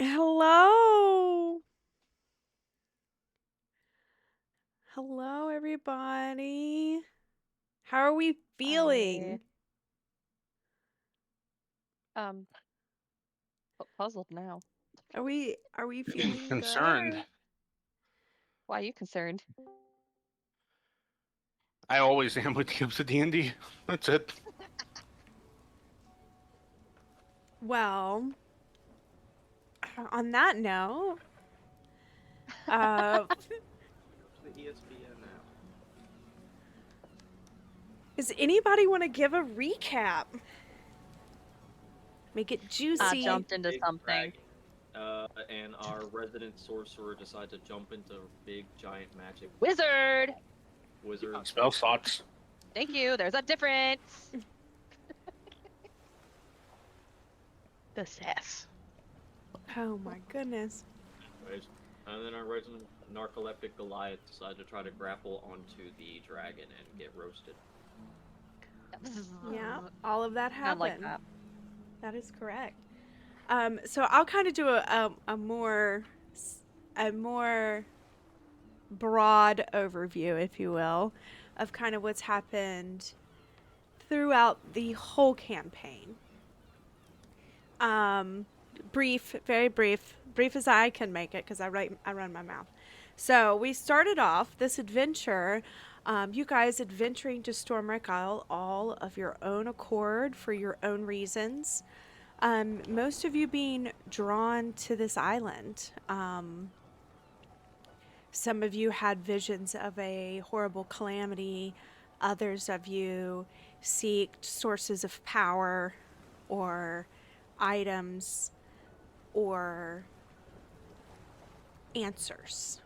Hello. Hello, everybody. How are we I feeling? um puzzled now. Are we feeling Concerned. good? Why are you concerned? I always am when it comes to D&D. That's it. Well, on that note, uh, To the ESPN now. does anybody want to give a recap? Make it I juicy. jumped into Big something. dragon. And our resident sorcerer decided to jump into big giant magic Wizard! wizard. Spell slots. Thank you. There's a difference. The sass. Oh my goodness. Anyways, and then our resident narcoleptic Goliath decided to try to grapple onto the dragon and get roasted. Yeah, all of that Sound like happened. that. That is correct. So I'll kind of do a more broad overview, if you will, of kind of what's happened throughout the whole campaign. Um, Brief, very brief, brief as I can make it, because I run my mouth. So we started off this adventure. You guys adventuring to Stormwreck Isle all of your own accord for your own reasons. Most of you being drawn to this island. Some of you had visions of a horrible calamity. Others of you seeked sources of power or items or answers.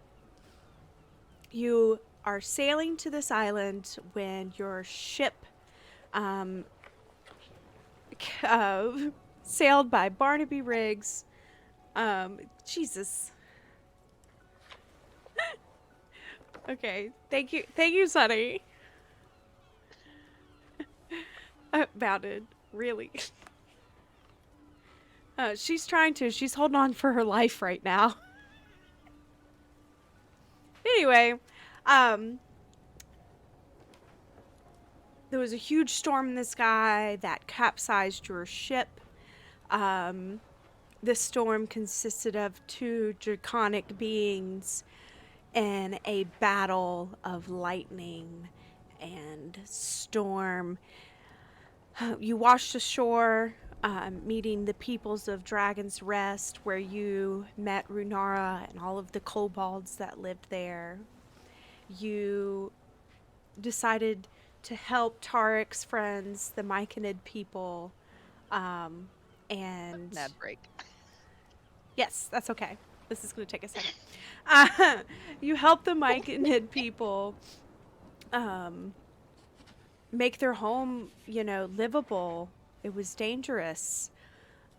You are sailing to this island when your ship, um, sailed by Barnaby Riggs. Jesus. Okay, thank you, Sunny. Bounded, really. She's trying to. She's holding on for her life right now. Anyway, um, there was a huge storm in the sky that capsized your ship. Um, this storm consisted of two draconic beings in a battle of lightning and storm. You washed ashore, meeting the peoples of Dragon's Rest, where you met Runara and all of the kobolds that lived there. You decided to help Tarek's friends, the Myconid people, and Mad break. yes, that's okay. This is going to take a second. Uh, you help the Myconid people make their home, livable. It was dangerous.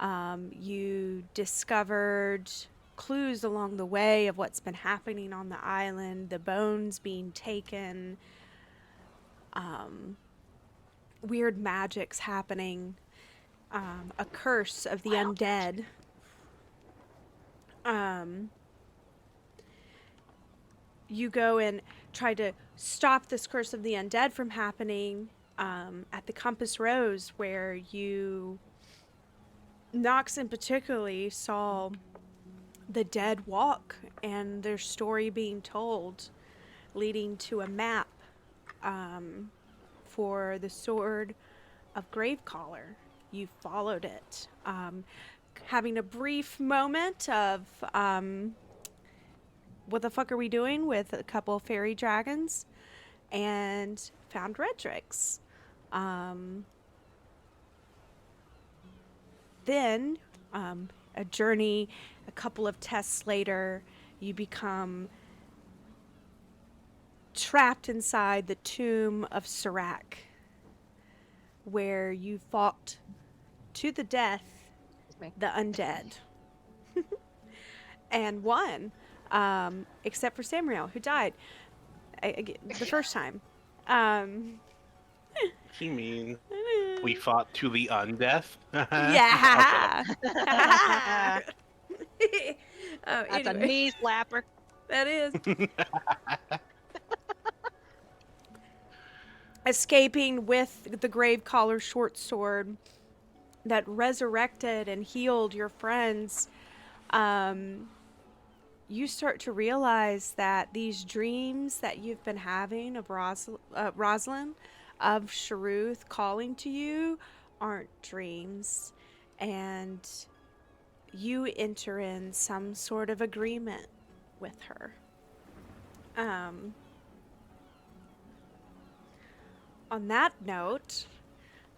You discovered clues along the way of what's been happening on the island, the bones being taken, weird magics happening, a curse of the undead. You go and try to stop this curse of the undead from happening at the Compass Rose, where you, Knox in particularly, saw the dead walk and their story being told, leading to a map for the Sword of Gravecaller. You followed it, having a brief moment of what the fuck are we doing with a couple of fairy dragons, and found Redrix. Then, a journey, a couple of tests later, you become trapped inside the tomb of Serac, where you fought to the death Excuse me. the undead and won, except for Samriel, who died the first time. Um, You mean we fought to the undeath? Okay. yeah. That's a Anyway, knee slapper. that is. Escaping with the Gravecaller short sword that resurrected and healed your friends, you start to realize that these dreams that you've been having of Rosalind, of Sharuth calling to you, aren't dreams. And you enter in some sort of agreement with her. On that note,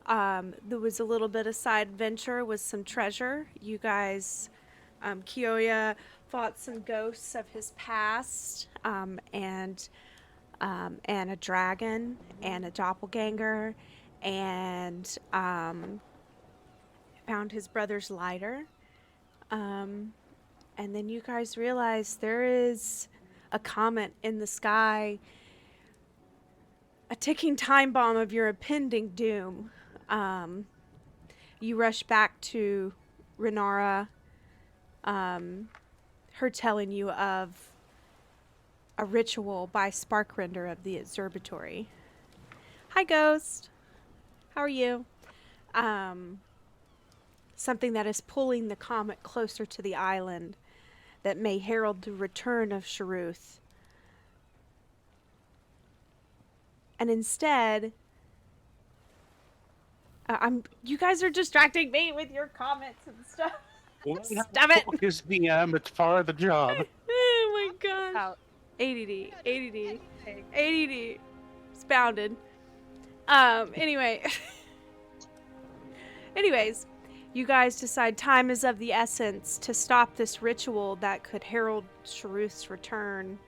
there was a little bit of side adventure with some treasure. You guys, Kyoya fought some ghosts of his past, and a dragon and a doppelganger, and found his brother's lighter. And then you guys realize there is a comet in the sky, a ticking time bomb of your impending doom. You rush back to Renara, her telling you of a ritual by Sparkrender of the Observatory. Hi, Ghost. How are you? Something that is pulling the comet closer to the island that may herald the return of Sharuth. And instead, you guys are distracting me with your comments and stuff. Stop it! Focus, DM. It's part of the job. Oh my gosh. Out. ADD. ADD. Hey. ADD. Expounded. Anyway. Anyways, you guys decide time is of the essence to stop this ritual that could herald Sharuth's return.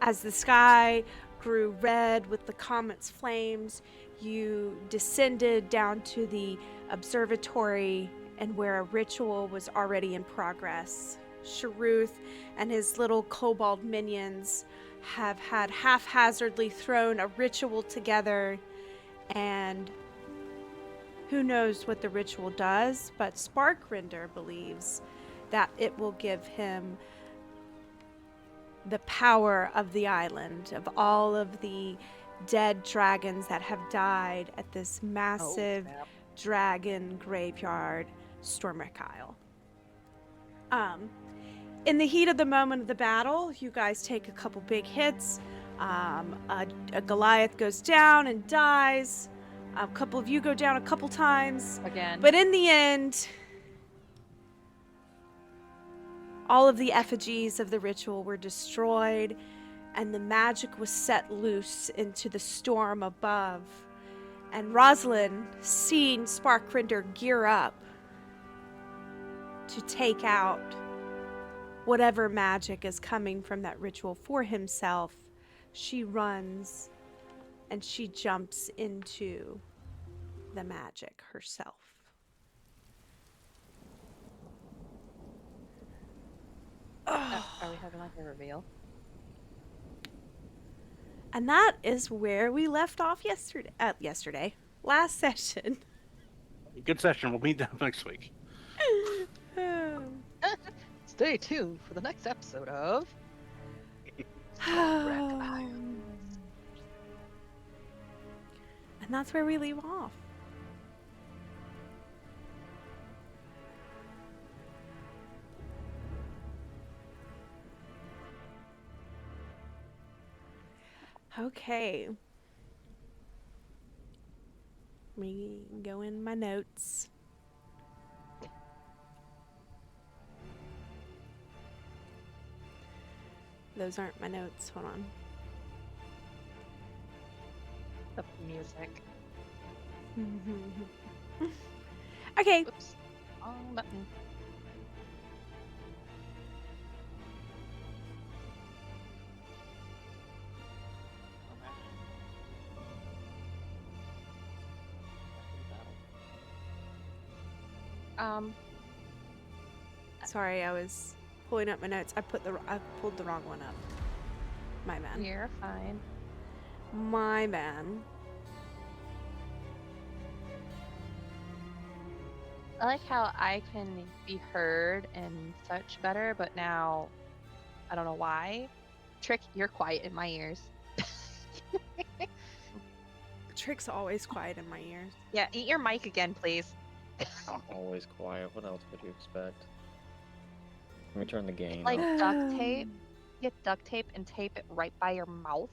As the sky grew red with the comet's flames, you descended down to the observatory and where a ritual was already in progress. Sharuth and his little kobold minions have had haphazardly thrown a ritual together, and who knows what the ritual does, but Sparkrender believes that it will give him the power of the island, of all of the dead dragons that have died at this massive dragon graveyard, Stormwreck Isle. In the heat of the moment of the battle, you guys take a couple big hits. A Goliath goes down and dies. A couple of you go down a couple times. Again. But in the end, all of the effigies of the ritual were destroyed, and the magic was set loose into the storm above. And Rosalind, seeing Sparkrender gear up to take out whatever magic is coming from that ritual for himself, she runs and she jumps into the magic herself. Are we having like a reveal? And that is where we left off last session. Good session. We'll meet them next week. Stay tuned for the next episode of And that's where we leave off. Okay. Let me go in my notes. Those aren't my notes. Hold on. the music. Okay. Oops. Wrong button. Sorry, I was pulling up my notes. I pulled the wrong one up. My bad. You're fine. My bad. I like how I can be heard and such better, but now I don't know why. Trick, you're quiet in my ears. Trick's always quiet in my ears. Yeah, eat your mic again, please. I'm always quiet. What else would you expect? Let me turn the gain Like up. duct tape. Get duct tape and tape it right by your mouth.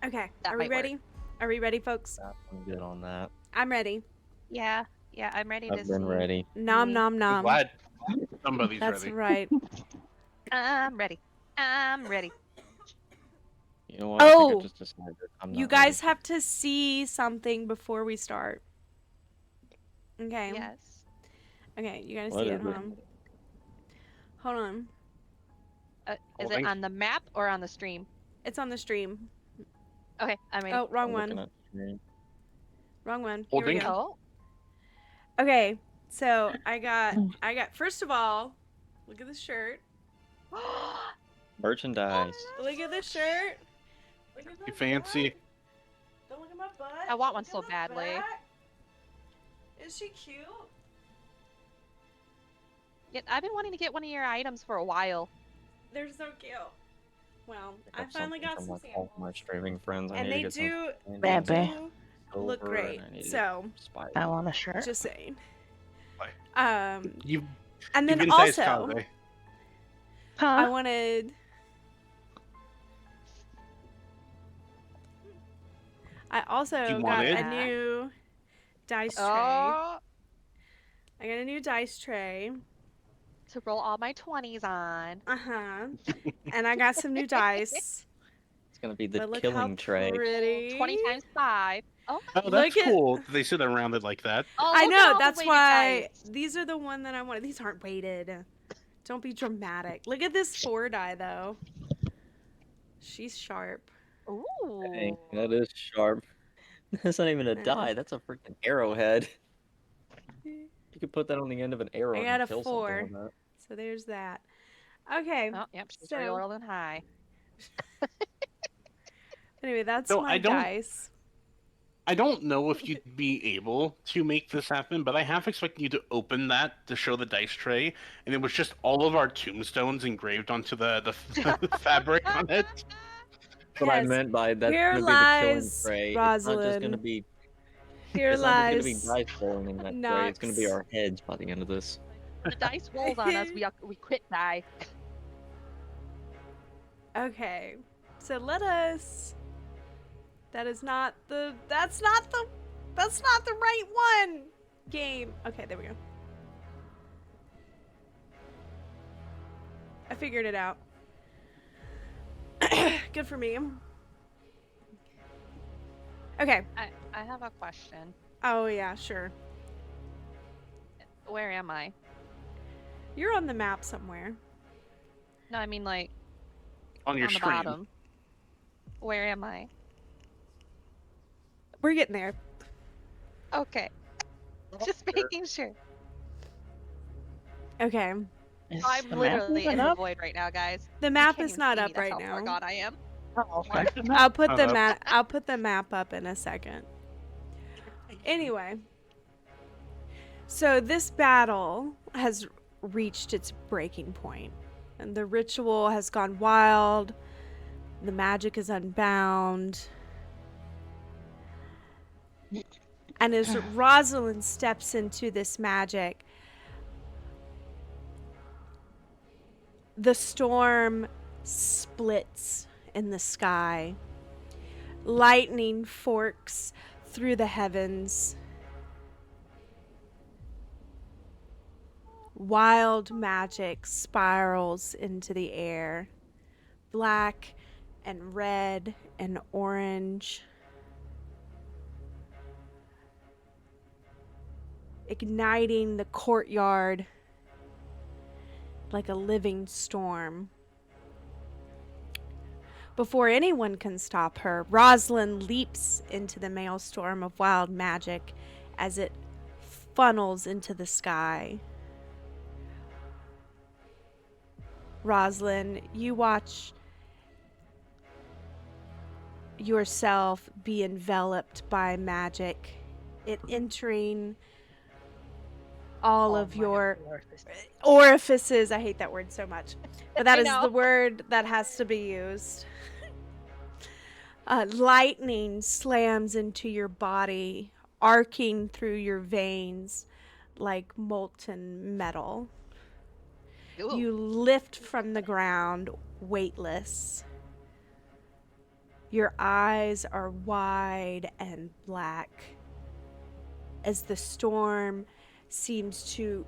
Okay, That are we might work. ready? Are we ready, folks? I'm good on that. I'm ready. Yeah, I'm ready to I've been see. ready. Nom nom I'm nom. glad somebody's That's ready. right. I'm ready. I'm ready. You know what? I think Oh, I just decided I'm You not guys ready. have to see something before we start. Okay. Yes. Okay, you gotta What see is it. Hold it? on. Hold on. Is Holding. it on the map or on the stream? It's on the stream. Okay, I'm ready. Oh, wrong I'm looking one. at the screen. Wrong one. Here Holding. we go. Oh. Okay, so I got first of all, look at the shirt. Merchandise. Look at the shirt. Look at You the fancy? butt. Don't look at my butt. I want one Look at so the badly. back. Is she cute? Yeah, I've been wanting to get one of your items for a while. They're so cute. Well, Pick I up finally something got from some like all my samples. streaming friends. I And need to they get some do, candy they and Baby. do look silver, great. and I need to So, get spice. I want a shirt. just saying. Bye. You've And you've then been Dice also, Kaze. I wanted. I also You got a wanted? new dice tray. Oh, I got a new dice tray. to roll all my 20s on. And I got some new dice. It's gonna be the But look killing how tray. pretty. 20 times 5. Oh, Oh, that's Look at- cool. They sit around it like that. oh I look at know, all the that's weighted why dice. these are the one that I wanted. These aren't weighted. Don't be dramatic. Look at this 4 die though. She's sharp. Ooh. Dang, that is sharp. That's not even a Yeah. die. That's a freaking arrowhead. You could put that on the end of an arrow I got a and kill 4. something with that. So there's that. Okay. Oh, yep, she's So- rolling high. Anyway, that's So my I don't- dice. I don't know if you'd be able to make this happen, but I half expected you to open that to show the dice tray, and it was just all of our tombstones engraved onto the fabric on it. What I Yes, meant by that's here gonna be the killing lies tray. It's not just gonna Rosalind. be. Here It's not just gonna lies. be dice rolling in that tray. It's gonna be Nox. our heads by the end of this. The dice rolls on us. We quit die. Okay. So let us. That's not the right one. Game. Okay, there we go. I figured it out. Good for me. Okay. I have a question. Oh yeah, sure. Where am I? You're on the map somewhere. No, I mean like On your on the screen. bottom. Where am I? We're getting there. Okay. Just making sure. Okay. I'm literally in the void right now, guys. The You map can't is even not see me, up that's right how far now. gone I am. I'll put the up. map. I'll put the map up in a second. Anyway, so this battle has reached its breaking point, and the ritual has gone wild. The magic is unbound, and as Rosalind steps into this magic, the storm splits in the sky. Lightning forks through the heavens. Wild magic spirals into the air. Black and red and orange. Igniting the courtyard like a living storm. Before anyone can stop her, Rosalind leaps into the maelstrom of wild magic as it funnels into the sky. Rosalind, you watch yourself be enveloped by magic, it entering all All of my your orifices. orifices. I hate that word so much, but that I is know. the word that has to be used. Lightning slams into your body, arcing through your veins like molten metal. Ooh. You lift from the ground, weightless. Your eyes are wide and black as the storm seems to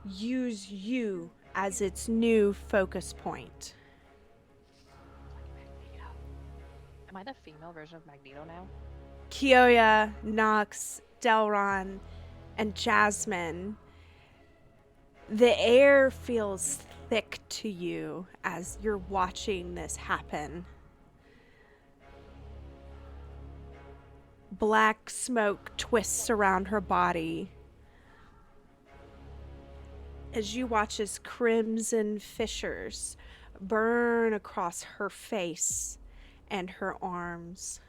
use you as its new focus point. Magneto. Am I the female version of Magneto now? Kyoya, Nox, Delron, and Jasmine, the air feels thick to you as you're watching this happen. Black smoke twists around her body as you watch as crimson fissures burn across her face and her arms.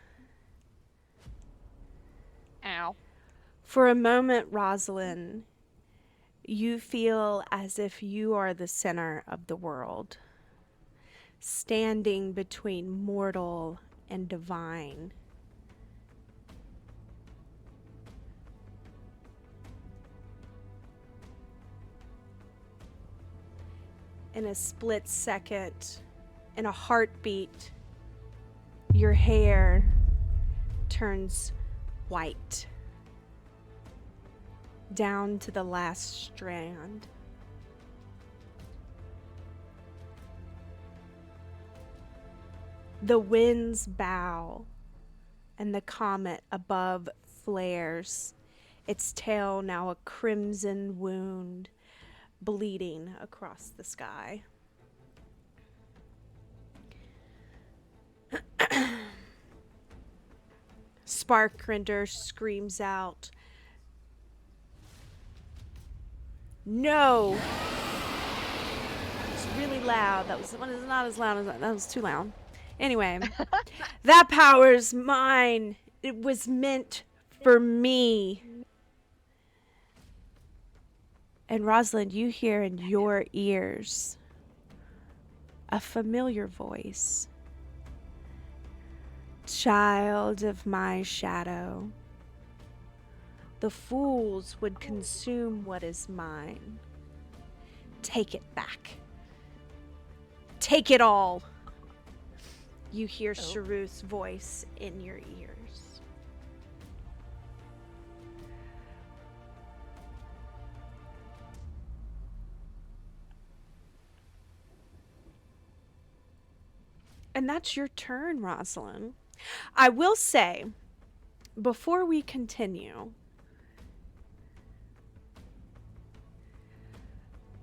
Ow. For a moment, Rosalind, you feel as if you are the center of the world, standing between mortal and divine. In a split second, in a heartbeat, your hair turns white down to the last strand. The winds bow and the comet above flares, its tail now a crimson wound bleeding across the sky. Sparkrender screams out, "No!" It's really loud. That was not as loud as that was too loud. Anyway, that power's mine. It was meant for me. And Rosalind, you hear in your ears a familiar voice. Child of my shadow, the fools would consume what is mine. Take it back. Take it all. You hear Sharuth's voice in your ears. And that's your turn, Rosalind. I will say, before we continue,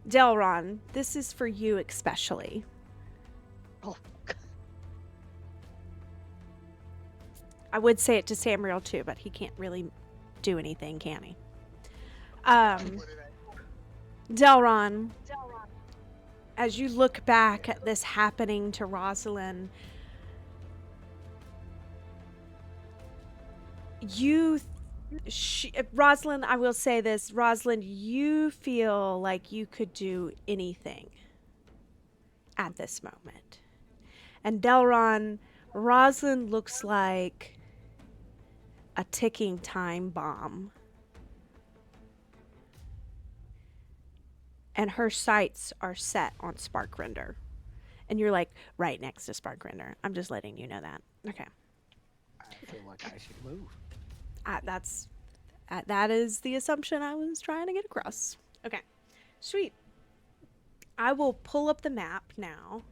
Delron, this is for you especially. Oh. I would say it to Samriel too, but he can't really do anything, can he? Delron, as you look back at this happening to Rosalind, Rosalind, I will say this, Rosalind, you feel like you could do anything at this moment. And Delron, Rosalind looks like a ticking time bomb. And her sights are set on Sparkrender. And you're like right next to Sparkrender. I'm just letting you know that. Okay. I feel like I should move. That is the assumption I was trying to get across. Okay. Sweet. I will pull up the map now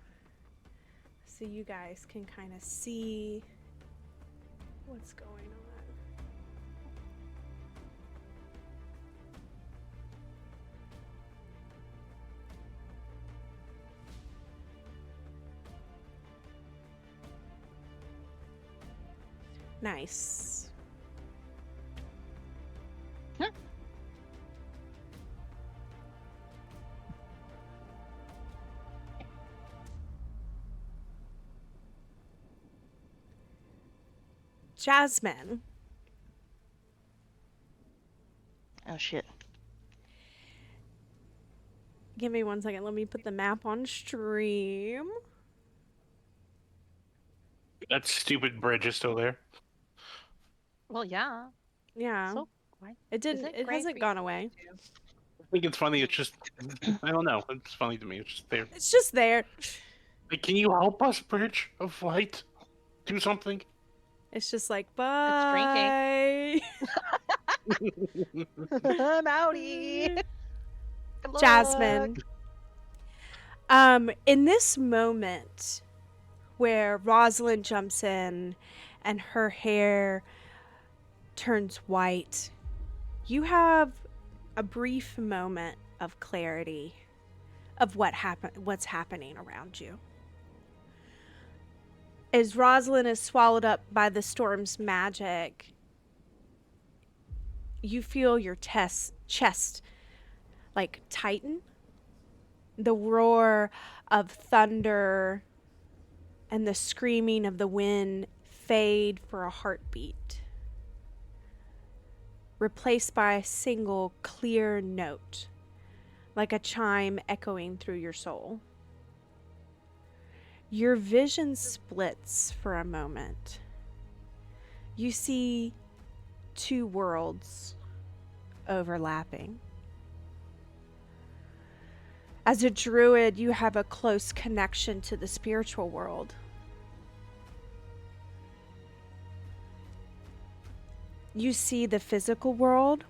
so you guys can kind of see what's going on. Nice. Jasmine. Oh shit. Give me 1 second. Let me put the map on stream. That stupid bridge is still there. Well, yeah. Yeah. So why It is didn't. it It gray for hasn't you gone away. too? I think it's funny. It's just, I don't know. It's funny to me. It's just there. It's just there. Like, can you help us, Bridge of Light? Do something. It's just like It's drinking. bye. I'm outie. Good Jasmine. luck. In this moment where Rosalind jumps in and her hair turns white, you have a brief moment of clarity of what's happening around you. As Rosalind is swallowed up by the storm's magic, you feel your chest like tighten. The roar of thunder and the screaming of the wind fade for a heartbeat, replaced by a single clear note, like a chime echoing through your soul. Your vision splits for a moment. You see 2 worlds overlapping. As a druid, you have a close connection to the spiritual world. You see the physical world,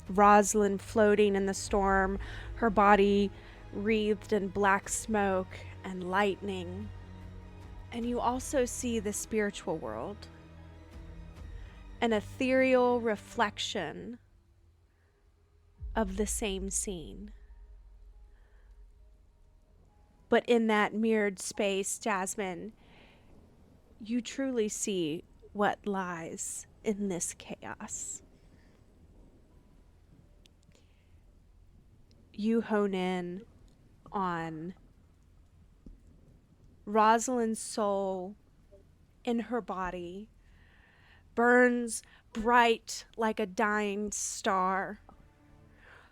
Rosalind floating in the storm, her body wreathed in black smoke and lightning. And you also see the spiritual world, an ethereal reflection of the same scene. But in that mirrored space, Jasmine, you truly see what lies in this chaos. You hone in on Rosalind's soul in her body, burns bright like a dying star,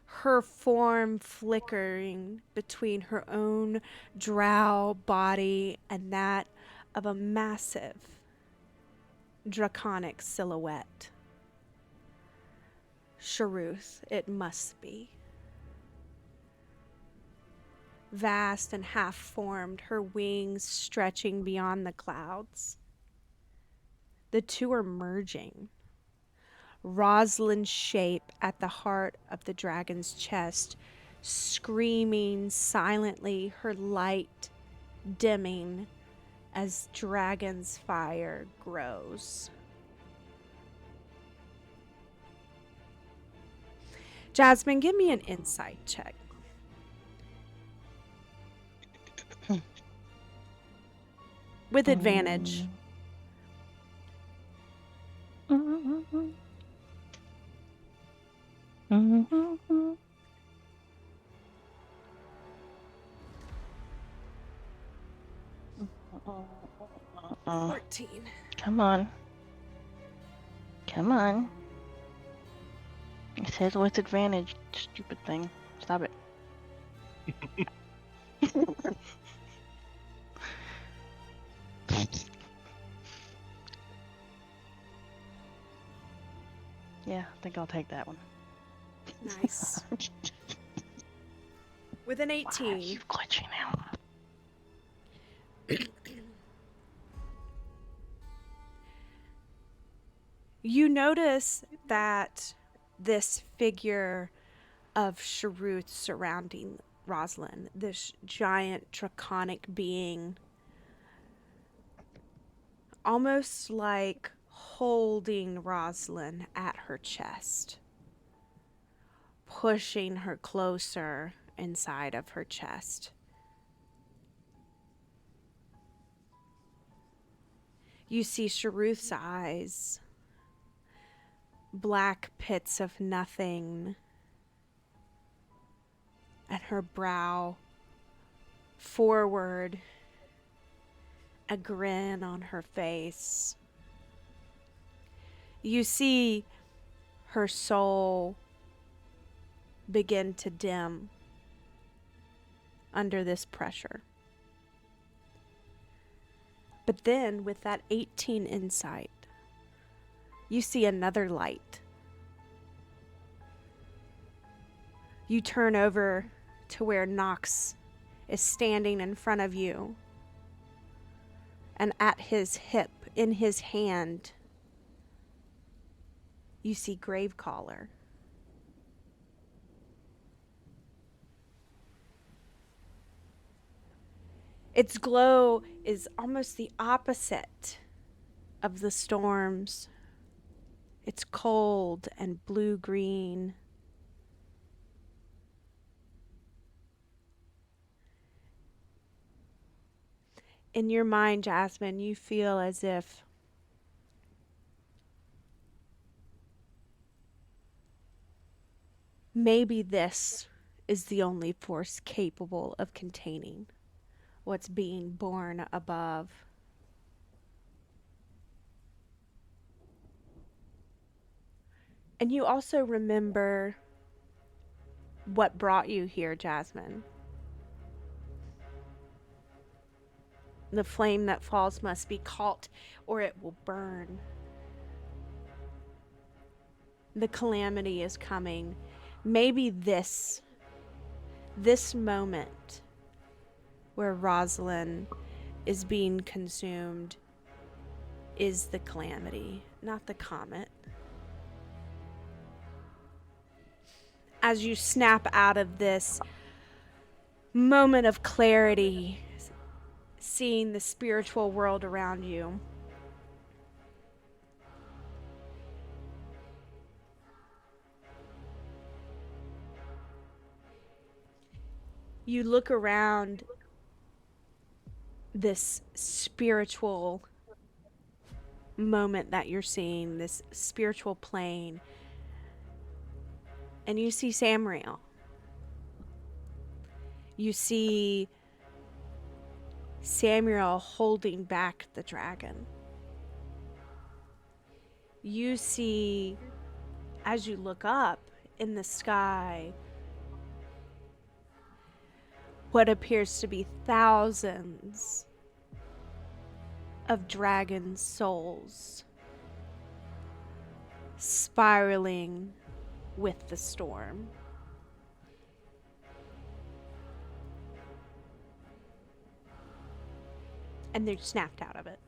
her form flickering between her own drow body and that of a massive draconic silhouette. Sharuth, it must be. Vast and half-formed, her wings stretching beyond the clouds. The 2 are merging. Rosalind's shape at the heart of the dragon's chest, screaming silently, her light dimming as dragon's fire grows. Jasmine, give me an insight check. With advantage. Uh, 14. Come on. Come on. It says with advantage, stupid thing. Stop it. Yeah, I think I'll take that one. Nice. With an Why 18. are you glitching out? You notice that this figure of Sharuth surrounding Rosalind, this giant draconic being, almost like holding Rosalind at her chest, pushing her closer inside of her chest. You see Sharuth's eyes, black pits of nothing, and her brow forward, a grin on her face. You see her soul begin to dim, under this pressure. But then, with that 18 insight, you see another light. You turn over to where Nox is standing in front of you. And at his hip, in his hand, you see Gravecaller. Its glow is almost the opposite of the storms. It's cold and blue-green. In your mind, Jasmine, you feel as if maybe this is the only force capable of containing what's being born above. And you also remember what brought you here, Jasmine. The flame that falls must be caught, or it will burn. The calamity is coming. Maybe this moment where Rosalind is being consumed is the calamity, not the comet. As you snap out of this moment of clarity, seeing the spiritual world around you, you look around this spiritual moment that you're seeing, this spiritual plane, and you see Samriel. You see Samuel holding back the dragon. You see, as you look up in the sky, what appears to be thousands of dragon souls spiraling with the storm. And they're snapped out of it.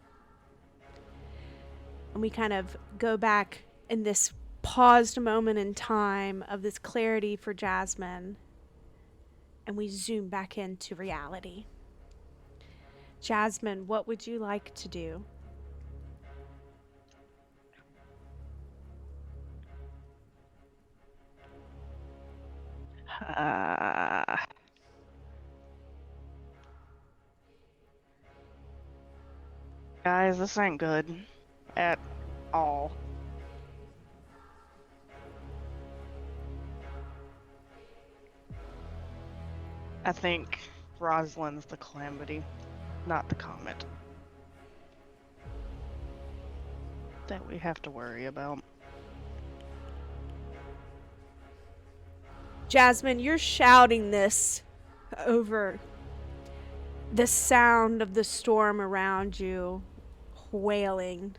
And we kind of go back in this paused moment in time of this clarity for Jasmine, and we zoom back into reality. Jasmine, what would you like to do? Guys, this ain't good at all. I think Rosalind's the calamity, not the comet, that we have to worry about. Jasmine, you're shouting this over the sound of the storm around you, wailing.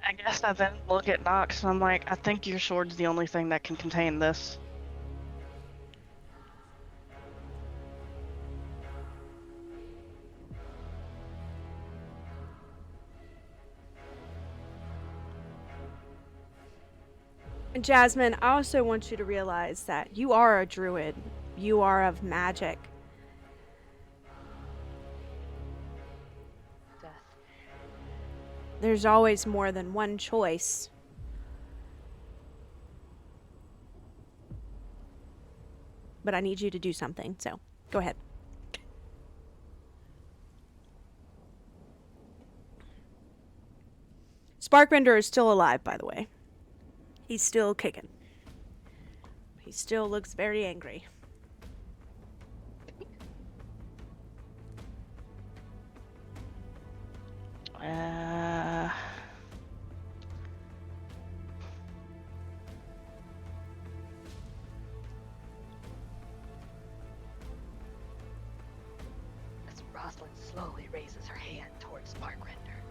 I guess I then look at Nox and I'm like, I think your sword's the only thing that can contain this. Jasmine, I also want you to realize that you are a druid. You are of magic. Death. There's always more than one choice. But I need you to do something, so go ahead. Sparkbender is still alive, by the way. He's still kicking. He still looks very angry. As Rosalind slowly raises her hand towards Sparkrender.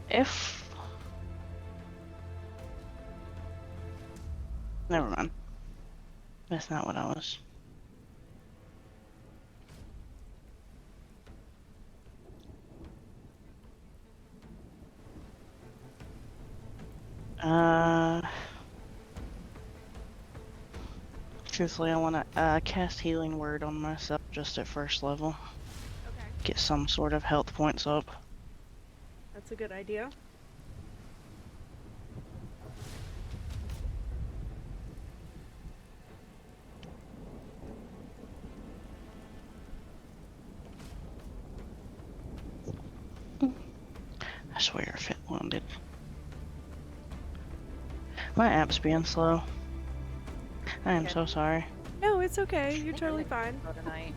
If. Never mind. That's not what I was. Truthfully, I want to cast Healing Word on myself just at first level. Okay. Get some sort of health points up. That's a good idea. I swear if it wounded. My app's being slow. I am Okay. so sorry. No, it's okay. You're totally fine. For tonight.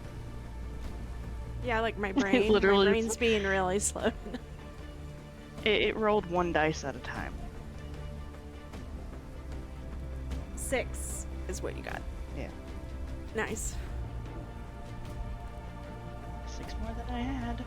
Yeah, like my brain. Literally My brain's being really slow. It rolled one dice at a time. 6 is what you got. Yeah. Nice. 6 more than I had. Okay.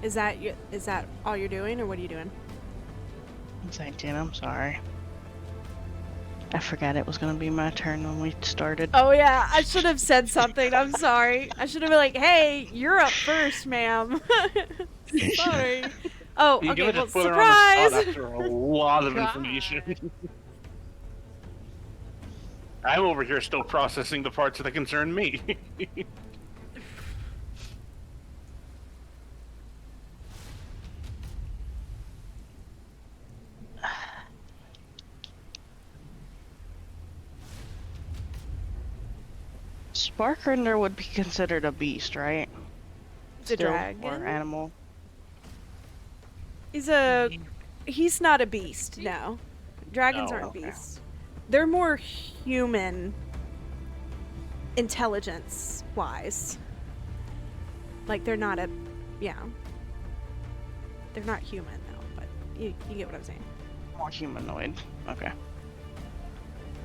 Is that all you're doing, or what are you doing? It's 18, I'm sorry. I forgot it was gonna be my turn when we started. Oh yeah, I should have said something. I'm sorry. I should have been like, "Hey, you're up first, ma'am." Sorry. Oh, You okay. gotta Well, just put her on the spot surprise. after a lot of God. information. I'm over here still processing the parts that concern me. Sparkrender would be considered a beast, right? The Still, dragon? or animal. He's not a beast. No, dragons No. aren't Okay. beasts. They're more human, intelligence-wise. Like they're not yeah. They're not human though, but you get what I'm saying. More humanoid. Okay.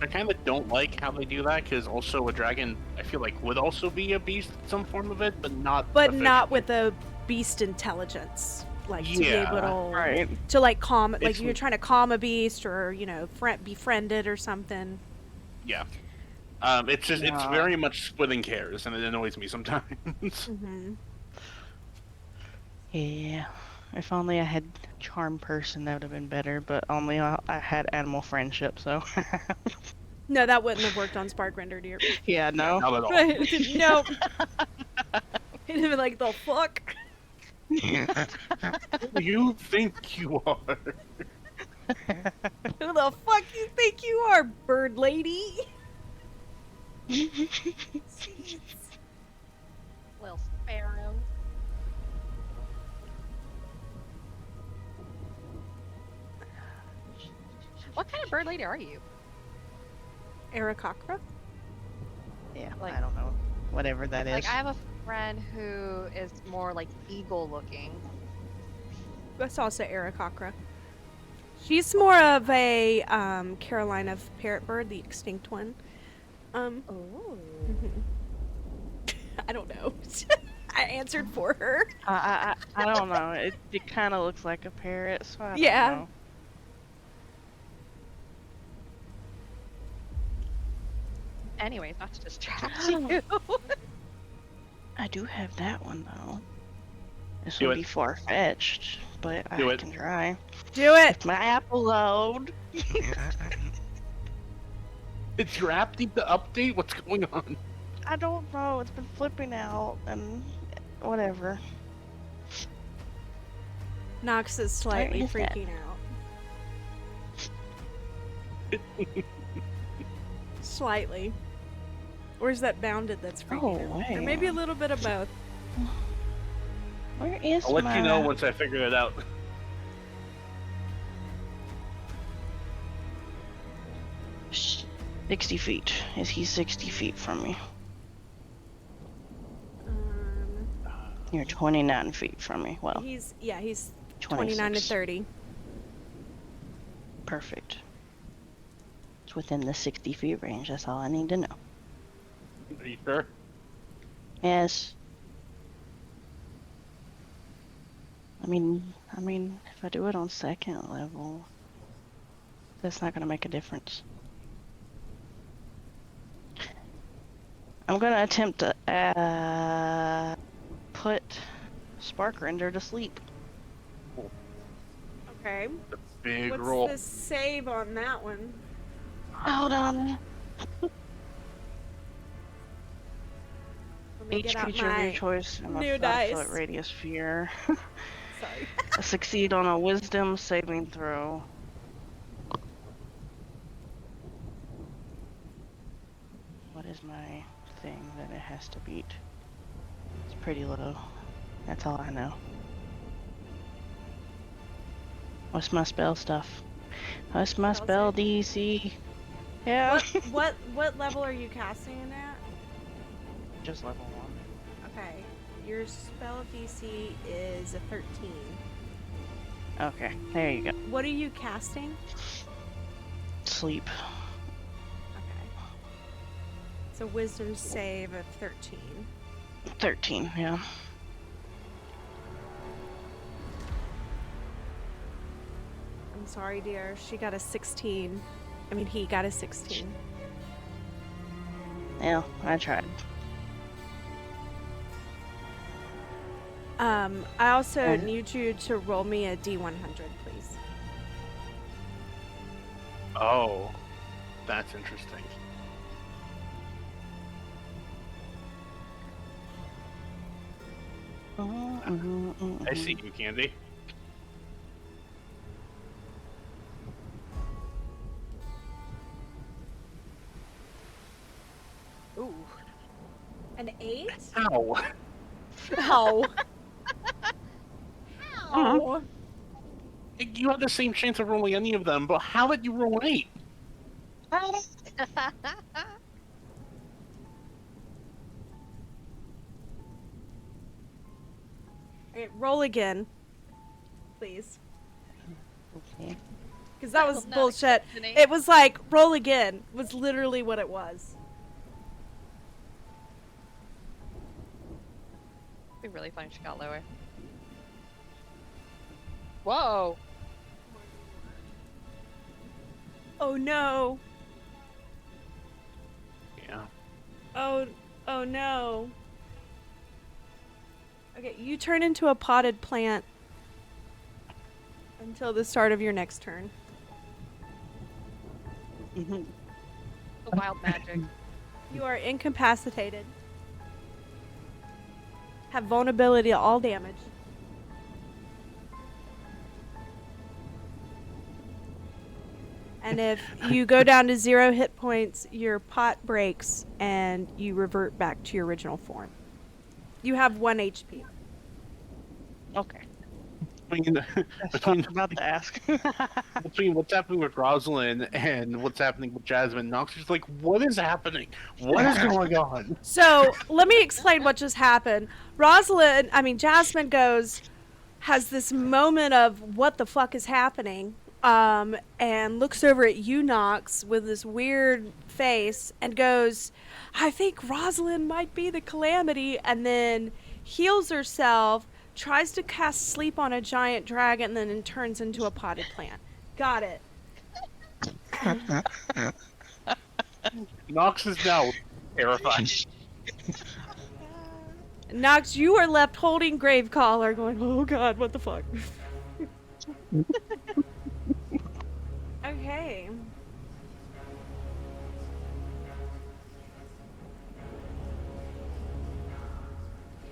I kind of don't like how they do that, because also a dragon, I feel like, would also be a beast in some form of it, but not. But not officially. with a beast intelligence, like to be Yeah, able to Right. to like calm, like It's- you're trying to calm a beast or befriend it or something. Yeah. It's just, it's Nah. very much splitting hairs, and it annoys me sometimes. Mm-hmm. Yeah. If only I had charm person, that would have been better. But only I had animal friendship, so. No, that wouldn't have worked on Sparkrender, dear. Yeah. No. Not at all. Right? Nope. He'd have been like, the fuck? Who do you think you are? Who the fuck you think you are, bird lady? Little sparrow. What kind of bird lady are you? Aarakocra? Yeah. Like- I don't know. Whatever that is. Like, I have a friend who is more like eagle looking. That's also Aarakocra. She's more of a Carolina parrot bird, the extinct one. Oh. Mhm. I don't know. I answered for her. I don't know. It kind of looks like a parrot, so I don't Yeah. know. Anyways, not to distract you. I do have that one though. This Do would it. be far fetched, but Do I it. can try. Do it. My app will load. Did your app need to update? What's going on? I don't know. It's been flipping out and whatever. Nox is slightly is that? freaking out. Slightly. Or is that bounded that's freaking out? Or maybe a little bit of both. Where is I'll let my... you know once I figure it out. 60 feet. Is he 60 feet from me? Um, You're 29 feet from me. Well, he's 29 to 26. 30. Perfect. It's within the 60 feet range. That's all I need to know. Are you sure? Yes. I mean, if I do it on second level, that's not gonna make a difference. I'm gonna attempt to put Sparkrender to sleep. Okay. Big What's roll. the save on that one? Hold on. Let me Each get out creature of your my choice in new a 5-foot dice. radius sphere Sorry. succeed on a Wisdom saving throw. What is my thing that it has to beat? It's pretty low. That's all I know. What's my spell stuff? What's my Spell spell DC? Yeah. What level are you casting it at? Just level 1. Okay. Your spell DC is a 13. Okay, there you go. What are you casting? Sleep. Okay. It's a wisdom save of 13. 13, yeah. I'm sorry, dear. She got a 16. I mean, he got a 16. Yeah, I tried. I also need you to roll me a D100, please. Oh, that's interesting. I see you, Candy. Ooh. An 8? Ow! How? How? You had the same chance of rolling any of them, but how did you roll an 8? Okay, roll again. Please. Okay. Because that was will not bullshit. accept an 8. It was like, roll again. Was literally what it was. It'd be really funny if she got lower. Whoa! Oh no. Yeah. Oh no. Okay, you turn into a potted plant until the start of your next turn. The wild magic. You are incapacitated. Have vulnerability to all damage. And if you go down to 0 hit points, your pot breaks and you revert back to your original form. You have 1 HP. Okay. Between, That's what I was about to ask. between what's happening with Rosalind and what's happening with Jasmine, Nox is like, what is happening? What is going on? So let me explain what just happened. Jasmine has this moment of what the fuck is happening, and looks over at you, Nox, with this weird face and goes, I think Rosalind might be the calamity, and then heals herself, tries to cast sleep on a giant dragon, and then turns into a potted plant. Got it. Nox is now terrified. Nox, you are left holding Gravecaller, going, oh god, what the fuck? Okay.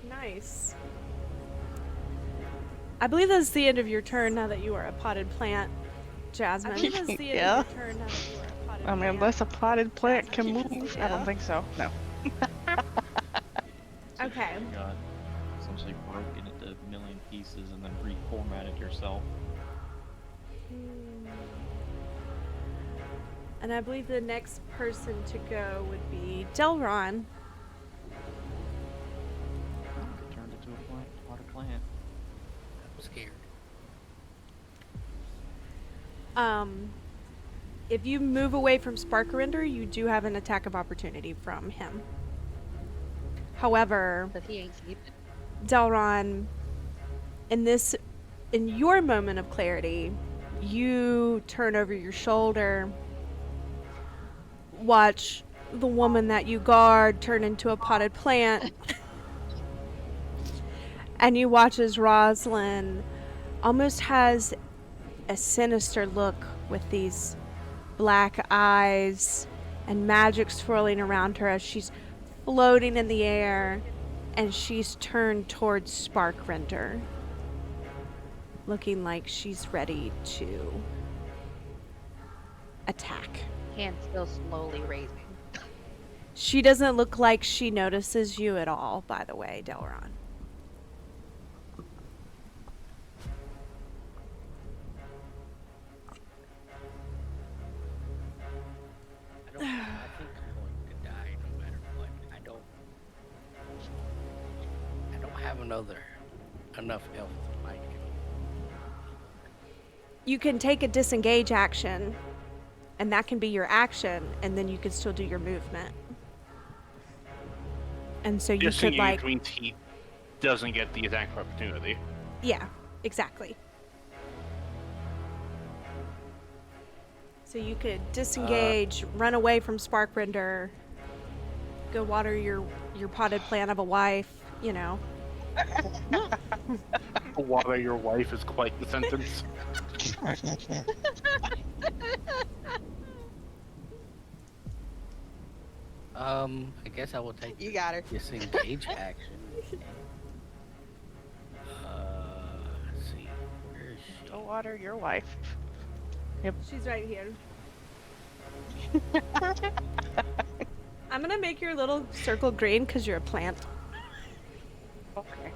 Nice. I believe that's the end of your turn now that you are a potted plant, Jasmine. I believe that's the end Yeah. of your turn now that you are a potted I mean, plant. unless a potted plant can Jasmine. move. I don't think so. No. So Okay. You got essentially broken into a million pieces and then reformatted yourself. And I believe the next person to go would be Delron. Oh, get turned into a plant, potted plant. I'm scared. If you move away from Sparkrender, you do have an attack of opportunity from him. However, But he ain't sleeping. Delron, in your moment of clarity, you turn over your shoulder, watch the woman that you guard turn into a potted plant, and you watch as Roslyn almost has a sinister look with these black eyes and magic swirling around her as she's floating in the air, and she's turned towards Sparkrender, looking like she's ready to attack. Hand still slowly raising. She doesn't look like she notices you at all, by the way, Delron. I think I'm going to die no matter what. I don't have enough health to fight him. You can take a disengage action, and that can be your action, and then you can still do your movement. And so you could Disengage like, means he doesn't get the attack of opportunity. yeah, exactly. So you could disengage, run away from Sparkrender, go water your potted plant of a wife, you know. Water your wife is quite the sentence. I guess I will take You got her. disengage action. Let's see. Where is she? Go water your wife. She's right here. I'm gonna make your little circle green because you're a plant. Okay.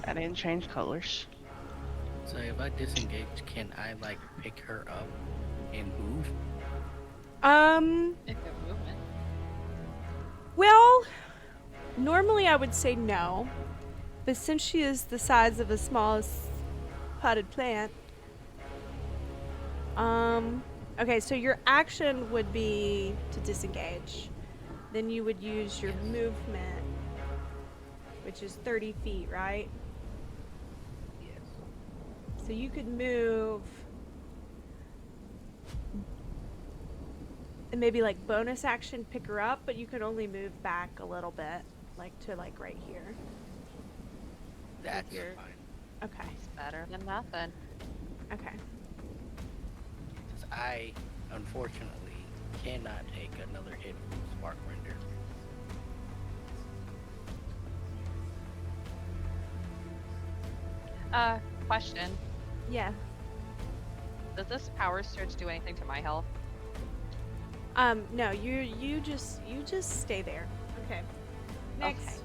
I didn't change colors. So if I disengage, can I like pick her up and move? If a movement. Well, normally I would say no, but since she is the size of the smallest potted plant, okay, so your action would be to disengage. Then you would use your movement, which is 30 feet, right? Yes. So you could move and maybe like bonus action pick her up, but you could only move back a little bit, like to like right here. That's You're- fine. Okay. It's better than nothing. Okay. 'Cause I, unfortunately, cannot take another hit from Spark Render. Question. Yeah. Does this power surge do anything to my health? No, you just stay there. Okay. Next. Okay.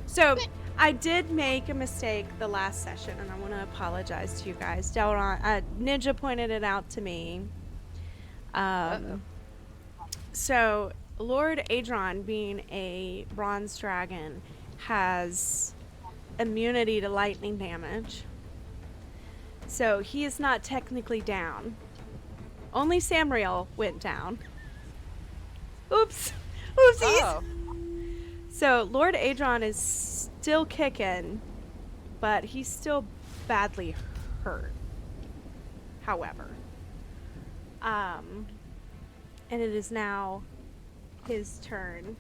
So I did make a mistake the last session, and I want to apologize to you guys. Delron, Ninja pointed it out to me. So Lord Adron, being a bronze dragon, has immunity to lightning damage. So he is not technically down. Only Samriel went down. Oops. Oopsies. Oh. So Lord Adron is still kicking, but he's still badly hurt. However. And it is now his turn.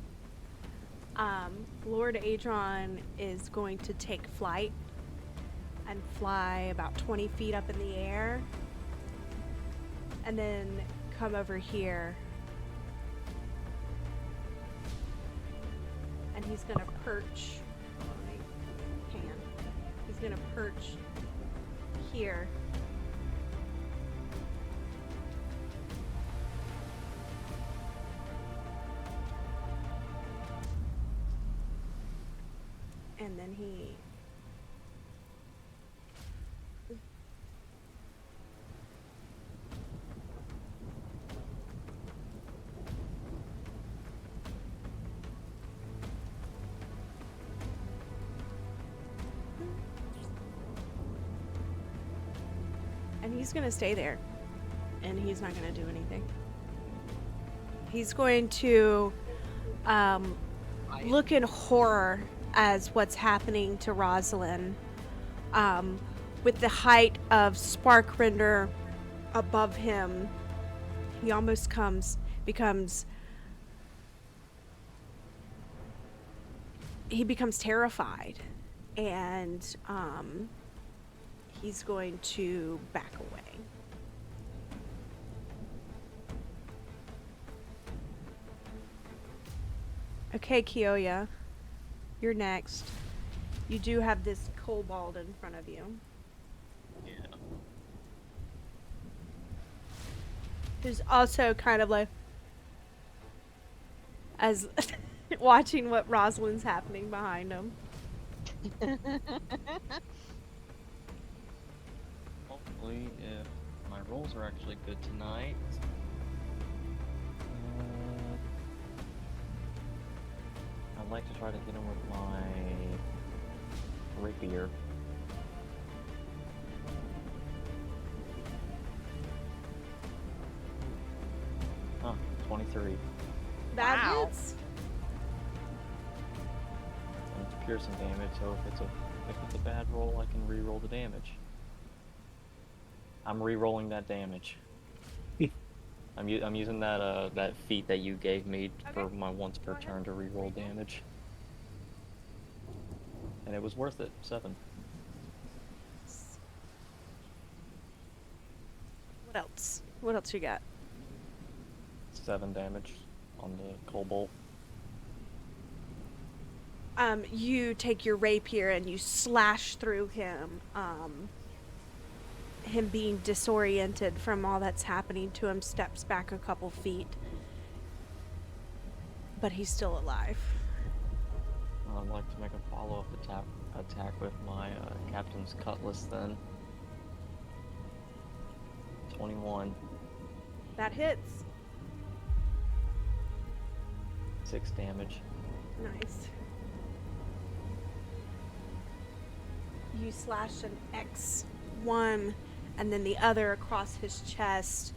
Lord Adron is going to take flight and fly about 20 feet up in the air and then come over here. And he's gonna perch on my hand. He's gonna perch here. And then he he's gonna stay there, and he's not gonna do anything. He's going to look in horror as what's happening to Rosalind, with the height of Sparkrender above him. He almost becomes terrified, and he's going to back away. Okay, Kiyoya, you're next. You do have this kobold in front of you. Yeah. Who's also kind of like as watching what Rosalind's happening behind him. Hopefully, if my rolls are actually good tonight. I'd like to try to hit him with my rapier. Huh, 23. That Wow. hits. And it's piercing damage, so if it's a bad roll, I can re-roll the damage. I'm re-rolling that damage. I'm using that feat that you gave me for my once per turn to re-roll damage. And it was worth it. 7. What else? What else you got? 7 damage on the kobold. You take your rapier and you slash through him. Him being disoriented from all that's happening to him steps back a couple feet. But he's still alive. I'd like to make a follow-up attack with my captain's cutlass then. 21. That hits. 6 damage. Nice. You slash an X1 and then the other across his chest.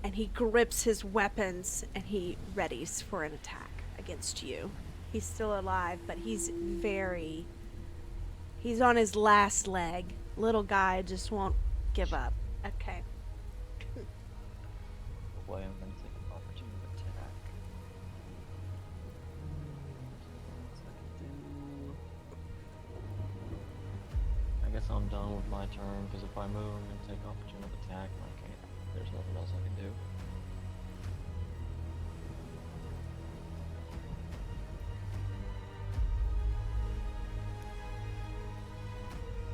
And he grips his weapons and he readies for an attack against you. He's still alive, but he's on his last leg. Little guy just won't give up. Okay. Way I'm gonna take an opportunity attack. I guess I'm done with my turn, because if I move, I'm gonna take opportunity attack, and I can't. There's nothing else I can do.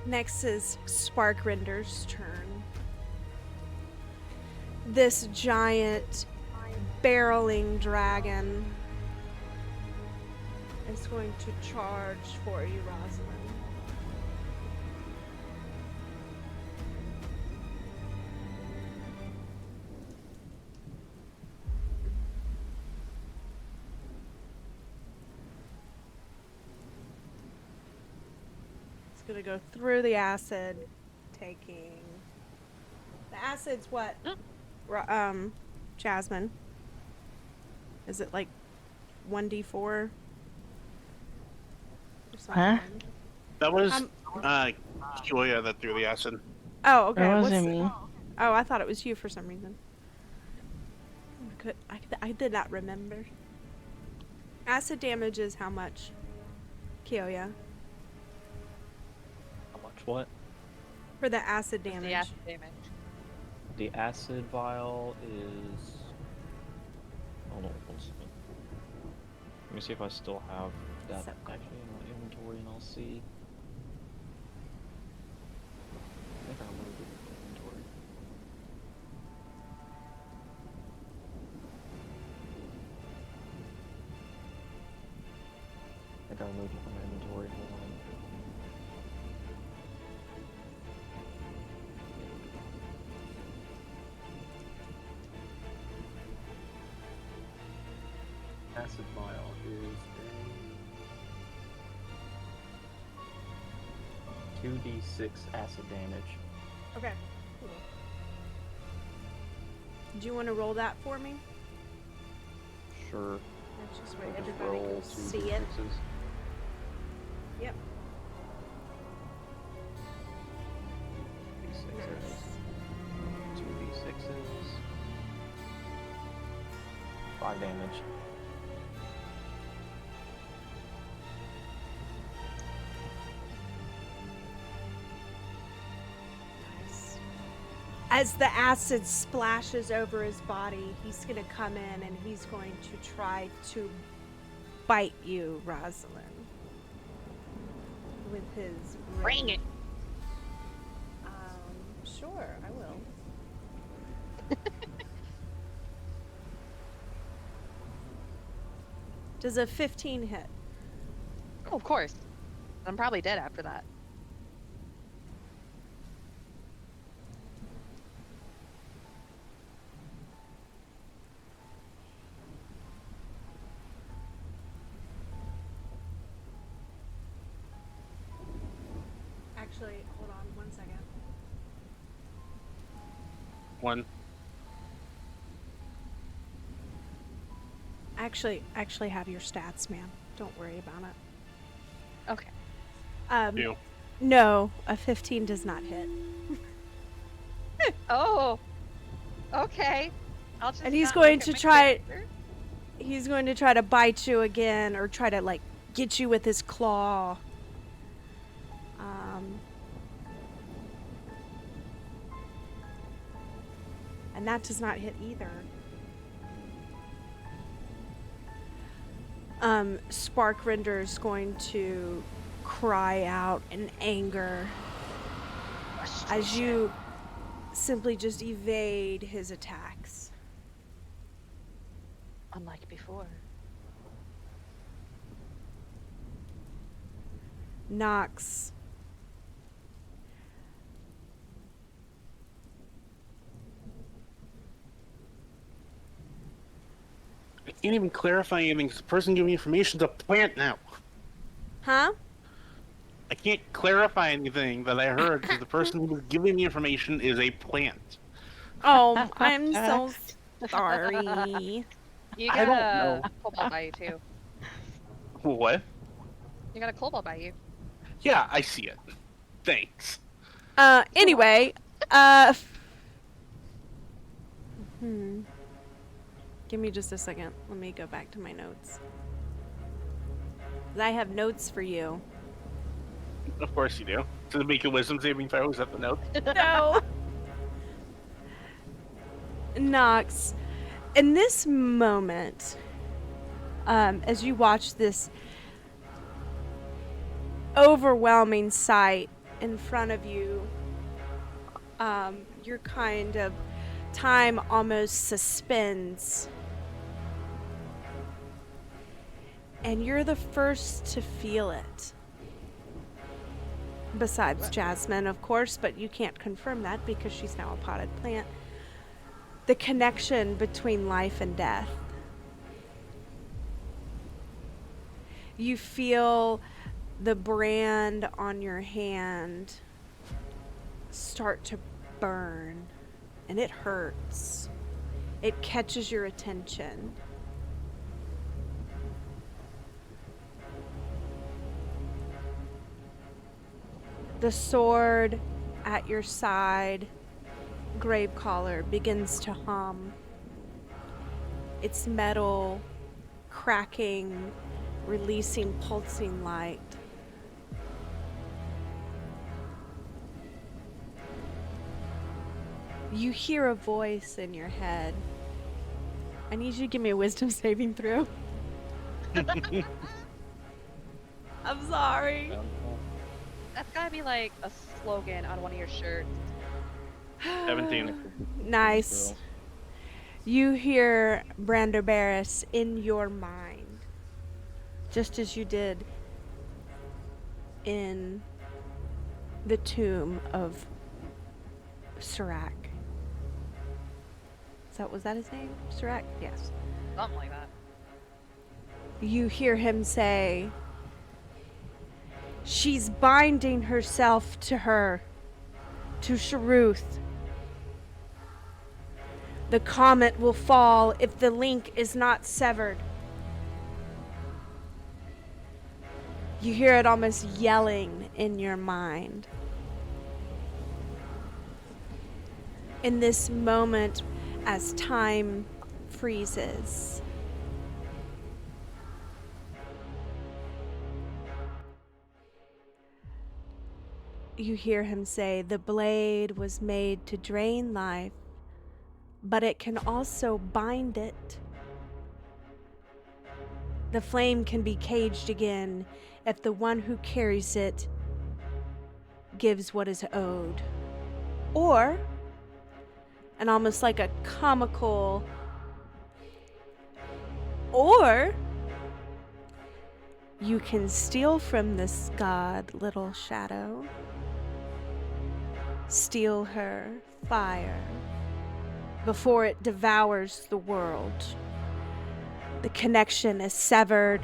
Next is Sparkrender's turn. This giant barreling dragon is going to charge for you, Rosalind. It's gonna go through the acid, taking the acid's what? Jasmine. Is it like 1d4? Or Huh? something? That was Kyoya that threw the acid. Oh, okay. That What's wasn't the- me. Oh, I thought it was you for some reason. I did not remember. Acid damage is how much? Kyoya. How much what? For the acid What's damage. the acid damage? The acid vial is. Hold on one second. Let me see if I still have that So cool. actually in my inventory, and I'll see. I think I removed it from my inventory. I think I removed it from my inventory. Hold on. Acid vial is a 2d6 acid damage. Okay. Cool. Do you want to roll that for me? Sure. That's just So where just everybody roll can two see it. d6s. Yep. D6s. 2d6s. 5 damage. Nice. As the acid splashes over his body, he's going to come in and he's going to try to bite you, Rosalind. With his Bring ring. it. Sure, I will. Does a 15 hit? Oh, of course. I'm probably dead after that. Actually, hold on one second. One. Actually have your stats, ma'am. Don't worry about it. Okay. Two. No, a 15 does not hit. Oh. Okay. I'll just. And he's not going look at to my try- character. He's going to try to bite you again or try to like get you with his claw. And that does not hit either. Sparkrender is going to cry out in anger as you simply just evade his attacks. Unlike before. Nox. I can't even clarify anything because the person giving me information is a plant now. Huh? I can't clarify anything that I heard because the person who was giving me information is a plant. Oh, I'm so sorry. You I got don't a know. cobalt by you too. What? You got a cobalt by you. Yeah, I see it. Thanks. Anyway, Give me just a second. Let me go back to my notes. 'Cause I have notes for you. Of course you do. To make a wisdom saving throw, is that the note? No. Nox, in this moment, as you watch this overwhelming sight in front of you, your kind of time almost suspends. And you're the first to feel it. Besides Jasmine, of course, but you can't confirm that because she's now a potted plant. The connection between life and death. You feel the brand on your hand start to burn, and it hurts. It catches your attention. The sword at your side, Gravecaller, begins to hum. Its metal cracking, releasing pulsing light. You hear a voice in your head. I need you to give me a wisdom saving throw. I'm sorry. That's gotta be like a slogan on one of your shirts. 17. Nice. You hear Brando Barris in your mind, just as you did in the tomb of Serac. Was that his name? Serac? Yes. Something like that. You hear him say, "She's binding herself to her, to Sharuth. The comet will fall if the link is not severed." You hear it almost yelling in your mind. In this moment, as time freezes, you hear him say, "The blade was made to drain life, but it can also bind it. The flame can be caged again if the one who carries it gives what is owed." Or, and almost like a comical, or you can steal from this god, little shadow. Steal her fire before it devours the world. The connection is severed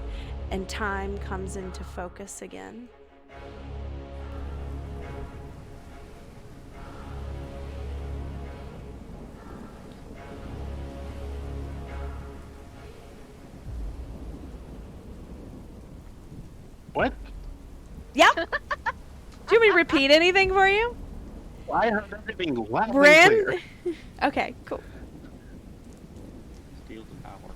and time comes into focus again. What? Yep. Do you want me to repeat anything for you? I heard everything loud and Bran? clear. Okay, cool. Steal the power.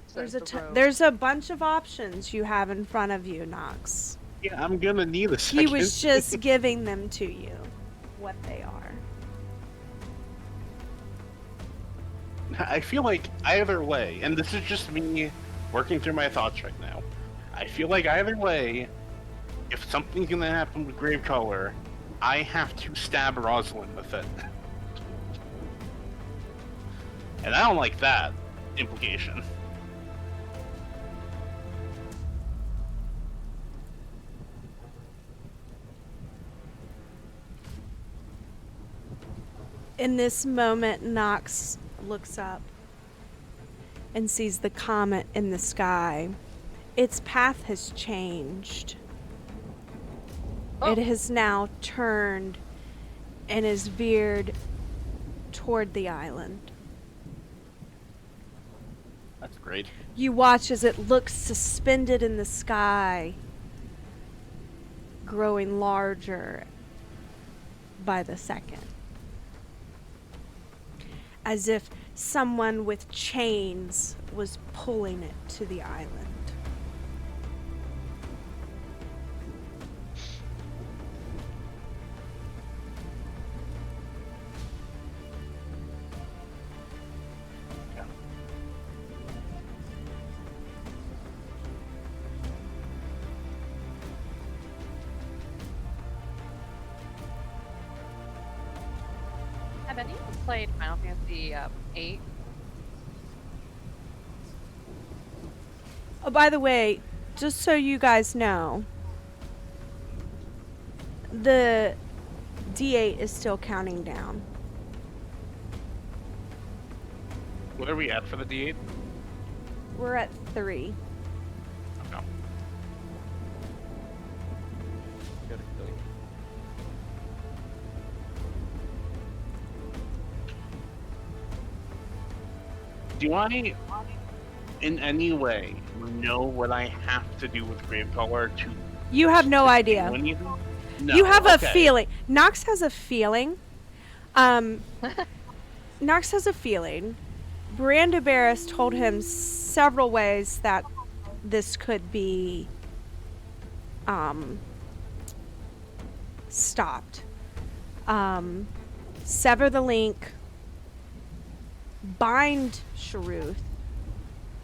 Says There's the rogue. there's a bunch of options you have in front of you, Nox. Yeah, I'm gonna need a second. He was just giving them to you, what they are. I feel like either way, and this is just me working through my thoughts right now. I feel like either way, if something's gonna happen with Gravecaller, I have to stab Rosalind with it. And I don't like that implication. In this moment, Nox looks up and sees the comet in the sky. Its path has changed. Oh. It has now turned and is veered toward the island. That's great. You watch as it looks suspended in the sky, growing larger by the second. As if someone with chains was pulling it to the island. Have anyone played Final Fantasy 8? Oh, by the way, just so you guys know, the D8 is still counting down. What are we at for the D8? We're at 3. Okay. Gotta kill you. Do I, in any way, know what I have to do with Gravecaller to You have no do idea. anything? No. You have a okay. feeling. Nox has a feeling. Nox has a feeling Brandabaris told him several ways that this could be stopped. Sever the link, bind Sharuth,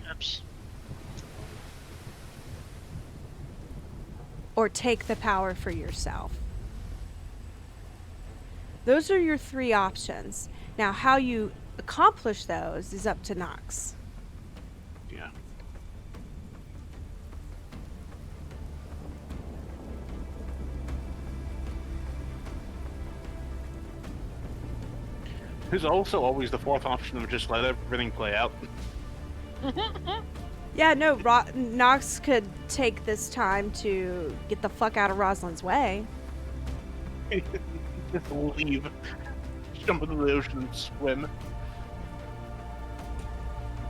Oops. or take the power for yourself. Those are your three options. Now, how you accomplish those is up to Nox. Yeah. There's also always the fourth option of just let everything play out. Yeah, no, Nox could take this time to get the fuck out of Rosalind's way. Just leave. Jump into the ocean and swim.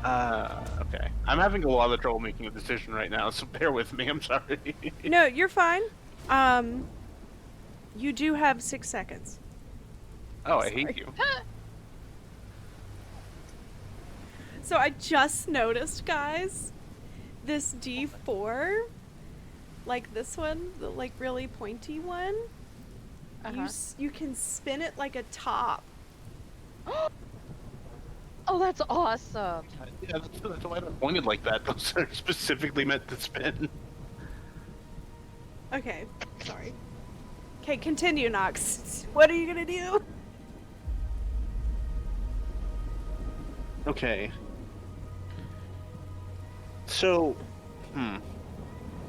Okay. I'm having a lot of trouble making a decision right now, so bear with me. I'm sorry. No, you're fine. You do have 6 seconds. Oh, I hate you. So I just noticed, guys, this D4, like this one, the like really pointy one, you can spin it like a top. Oh, that's awesome. Yeah, that's why they're pointed like that. Those are specifically meant to spin. Okay, sorry. Okay, continue, Nox. What are you gonna do? Okay. So,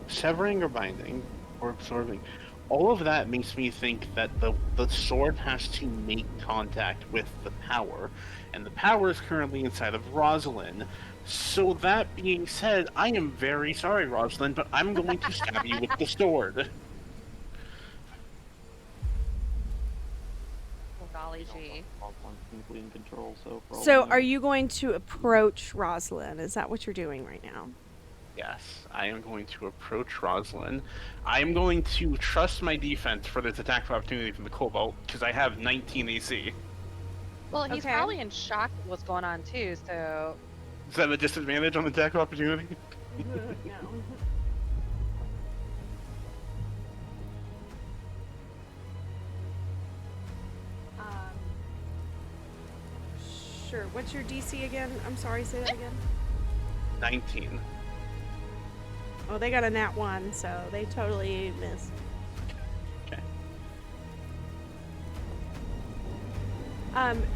severing or binding or absorbing, all of that makes me think that the sword has to make contact with the power, and the power is currently inside of Rosalind. So that being said, I am very sorry, Rosalind, but I'm going to stab you with the sword. Oh, golly gee. I'm completely in control, so. for all So we are know- you going to approach Rosalind? Is that what you're doing right now? Yes, I am going to approach Rosalind. I am going to trust my defense for this attack of opportunity from the Cobalt, because I have 19 AC. Well, he's Okay. probably in shock at what's going on too, so Is that a disadvantage on the attack of opportunity? No. Sure. What's your DC again? I'm sorry, say that again. 19. Oh, they got a nat 1, so they totally missed. Okay.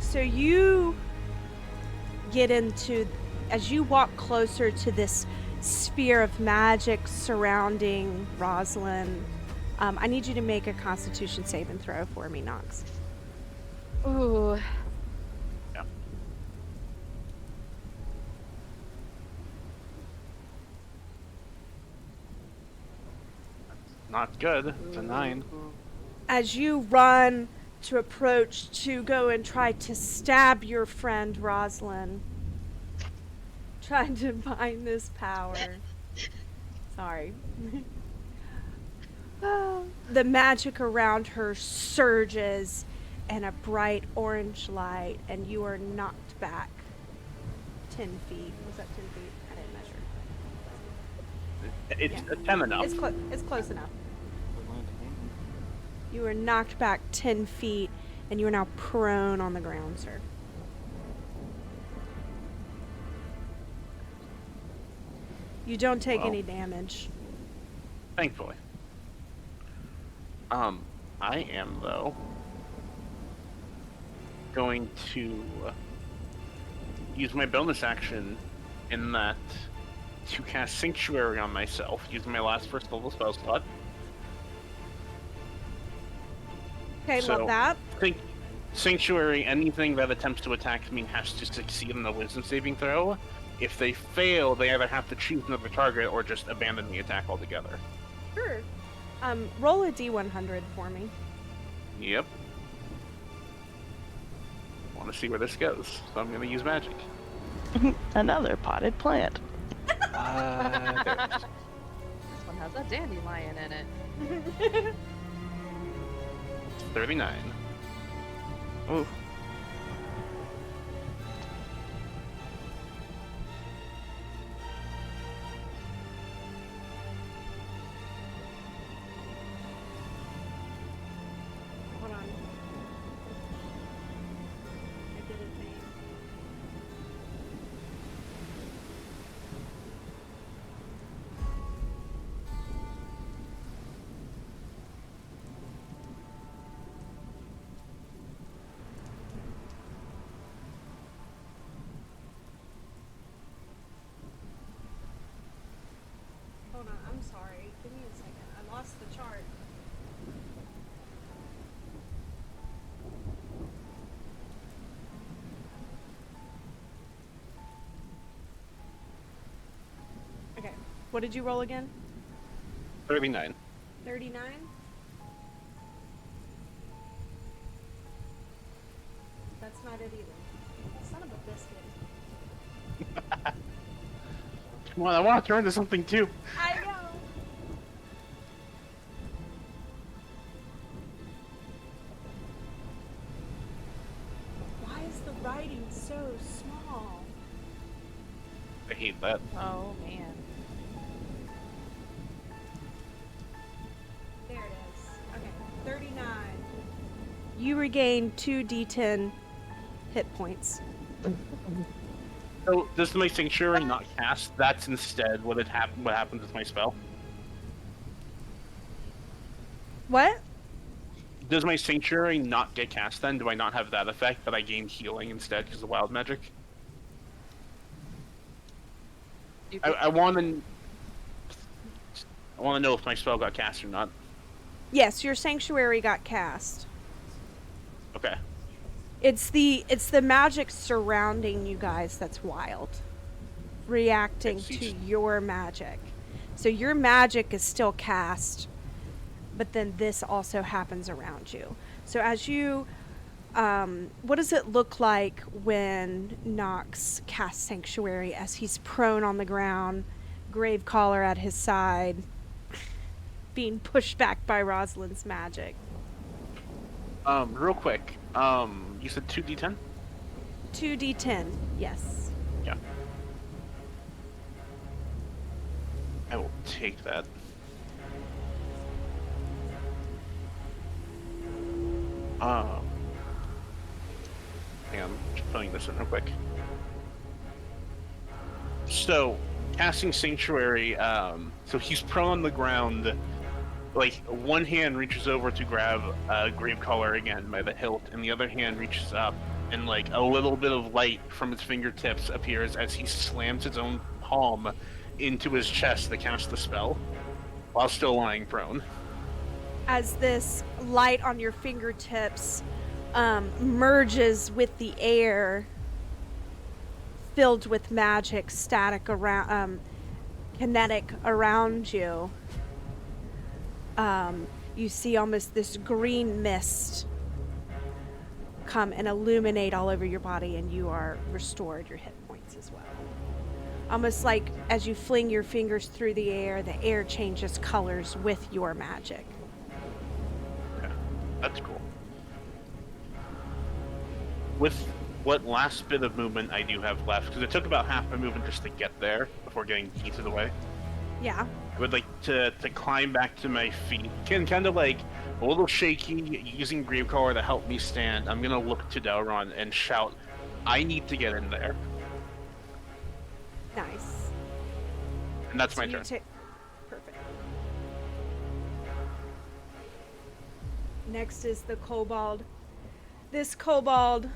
So you get into, as you walk closer to this sphere of magic surrounding Rosalind, I need you to make a Constitution saving throw for me, Nox. ooh. Not good. It's a 9. As you run to approach to go and try to stab your friend Rosalind, trying to bind this power. Sorry. The magic around her surges and a bright orange light, and you are knocked back 10 feet. Was that 10 feet? I didn't measure. It's a 10 enough. It's close enough. You are knocked back 10 feet, and you are now prone on the ground, sir. You don't take Well. any damage. Thankfully. I am, though, going to use my bonus action in that to cast Sanctuary on myself, using my last first level spell slot. Okay, So- love that. Think Sanctuary, anything that attempts to attack me has to succeed in the wisdom saving throw. If they fail, they either have to choose another target or just abandon the attack altogether. Sure. Roll a D100 for me. Yep. Want to see where this goes, so I'm going to use magic. Another potted plant. There. This one has a dandelion in it. 39. Ooh. What did you roll again? 39. 39? That's not it either. Son of a biscuit. Come on, I want to turn to something too. I know. Why is the writing so small? I hate that. Oh man. There it is. Okay, 39. You regain 2d10 hit points. So does my sanctuary not cast? That's instead what happens with my spell. What? Does my sanctuary not get cast then? Do I not have that effect, but I gain healing instead because of wild magic? You I want to know if my spell got cast or not. Yes, your sanctuary got cast. Okay. It's the magic surrounding you guys that's wild. Reacting to your magic. So your magic is still cast, but then this also happens around you. So as you what does it look like when Nox casts Sanctuary as he's prone on the ground, Gravecaller at his side, being pushed back by Rosalind's magic? Real quick. You said 2d10? 2d10, yes. Yeah. I will take that. Hang on, just putting this in real quick. So, casting Sanctuary, so he's prone on the ground. Like, one hand reaches over to grab Gravecaller again by the hilt, and the other hand reaches up, and like a little bit of light from his fingertips appears as he slams his own palm into his chest to cast the spell, while still lying prone. As this light on your fingertips merges with the air, filled with magic, static around, kinetic around you. You see almost this green mist come and illuminate all over your body, and you are restored your hit points as well. Almost like as you fling your fingers through the air changes colors with your magic. Okay, that's cool. With what last bit of movement I do have left, because it took about half my movement just to get there before getting yeeted away. Yeah. I would like to climb back to my feet. Kind of like a little shaky, using Gravecaller to help me stand. I'm gonna look to Delron and shout, I need to get in there. Nice. And that's So my you turn. Perfect. Next is the kobold. This kobold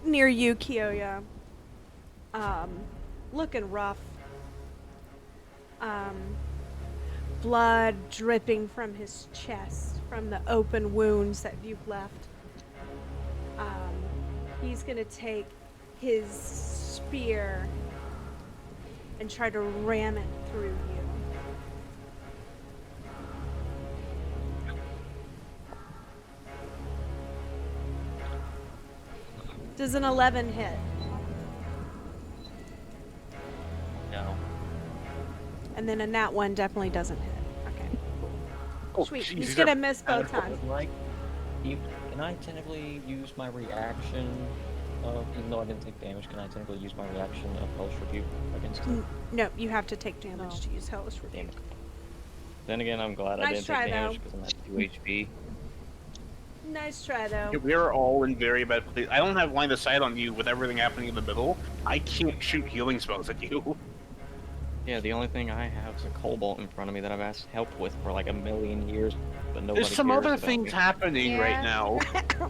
near you, Kyoya. Looking rough. Blood dripping from his chest from the open wounds that you've left. He's gonna take his spear and try to ram it through you. Does an 11 hit? No. And then a nat 1 definitely doesn't hit. Okay. Oh, Sweet. jeez, He's these gonna are miss both times. Like, can I technically use my reaction of, even though I didn't take damage, can I technically use my reaction of Hellish Rebuke against him? No, you have to take damage to use Hellish Rebuke. Damn it. Then again, I'm glad I Nice didn't try, take damage though. because I'm at 2 HP. Nice try, though. We are all in very bad place. I don't have line of sight on you with everything happening in the middle. I can't shoot healing spells at you. Yeah, the only thing I have is a Cobalt in front of me that I've asked help with for like a million years, but nobody There's some cares other about things me. happening right Yeah. now.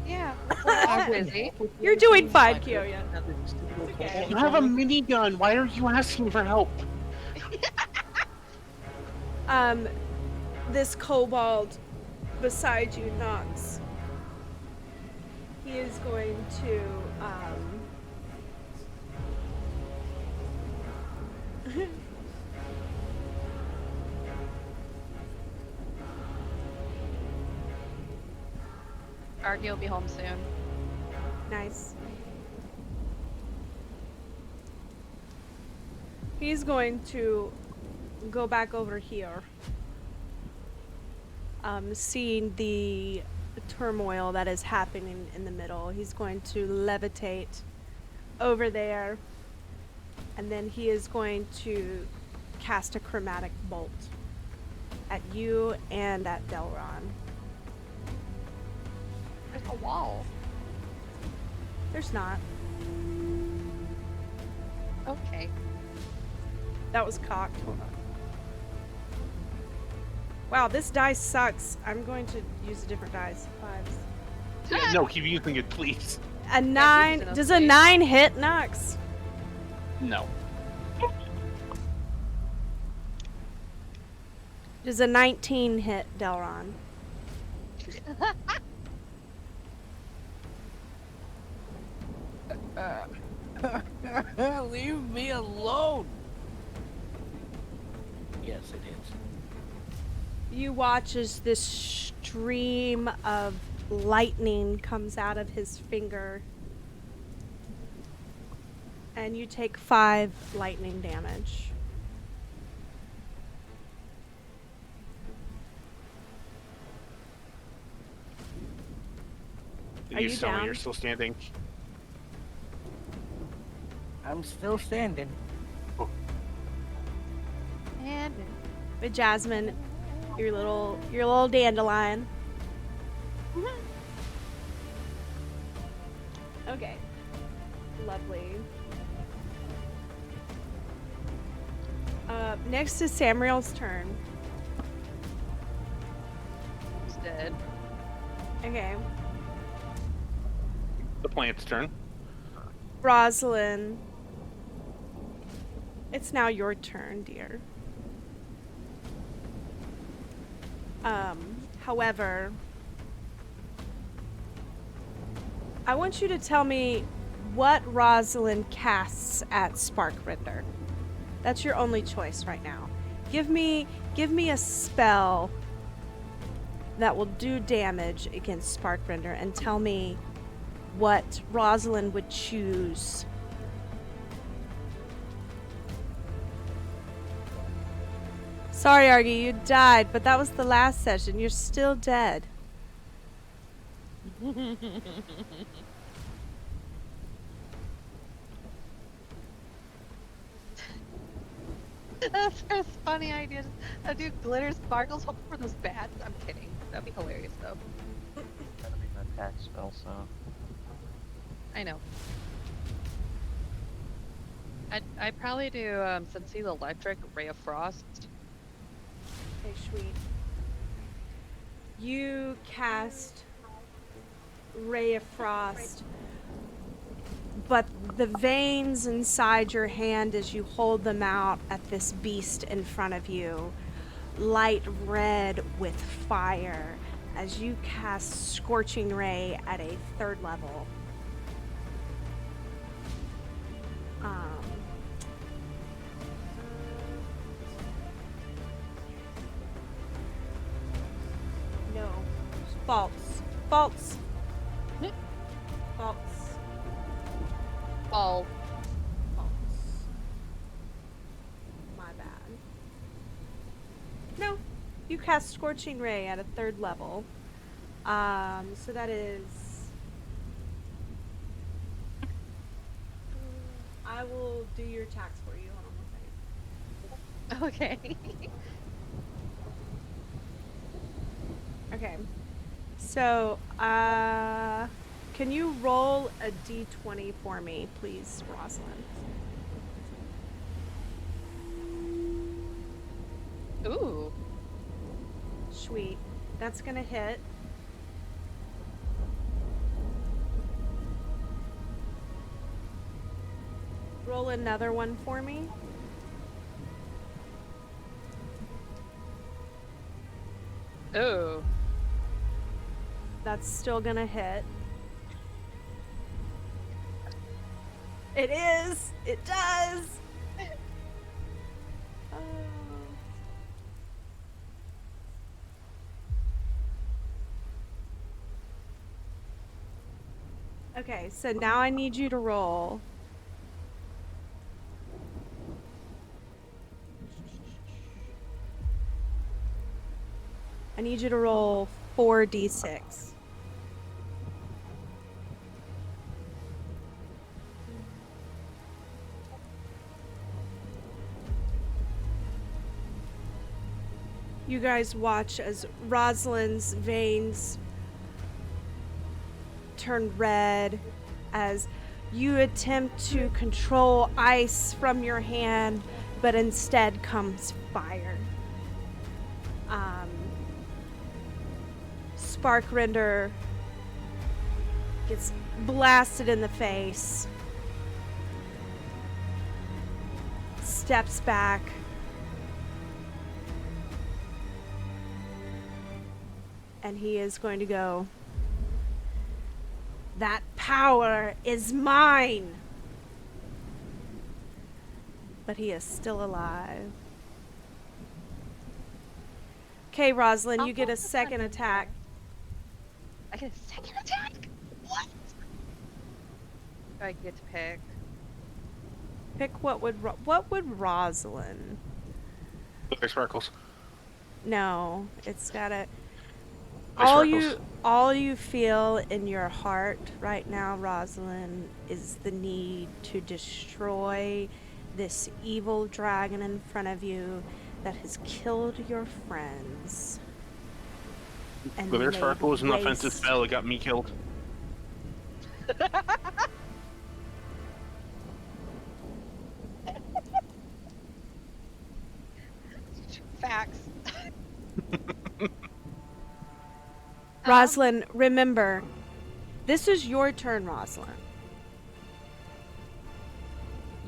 Yeah. I'm busy. You're doing fine, Kyoya. okay. You have a minigun. Why are you asking for help? This kobold beside you, Nox. He is going to, Argy will be home soon. Nice. He's going to go back over here. Seeing the turmoil that is happening in the middle, he's going to levitate over there, and then he is going to cast a chromatic bolt at you and at Delron. There's a wall. There's not. Okay. That was cocked. Wow, this dice sucks. I'm going to use a different dice. Fives. Yeah, no, keep using it, please. A 9. enough Does a space. 9 hit, Nux? No. Does a 19 hit, Delron? Leave me alone. Yes, it is. You watch as this stream of lightning comes out of his finger. And you take 5 lightning damage. Did Are you you tell me down? you're still standing? I'm still standing. And But Jasmine, your little dandelion. Okay. Lovely. Next is Samriel's turn. he's dead. Okay. The plant's turn. Rosalind. It's now your turn, dear. However, I want you to tell me what Rosalind casts at Sparkrender. That's your only choice right now. Give me a spell that will do damage against Sparkrender and tell me what Rosalind would choose. Sorry, Argy, you died, but that was the last session. You're still dead. That's a funny idea. I do glitter sparkles over those bats. I'm kidding. That'd be hilarious though. That'll be an attack spell, so. I know. I'd probably do since he's electric, Ray of Frost. Okay, sweet. You cast Ray of Frost, but the veins inside your hand as you hold them out at this beast in front of you light red with fire as you cast Scorching Ray at a 3rd level. No. False. False. False. Oh, False. My bad. No. You cast Scorching Ray at a 3rd level. So that is... I will do your attacks for you. Hold on one second. okay. Okay. So, can you roll a d20 for me, please, Rosalind? Ooh. Sweet. That's gonna hit. Roll another one for me. Ooh. That's still gonna hit. It is! It does! Okay, so now I need you to roll. I need you to roll 4d6. You guys watch as Rosalind's veins turn red as you attempt to control ice from your hand, but instead comes fire. Sparkrender gets blasted in the face, steps back, and he is going to go, "That power is mine!" But he is still alive. Okay, Rosalind, you get a second attack. I get a second attack? What? I get to pick. Pick what would Rosalind? Ice sparkles. No, it's gotta. Ice All sparkles. you feel in your heart right now, Rosalind, is the need to destroy this evil dragon in front of you that has killed your friends. And Glitter laid sparkle was an offensive waste- spell. It got me killed. Facts. Rosalind, remember, this is your turn, Rosalind.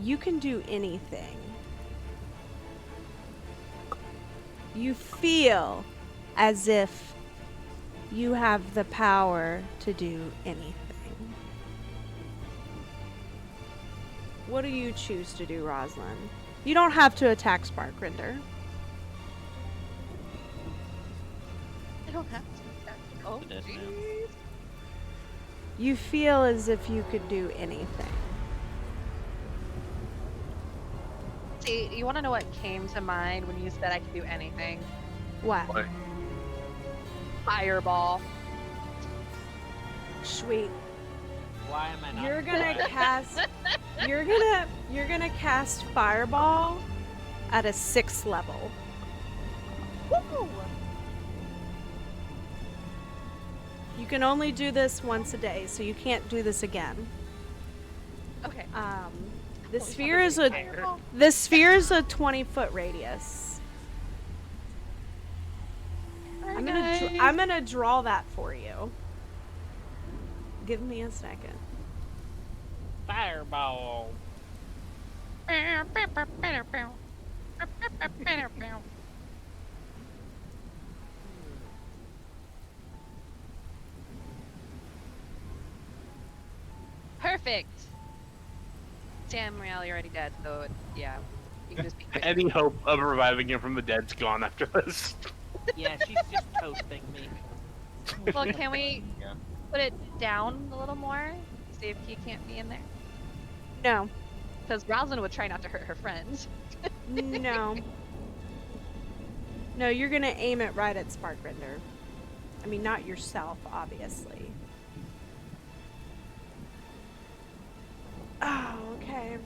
You can do anything. You feel as if you have the power to do anything. What do you choose to do, Rosalind? You don't have to attack Sparkrender. I don't have to attack. Oh, The dead man. jeez. You feel as if you could do anything. See, you want to know what came to mind when you said I could do anything? What? What? Fireball. Sweet. Why am I not? You're gonna cast. You're gonna cast Fireball at a 6th level. Woo! You can only do this once a day, so you can't do this again. Okay. The Holy sphere fuck, is I'm a getting tired. the sphere is a 20-foot radius. I'm gonna draw that for you. Give me a second. Fireball. Perfect. Damn, Real, you're already dead, so yeah. You can just be quick. Any hope of reviving him from the dead's gone after this. Yeah, she's just toasting me. Well, can we Yeah. put it down a little more? See if he can't be in there? No, Because Rosalind would try not to hurt her friends. no, no. You're gonna aim it right at Sparkrender. I mean, not yourself, obviously. Oh, okay.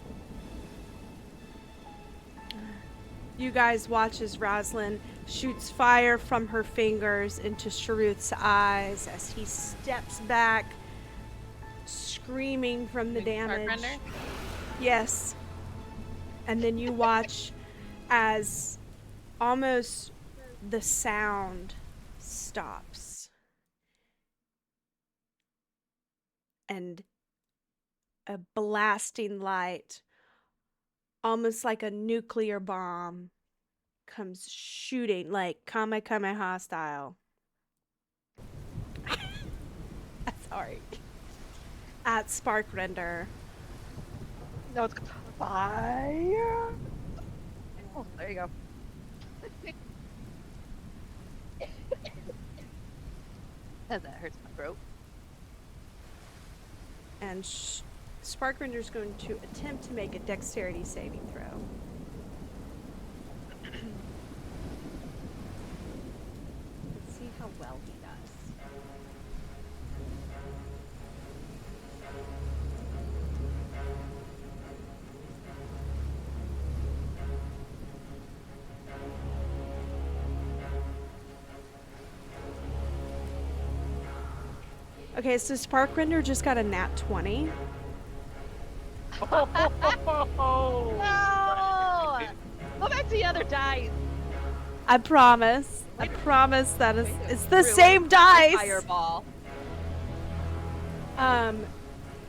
You guys watch as Rosalind shoots fire from her fingers into Sharuth's eyes as he steps back, screaming from the damage. Sparkrender? Yes. And then you watch as almost the sound stops. And a blasting light, almost like a nuclear bomb, comes shooting, like Kamehameha style. Sorry. At Sparkrender. No, it's fire. Oh, there you go. That hurts my throat. And Sparkrender's going to attempt to make a dexterity saving throw. Let's see how well he does. Okay, so Sparkrender just got a nat 20. No! Go back to the other dice. I promise. I Wait a- promise that is Way to it's the ruin same my dice. Fireball. Um,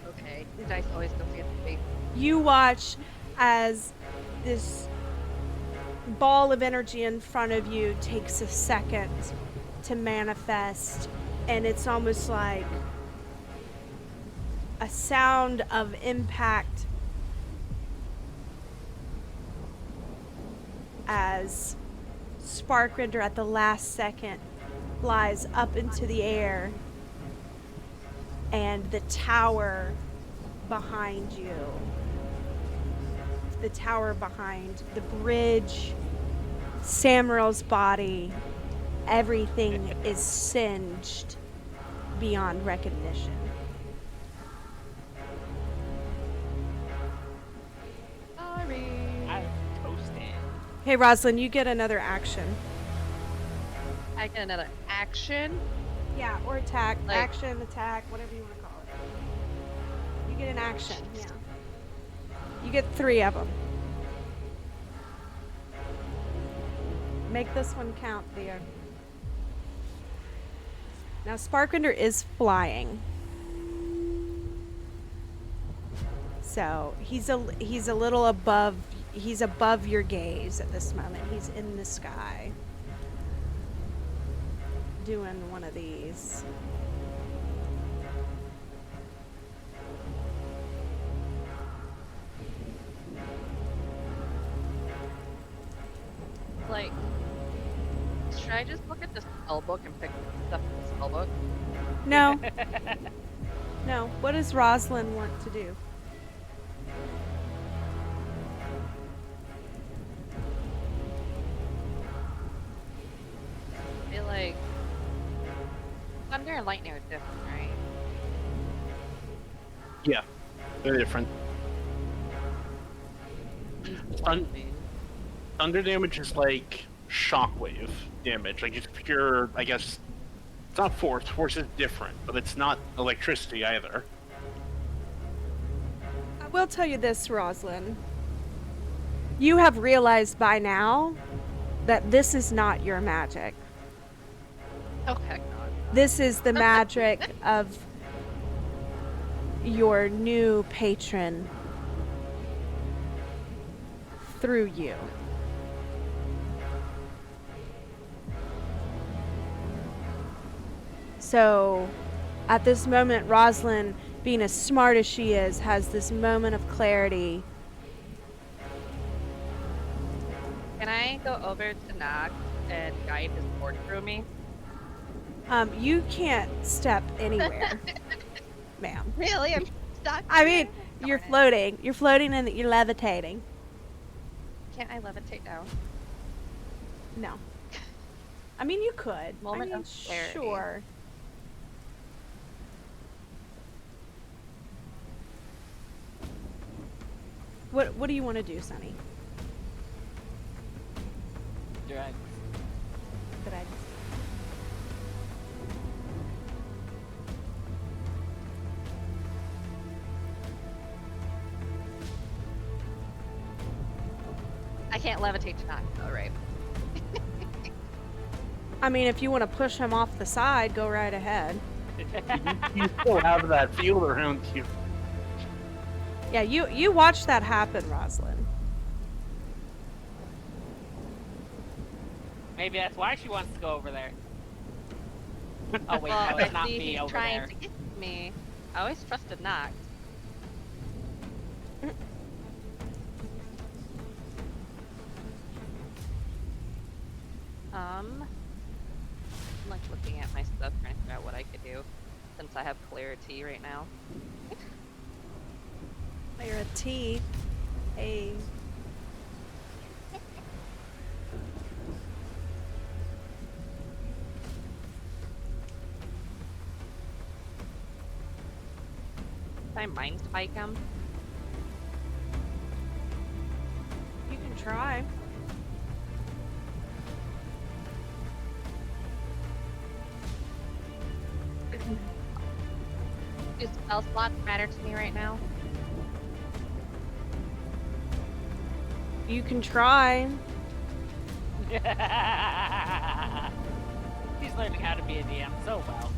Okay, the dice always go fancy. you watch as this ball of energy in front of you takes a second to manifest, and it's almost like a sound of impact as Sparkrender at the last second flies up into the air, and the tower behind you, the tower behind the bridge, Samuel's body, everything is singed beyond recognition. Sorry. I'm toasted. Hey Rosalind, you get another action. I get another action. Yeah, or attack, Like- action, attack, whatever you want to call it. You get an action, yeah. You get 3 of them. Make this one count, dear. Now Sparkrender is flying. So he's a little above, he's above your gaze at this moment. He's in the sky. Doing one of these. Like, should I just look at the spell book and pick stuff in the spell book? No. No. What does Rosalind want to do? I feel like thunder and lightning are different, right? Yeah, they're different. Lightning. Thunder damage is like shockwave damage. Like it's pure, I guess. It's not force. Force is different, but it's not electricity either. I will tell you this, Rosalind. You have realized by now that this is not your magic. Oh heck no. This is the magic of your new patron through you. So, at this moment, Rosalind, being as smart as she is, has this moment of clarity. Can I go over to Nox and guide his board through me? You can't step anywhere, ma'am. Really? I'm stuck. I mean, Darn you're it. floating. You're floating and you're levitating. Can't I levitate down? No. I mean, you could. Moment I mean, of clarity. sure. What do you want to do, Sonny? Drugs. Drugs. I can't levitate to Nox though, right? I mean, if you want to push him off the side, go right ahead. You still have that field around you. Yeah, you watch that happen, Rosalind. Maybe that's why she wants to go over there. Oh wait, Well, no, it's I not see me he's over trying there. to get me. I always trusted Nox. I'm like looking at my stuff, trying to figure out what I could do, since I have clarity right now. You're a T. A. Can I mind spike him? You can try. Do spell slots matter to me right now? You can try. He's learning how to be a DM so well.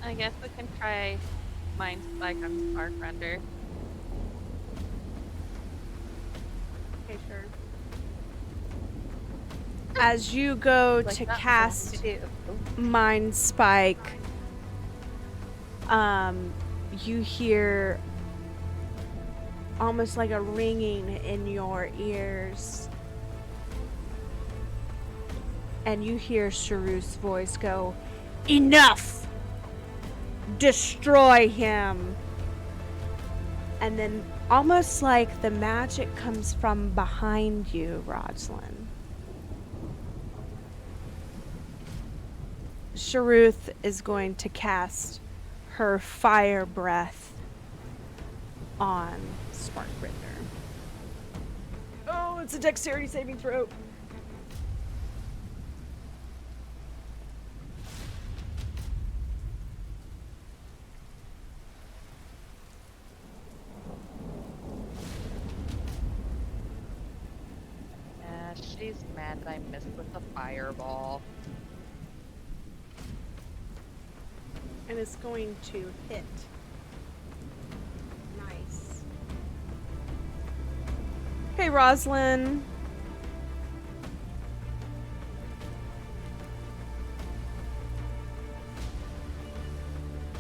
I guess we can try mind spike on Spark Render. Okay, sure. As you go Like to that cast too. Mind Spike, you hear almost like a ringing in your ears. And you hear Sharu's voice go, "Enough! Destroy him!" And then almost like the magic comes from behind you, Rosalind. Sharuth is going to cast her fire breath on Sparkrender. Oh, it's a dexterity saving throw. Yeah, she's mad that I missed with the fireball. And it's going to hit. Nice. Okay, Roslyn.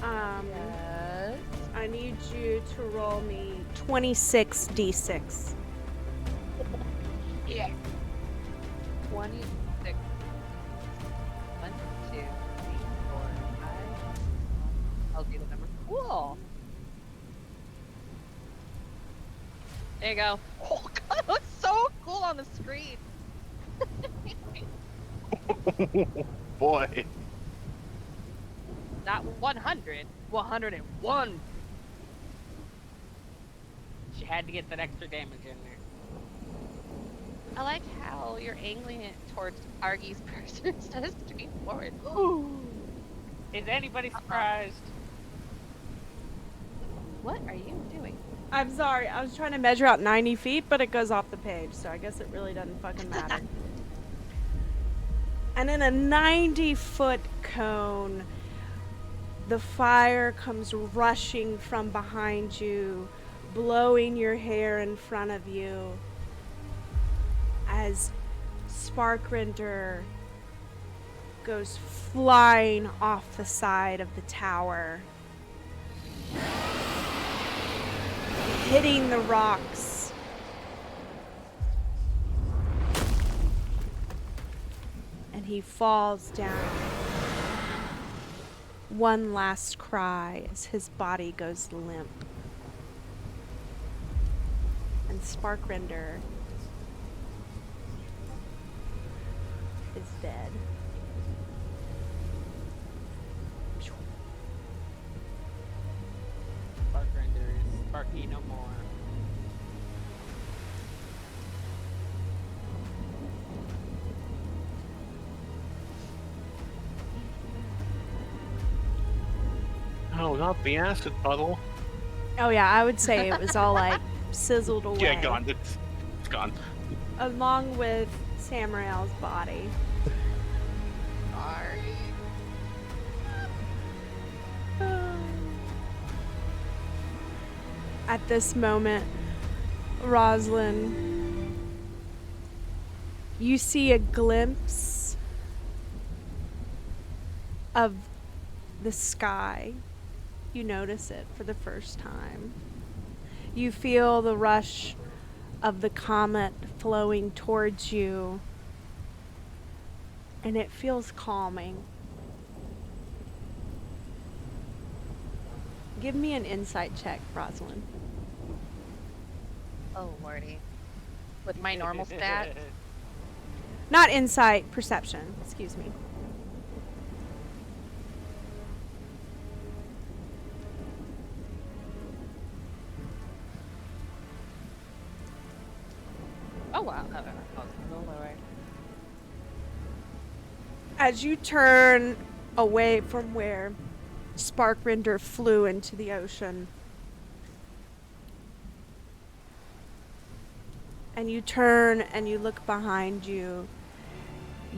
Yes. I need you to roll me 26d6. Yeah. 26. 1, 2, 3, 4, 5. I'll do the number. Cool. There you go. Oh god, it looks so cool on the screen. Boy. Not 100. 101. She had to get that extra damage in there. I like how you're angling it towards Argy's person instead of straightforward. Is anybody surprised? What are you doing? I'm sorry, I was trying to measure out 90 feet, but it goes off the page, so I guess it really doesn't fucking matter. And in a 90-foot cone, the fire comes rushing from behind you, blowing your hair in front of you, as Sparkrender goes flying off the side of the tower, hitting the rocks. And he falls down. One last cry as his body goes limp. And Sparkrender is dead. Sparkrender is Sparky no more. Oh, not the acid puddle. Oh yeah, I would say it was all like sizzled away. Yeah, gone. It's gone. Along with Samrael's body. Sorry. At this moment, Roslyn, you see a glimpse of the sky. You notice it for the first time. You feel the rush of the comet flowing towards you, and it feels calming. give me an insight check, Rosalind. Oh lordy. With my normal stats. Not insight, perception. Excuse me. Oh wow. Oh, I was a little lower. As you turn away from where Sparkrender flew into the ocean, and you turn and you look behind you,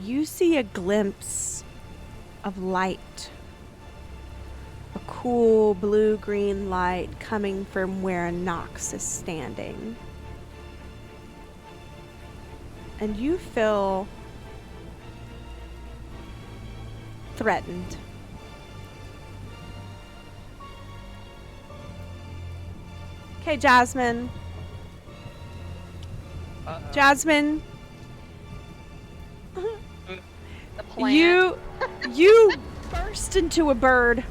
you see a glimpse of light. A cool blue-green light coming from where Nox is standing. And you feel threatened. Okay, Jasmine. Jasmine, The plant. you burst into a bird.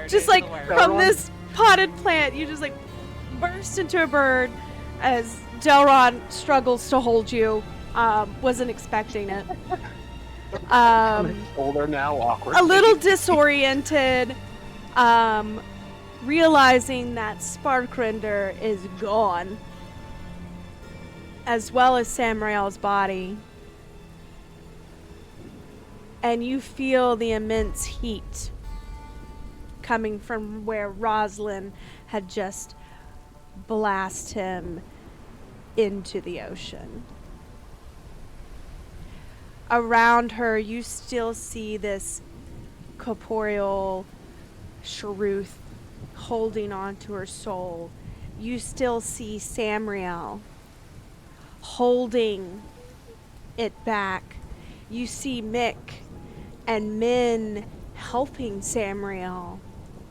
Just like from this potted plant, you just like burst into a bird as Delron struggles to hold you. Wasn't expecting it. Older now, awkward. A little disoriented, realizing that Sparkrender is gone, as well as Samrael's body. And you feel the immense heat coming from where Rosalind had just blasted him into the ocean. Around her, you still see this corporeal Sharuth holding on to her soul. You still see Samriel holding it back. You see Mick and Min helping Samriel.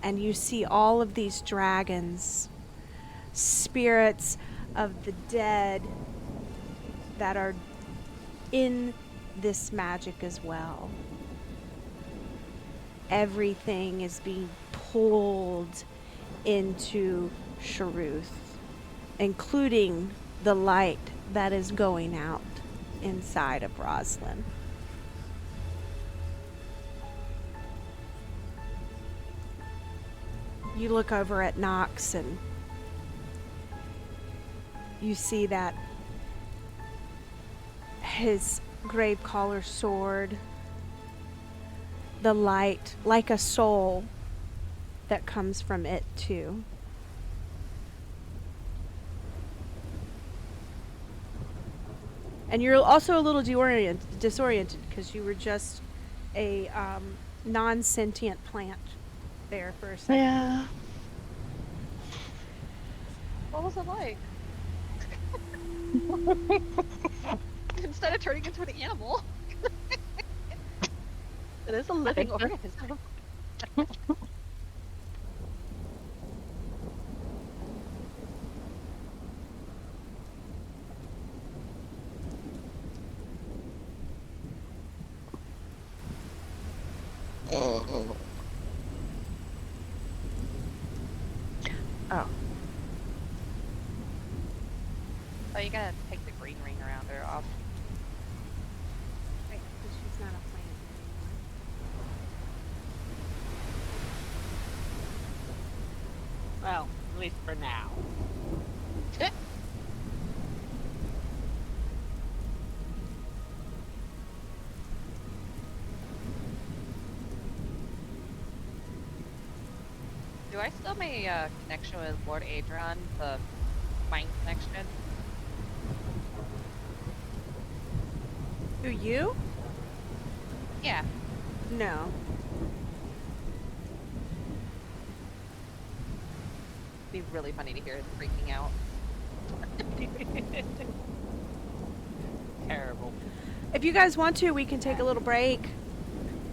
And you see all of these dragons, spirits of the dead that are in this magic as well. Everything is being pulled into Sharuth, including the light that is going out inside of Rosalind. You look over at Nox and you see that his Gravecaller sword, the light, like a soul that comes from it too. And you're also a little disoriented because you were just a non-sentient plant there for a second. Yeah. What was it like? Instead of turning into an animal. It is a living organism. Oh. Oh, you gotta take the green ring around her off. Right, because she's not a plant anymore. Well, at least for now. Do I still have my connection with Lord Adron, the mind connection? Who, you? Yeah. No. It'd be really funny to hear him freaking out. Terrible. If you guys want to, we can take a little break.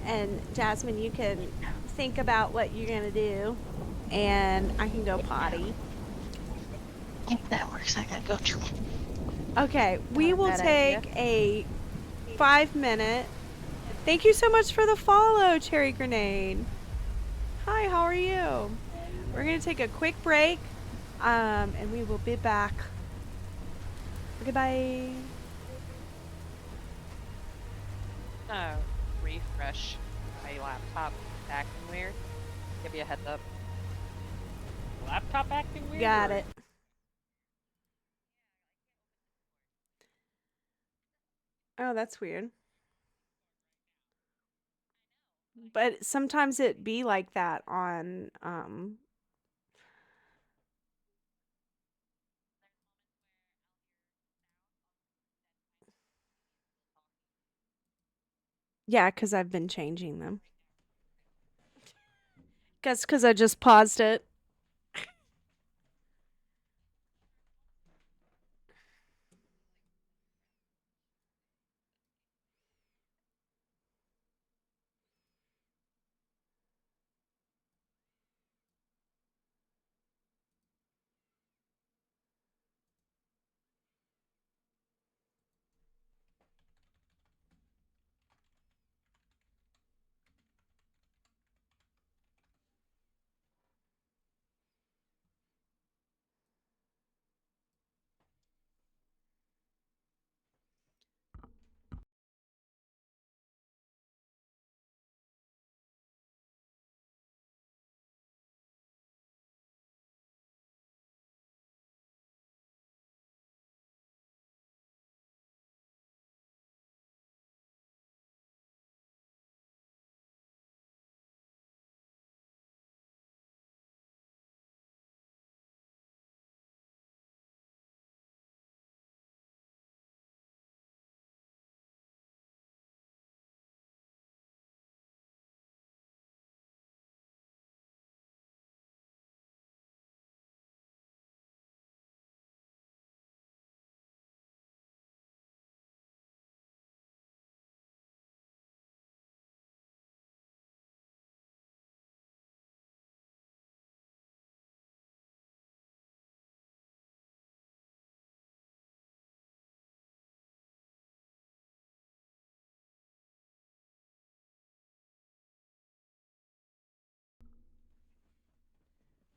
And Jasmine, you can think about what you're going to do. And I can go potty. If that works, I gotta go too. Okay, we Not a will bad take a 5-minute Thank you so much for the follow, Cherry Grenade. Hi, how are you? We're gonna take a quick break, and we will be back. Goodbye. Refresh my laptop. Acting weird. Give you a heads up. Laptop acting weird? Got or- it. Oh, that's weird. But sometimes it be like that on yeah, because I've been changing them. Guess because I just paused it.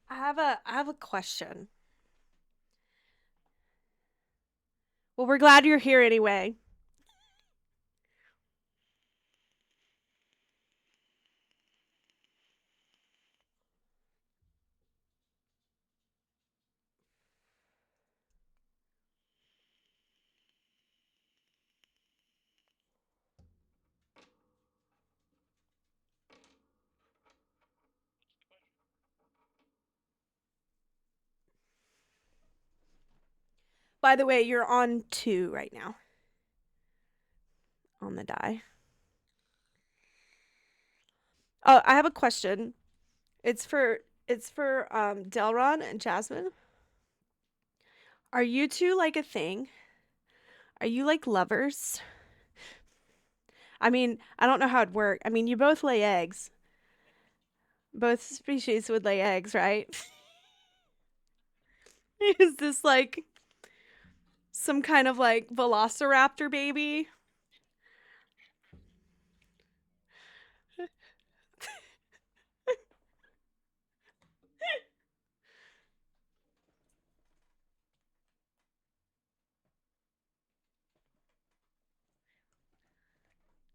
I have a question. Well, we're glad you're here anyway. By the way, you're on 2 right now. On the die. Oh, I have a question. It's for Delron and Jasmine. Are you two like a thing? Are you like lovers? I mean, I don't know how it'd work. I mean, you both lay eggs. Both species would lay eggs, right? Is this like some kind of like velociraptor baby?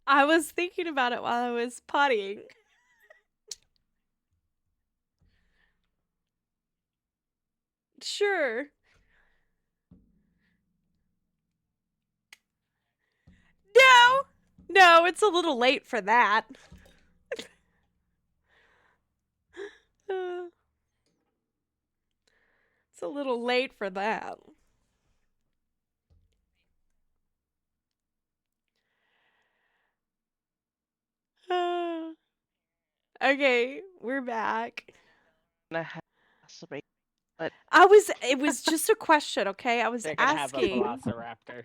I was thinking about it while I was pottying. Sure. No. No, it's a little late for that. It's a little late for that. Okay, we're back. But It was just a question, okay? I was They're gonna have a asking. velociraptor.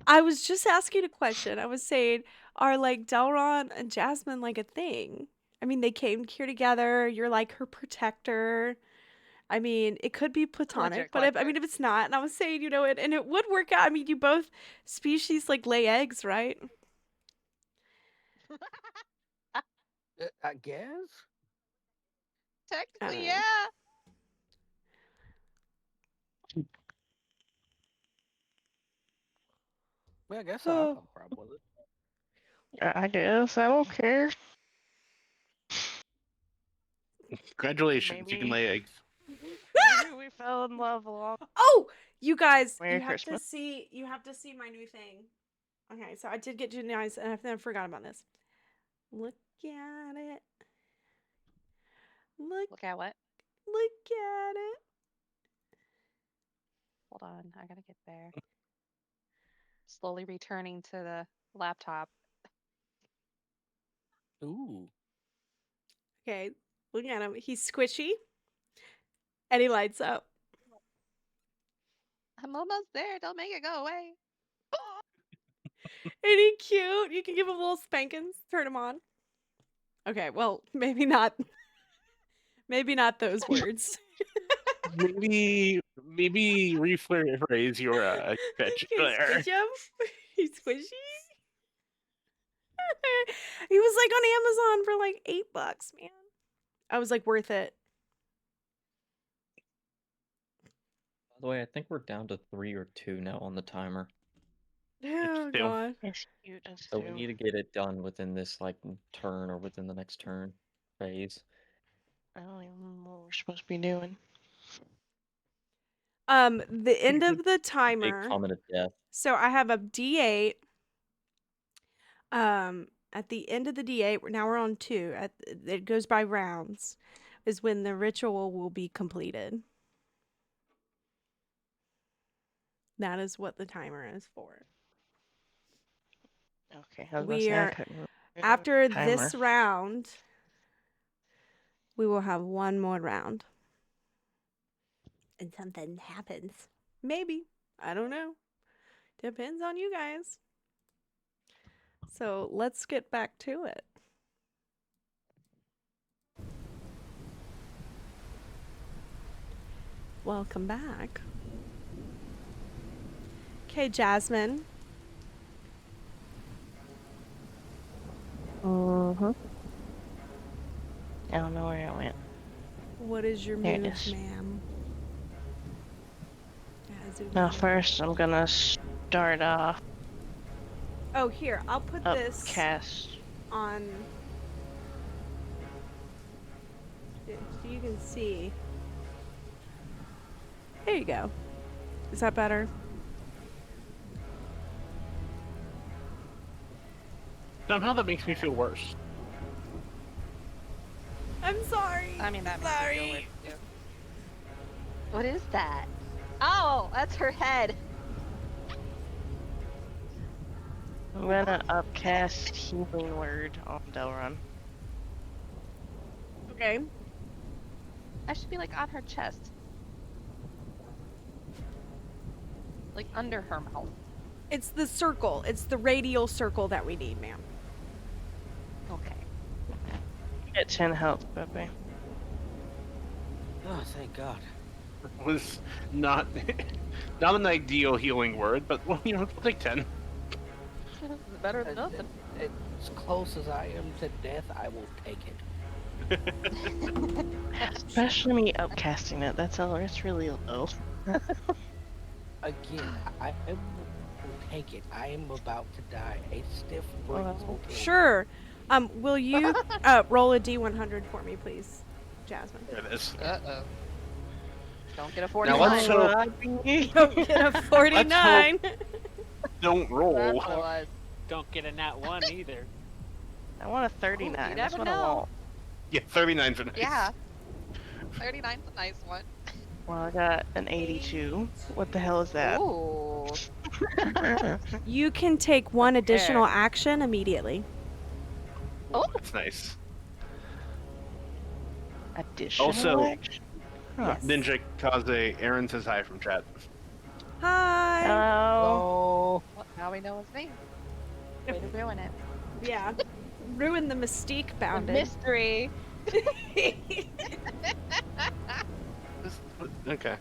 I was just asking a question. I was saying, are like Delron and Jasmine like a thing? I mean, they came here together. You're like her protector. I mean, it could be platonic, but I mean, collector. if it's not, and I was saying, and it would work out. I mean, you both species like lay eggs, right? I guess. Technically, Uh, yeah. Well, I guess I have no problem with it. I guess I don't care. Congratulations, you can Maybe, lay eggs. maybe we fell in love along. Oh, you guys, Merry you have Christmas. to see my new thing. Okay, so I did get you nice, and I forgot about this. Look at it. Look at what? Look at it. Hold on, I gotta get there. Slowly returning to the laptop. Ooh. Okay, look at him. He's squishy, and he lights up. I'm almost there. Don't make it go away. Ain't he cute? You can give him little spankings. Turn him on. Okay, well, maybe not. Maybe not those words. Maybe rephrase your pitch Can you there. squish him? He's squishy. He was like on Amazon for like $8, man. I was like, worth it. By the way, I think we're down to 3 or 2 now on the timer. Oh Still. god. It's cute as So we need to get it done within this like turn or within the next turn phase. I don't even know what we're supposed to be doing. The end of the Big timer. comment of death. So I have a D8. At the end of the D8, now we're on 2. It goes by rounds. Is when the ritual will be completed. That is what the timer is for. Okay, I was We gonna say I are couldn't remember the after timer. this round. We will have one more round. And something happens. Maybe. I don't know. Depends on you guys. So let's get back to it. Welcome back. Okay, Jasmine. I don't know where I went. What is your There it move, is. ma'am? Now first I'm gonna start off Oh, here. I'll put this upcast. on so you can see. There you go. Is that better? Somehow that makes me feel worse. I'm sorry. I mean, that makes Sorry. me feel weird too. What is that? Oh, that's her head. I'm gonna upcast Healing Word on Delrun. Okay. That should be like on her chest. Like under her mouth. It's the circle. It's the radial circle that we need, ma'am. Okay. Get 10 health, Pepe. Oh, thank God. It was not an ideal healing word, but well, we'll take 10. Better than nothing. As close as I am to death, I will take it. Especially me upcasting it. It's really low. Again, I will take it. I am about to die. A stiff breeze will kill me. Sure. Will you roll a D100 for me, please, Jasmine? There it is. Uh-oh. Don't get a Now 49. let's hope Don't get a 49. don't roll. That's what it was. Don't get a nat 1 either. I want a 39. you That's never what I know. want. Yeah, 39's a nice. Yeah. 39's a nice one. Well, I got an 82. What the hell is that? Ooh. You can take one additional action immediately. Oh. That's nice. Additional Also, action? Huh. Yes. Ninja Kaze, Aaron says hi from chat. Hi. Hello. Oh, Well, now we know his name. Way to ruin it. Yeah. Ruin the mystique, The bound it. mystery. Okay.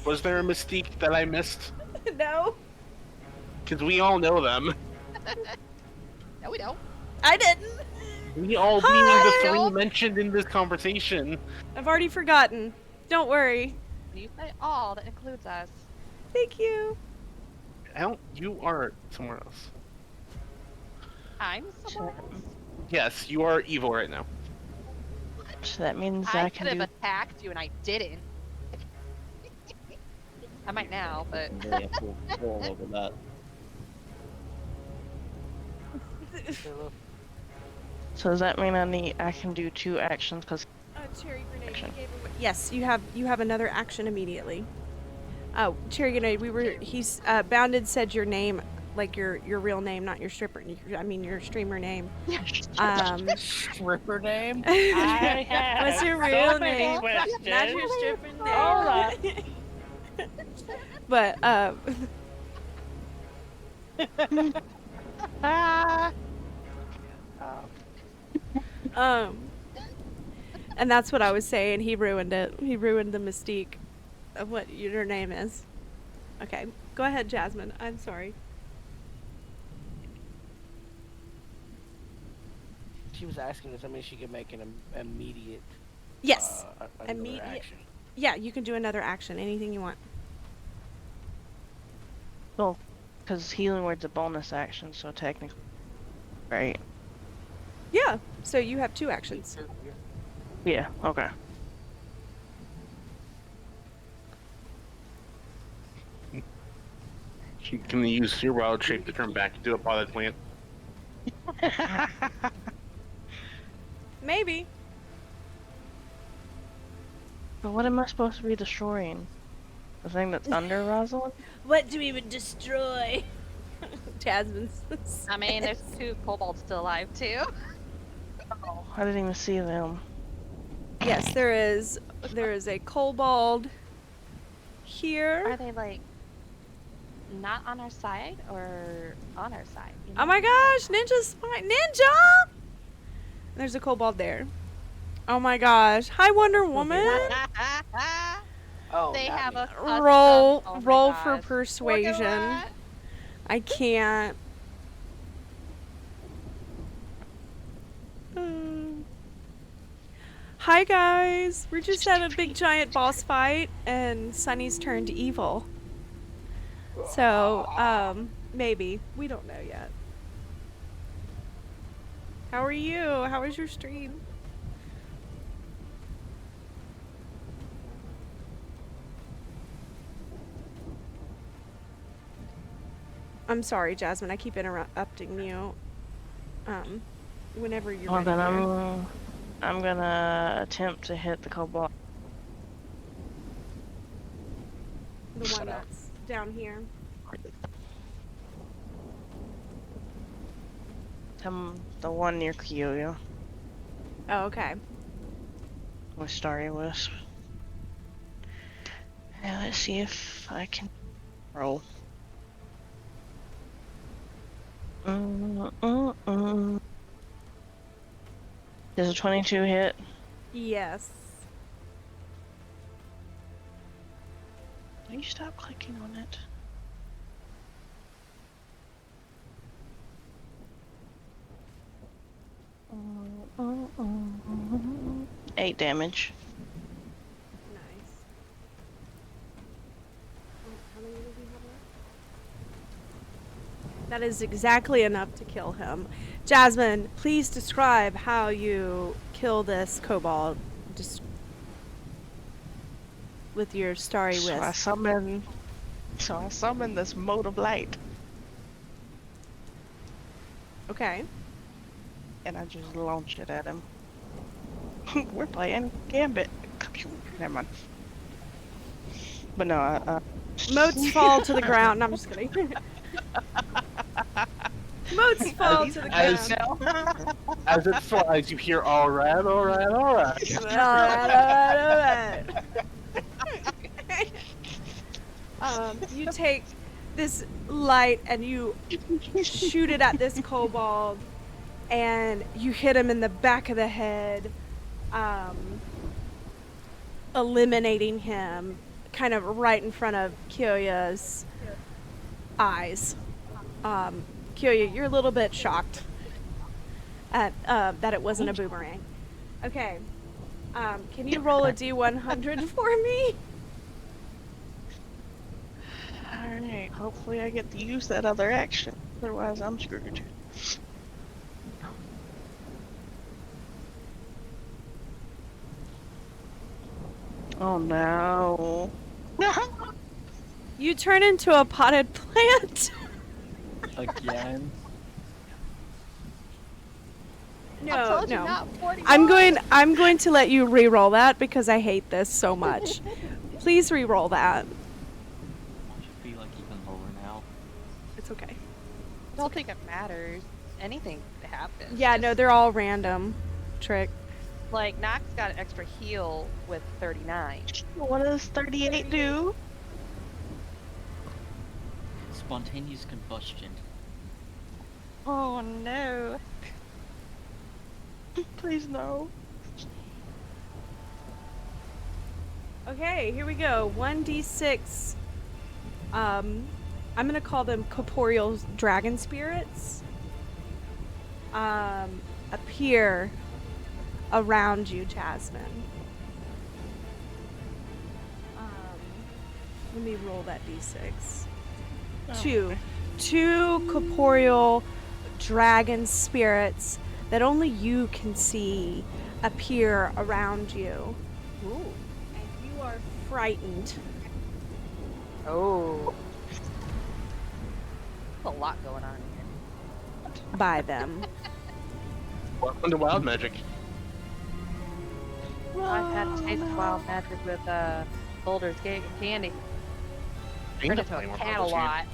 Was there a Mystique that I missed? No, Because we all know them. No, we don't. I didn't. We all Hi! being the Hi! three mentioned in this conversation. I've already forgotten. Don't worry. When you say all, that includes us. Thank you. You are somewhere else. I'm somewhere Sure. else. Yes, you are evil right now. So that means I I could can have do. attacked you and I didn't. I might now, but I'm very full over that. So does that mean I can do 2 actions? Cause Cherry grenade. Action. You gave him... Yes, you have another action immediately. Oh, cherry grenade. He's Bounded said your name, like your real name, not your stripper. Your streamer name. Stripper name? I have What's your so real many name? questions. Not your stripper name. Hold up. But Ah! and that's what I was saying. He ruined it. He ruined the mystique of what your name is. Okay, go ahead, Jasmine. I'm sorry. She was asking if that means she could make an immediate. Yes. Another Immediate. action. Yeah, you can do another action. Anything you want. well, because healing word's a bonus action, so technically, right? Yeah. So you have 2 actions. Yeah. Okay. She can use your wild shape to turn back into a potted plant. Maybe. But what am I supposed to be destroying? The thing that's under Rosalind? What do we even destroy? Jasmine's. I mean, there's 2 kobolds still alive too. Oh, I didn't even see them. Yes, there is. There is a kobold here. Are they like not on our side or on our side? You know? Oh my gosh, Ninja's spine. Ninja! There's a kobold there. Oh my gosh. Hi, Wonder Woman. Oh, They not have me. a custom- Roll, oh my roll for gosh. Look at persuasion. that. I can't. Hi guys. We're just having a big giant boss fight and Sunny's turned evil. So, maybe. We don't know yet. How are you? How was your stream? I'm sorry, Jasmine. I keep interrupting you. Whenever you're Well, ready. then here. I'm gonna attempt to hit the kobold. The one that's down here. The one near Kyoyo Oh, okay. with Starry Wisp. Yeah, let's see if I can roll. Does a 22 hit? Yes. Will you stop clicking on it? Eight damage. Nice. How many does he have left? That is exactly enough to kill him. Jasmine, please describe how you kill this kobold. Just with your starry So I wisp. summon this mode of light, Okay. and I just launch it at him. We're playing Gambit. Never mind. But no, Motes fall to the ground. No, I'm just kidding. Motes fall to the As- ground. As it flies, you hear, alright, alright, alright. Alright. You take this light and you shoot it at this kobold, and you hit him in the back of the head. eliminating him kind of right in front of Kyoya's eyes. Kyoya, you're a little bit shocked at that it wasn't a boomerang. Okay. Can you roll a D100 for me? Alright, hopefully I get to use that other action. Otherwise, I'm screwed. Oh no. You turn into a potted plant. Again? No, told you no. not 41. I'm going to let you re-roll that because I hate this so much. Please re-roll that. I should be like even lower now. It's okay. I don't think it matters. Anything could happen. Yeah, no, they're all random. Trick. Like, Nox got an extra heal with 39. What does 38 do? Spontaneous combustion. Oh no. Please no. Okay, here we go. 1d6. I'm gonna call them corporeal dragon spirits. Appear around you, Jasmine. Let me roll that d6. Two corporeal dragon spirits that only you can see appear around you. Ooh. And you are frightened. Oh. There's a lot going on here. By them. Welcome to Wild Magic. I've had a taste of wild magic with Boulder's Gate candy. I Turned need to into a play more cat a Bubble Tea. lot.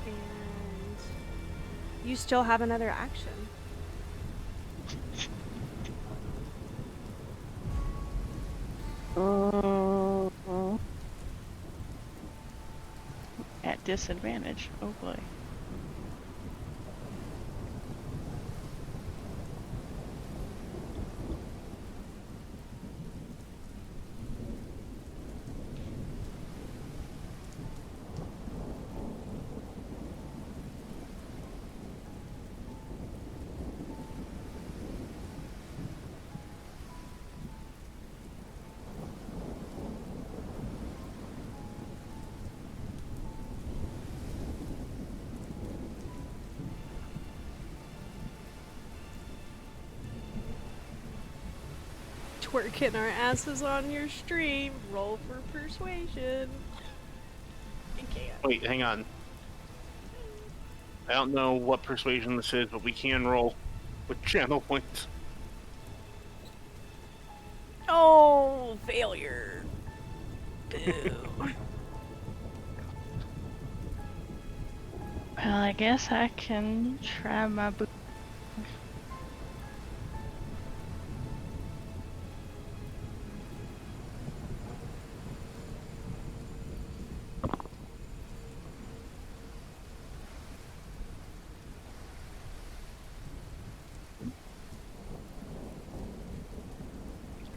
And you still have another action. At disadvantage. Oh boy. Twerking our asses on your stream. Roll for persuasion. You can't. Wait, hang on. I don't know what persuasion this is, but we can roll with channel points. Oh, failure. Boo. Well, I guess I can try my boot.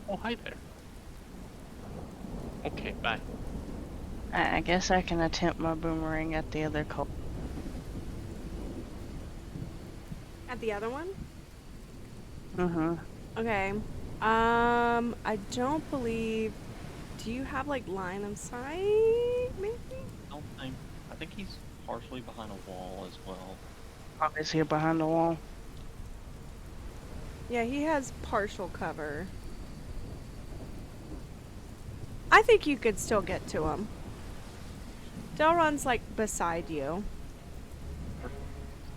Oh, hi there. Okay, bye. I guess I can attempt my boomerang at the other cult. At the other one? Mm-hmm. Okay. I don't believe. Do you have like line of sight? Maybe. I think he's partially behind a wall as well. Oh, is he behind the wall? Yeah, he has partial cover. I think you could still get to him. Delron's like beside you. The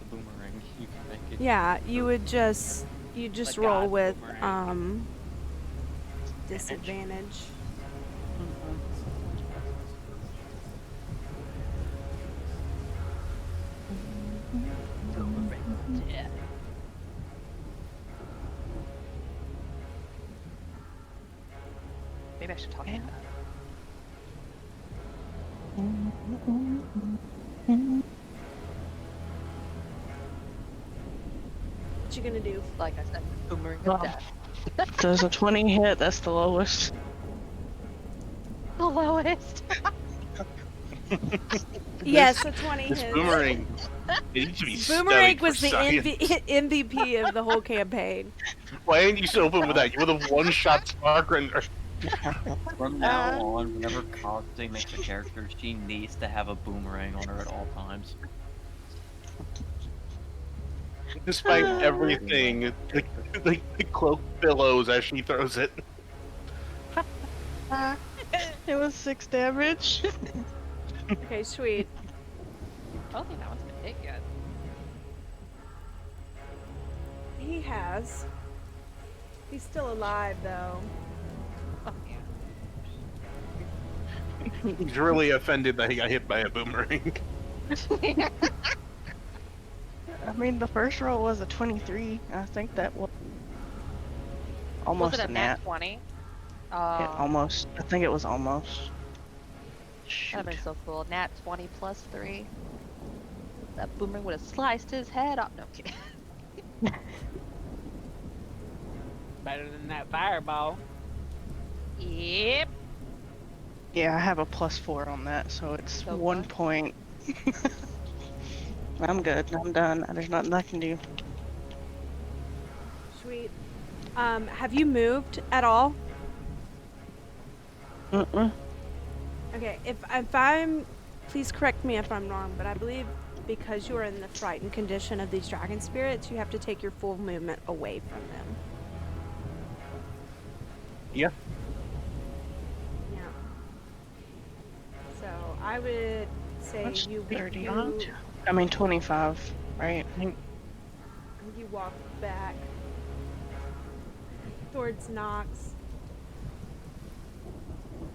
boomerang, you can make it. Yeah, you just Like roll God's with boomerang. disadvantage. Yeah. Maybe I should talk to him. What you gonna do? Like I said, boomerang Oh. of death. Does a 20 hit? That's the lowest. The lowest. Yes, a 20 This hits. boomerang. It needs to be Boomerang studied was for the science. MVP of the whole campaign. Why didn't you so open with that? You would have one-shot Spark Render. From now on, whenever Constantly makes a character, she needs to have a boomerang on her at all times. Despite everything, the cloak billows as she throws it. It was 6 damage. Okay, sweet. I don't think that one's been hit yet. He has. He's still alive, though. Oh yeah. He's really offended that he got hit by a boomerang. I mean, the first roll was a 23. I think that was almost Was it a a nat. nat 20? Yeah, almost. I think it was almost. That'd have been Shoot. so cool. Nat 20 plus 3. That boomerang would have sliced his head off. No, I'm kidding. Better than that fireball. Yep. Yeah, I have a +4 on that, so it's So 1 far. point. I'm good. I'm done. There's nothing I can do. Sweet. Have you moved at all? Mm-mm. Okay, if I'm, please correct me if I'm wrong, but I believe because you are in the frightened condition of these dragon spirits, you have to take your full movement away from them. Yeah. Yeah. So I would say What's you 30 you, on? I mean, 25, right? you walk back towards Nox.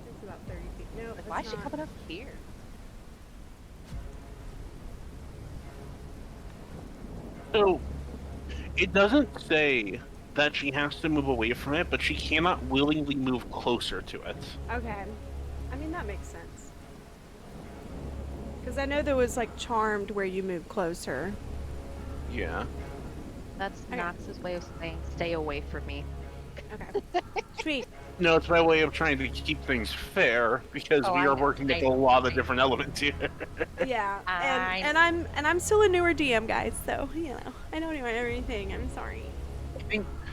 It's about 30 feet. No, Like, it's why is she not. coming up here? So, it doesn't say that she has to move away from it, but she cannot willingly move closer to it. Okay. I mean, that makes sense. Because I know there was like charmed where you move closer. Yeah. That's Okay. Knox's way of saying stay away from me. Okay. Sweet. No, it's my way of trying to keep things fair because Oh, we I are know. working I with a know. lot of different elements here. Yeah. I And I'm still a newer DM, guys. So you know I don't know everything. I'm sorry.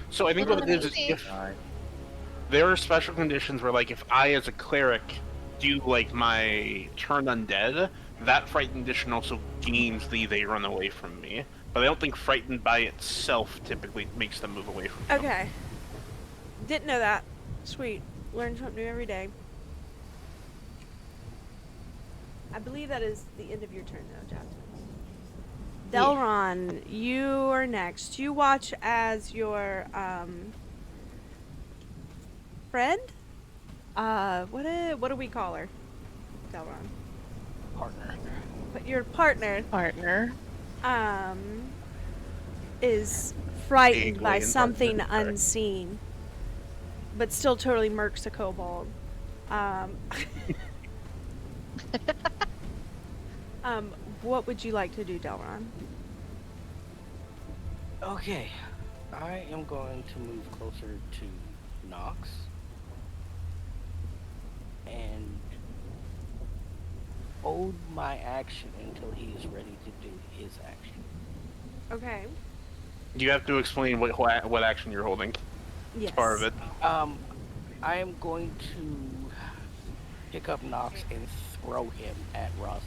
So I think what it is if there are special conditions where, like, if I as a cleric do like my turn undead, that frightened condition also gains they run away from me. But I don't think frightened by itself typically makes them move away from you. Okay. Didn't know that. Sweet. Learn something new every day. I believe that is the end of your turn, though, Jasmine. Delron, you are next. You watch as your friend. What do we call her? Delron. Partner. But your partner Partner. is frightened by Alien something partner. unseen, but still totally murks a kobold. What would you like to do, Delron? Okay. I am going to move closer to Nox. And hold my action until he is ready to do his action. Okay. You have to explain what action you're holding. Yes. It's part of it. I am going to pick up Nox and throw him at Rosalind.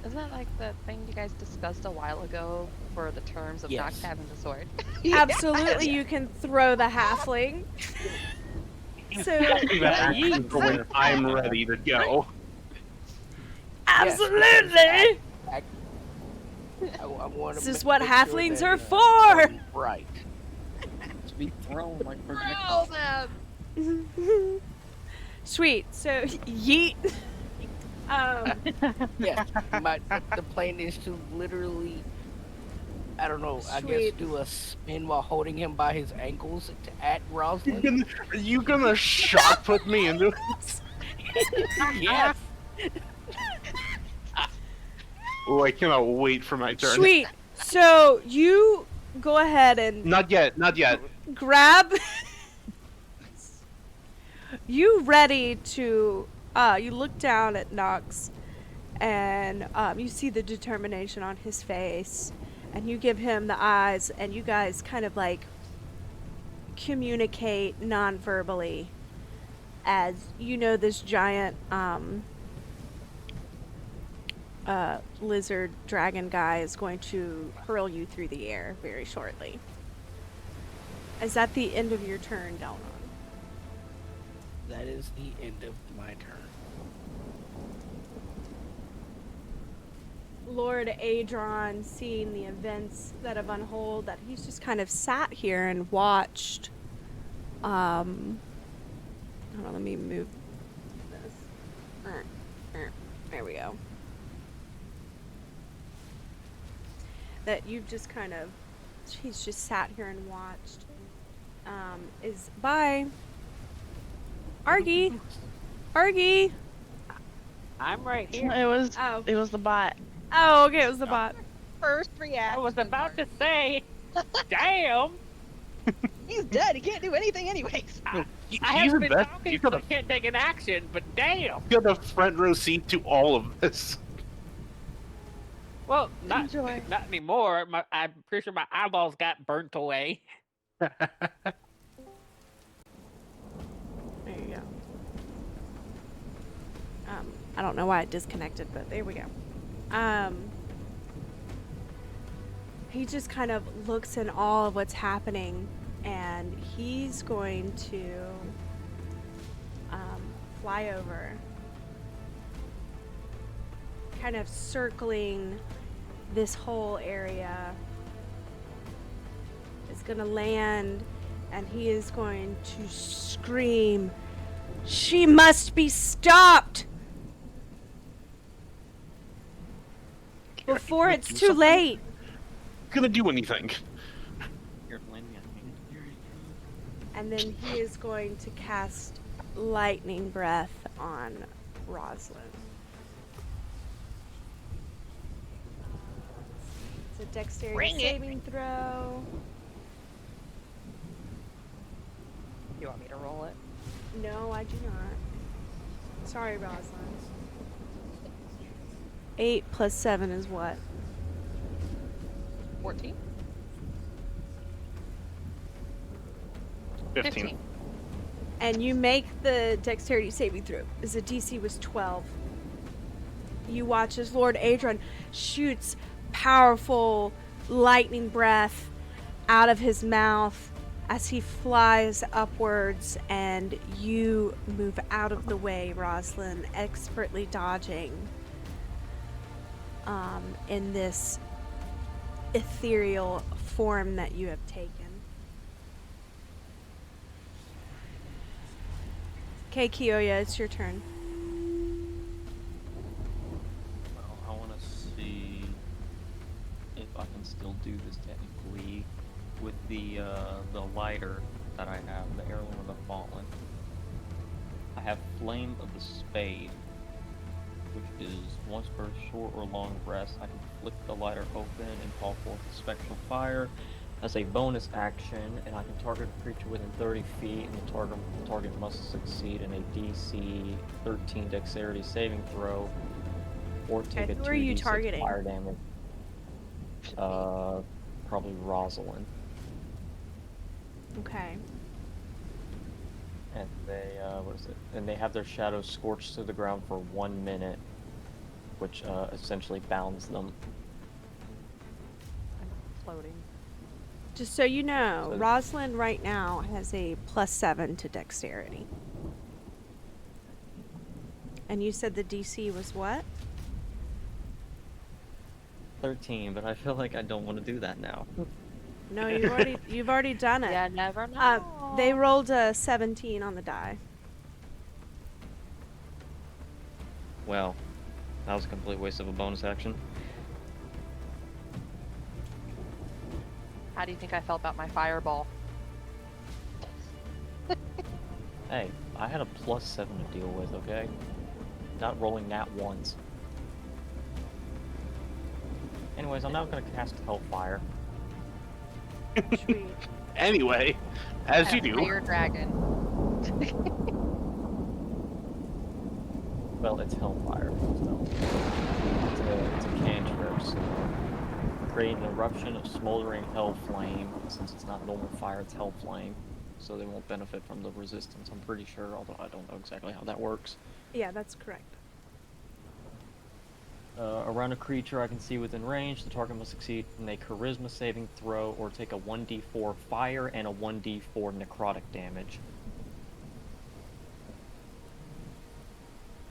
Isn't that like the thing you guys discussed a while ago for the terms of Knox Yes. having the sword? Absolutely, you can throw the halfling. So When I'm ready to go. absolutely. I want This is what halflings are for. Right. To be thrown like Oh, projectiles. man. Sweet. So yeet. Yes. The plan is to literally, I don't know, I guess Sweet. do a spin while holding him by his ankles at Rosalind. Are you gonna shot put me into this? Yes. Oh, I cannot wait for my turn. Sweet. So you go ahead and Not yet, not yet. grab. You ready to? You look down at Nox, and you see the determination on his face, and you give him the eyes, and you guys kind of like communicate non-verbally, as you know this giant lizard dragon guy is going to hurl you through the air very shortly. Is that the end of your turn, Delnon? That is the end of my turn. Lord Adron, seeing the events that have unfolded, that he's just kind of sat here and watched. Hold on, let me move this. There we go. That you've just kind of, he's just sat here and watched. Is bye. Argy. I'm right here. It was the bot. Oh, okay, it was the bot. First reaction. I was about to say, damn. He's dead. He can't do anything anyways. I He's haven't the been best. talking, He's so got I can't take an action, but damn. a front row seat to all of this. Well, not Enjoy. not anymore. I'm pretty sure my eyeballs got burnt away. There you go. I don't know why it disconnected, but there we go. He just kind of looks in awe of what's happening, and he's going to fly over, kind of circling this whole area. Is going to land, and he is going to scream, "She must be stopped! Before it's too late!" Gonna do anything. You're landing on me. And then he is going to cast lightning breath on Rosalind. It's a dexterity Bring it. saving throw. You want me to roll it? No, I do not. Sorry, Rosalind. 8 plus 7 is what? 14. 15. And you make the dexterity saving throw, as the DC was 12. You watch as Lord Adron shoots powerful lightning breath out of his mouth as he flies upwards, and you move out of the way, Rosalind, expertly dodging in this ethereal form that you have taken. Okay, Kiyoya, it's your turn. Well, I want to see if I can still do this technically with the lighter that I have, the heirloom of the fallen. I have Flame of the Spade, which is once per short or long rest, I can flick the lighter open and call forth a spectral fire as a bonus action, and I can target a creature within 30 feet, and the target must succeed in a DC 13 dexterity saving throw, or take a who are you 2d6 targeting? fire damage. Probably Rosalind. Okay. And they, what is it? And they have their shadows scorched to the ground for 1 minute, which essentially bounds them. I'm floating. Just so you know, So- Rosalind right now has a +7 to dexterity. And you said the DC was what? 13, but I feel like I don't want to do that now. No, you've already done it. Yeah, never know. They rolled a 17 on the die. Well, that was a complete waste of a bonus action. How do you think I felt about my fireball? Hey, I had a +7 to deal with, okay? Not rolling nat ones. Anyways, I'm now gonna cast Hellfire. Sweet. Anyway, as you do. Fire dragon. Well, it's Hellfire, so it's a cantrip, so create an eruption of smoldering hell flame. Since it's not normal fire, it's hell flame, so they won't benefit from the resistance, I'm pretty sure, although I don't know exactly how that works. Yeah, that's correct. Around a creature I can see within range, the target must succeed in a charisma saving throw or take a 1d4 fire and a 1d4 necrotic damage.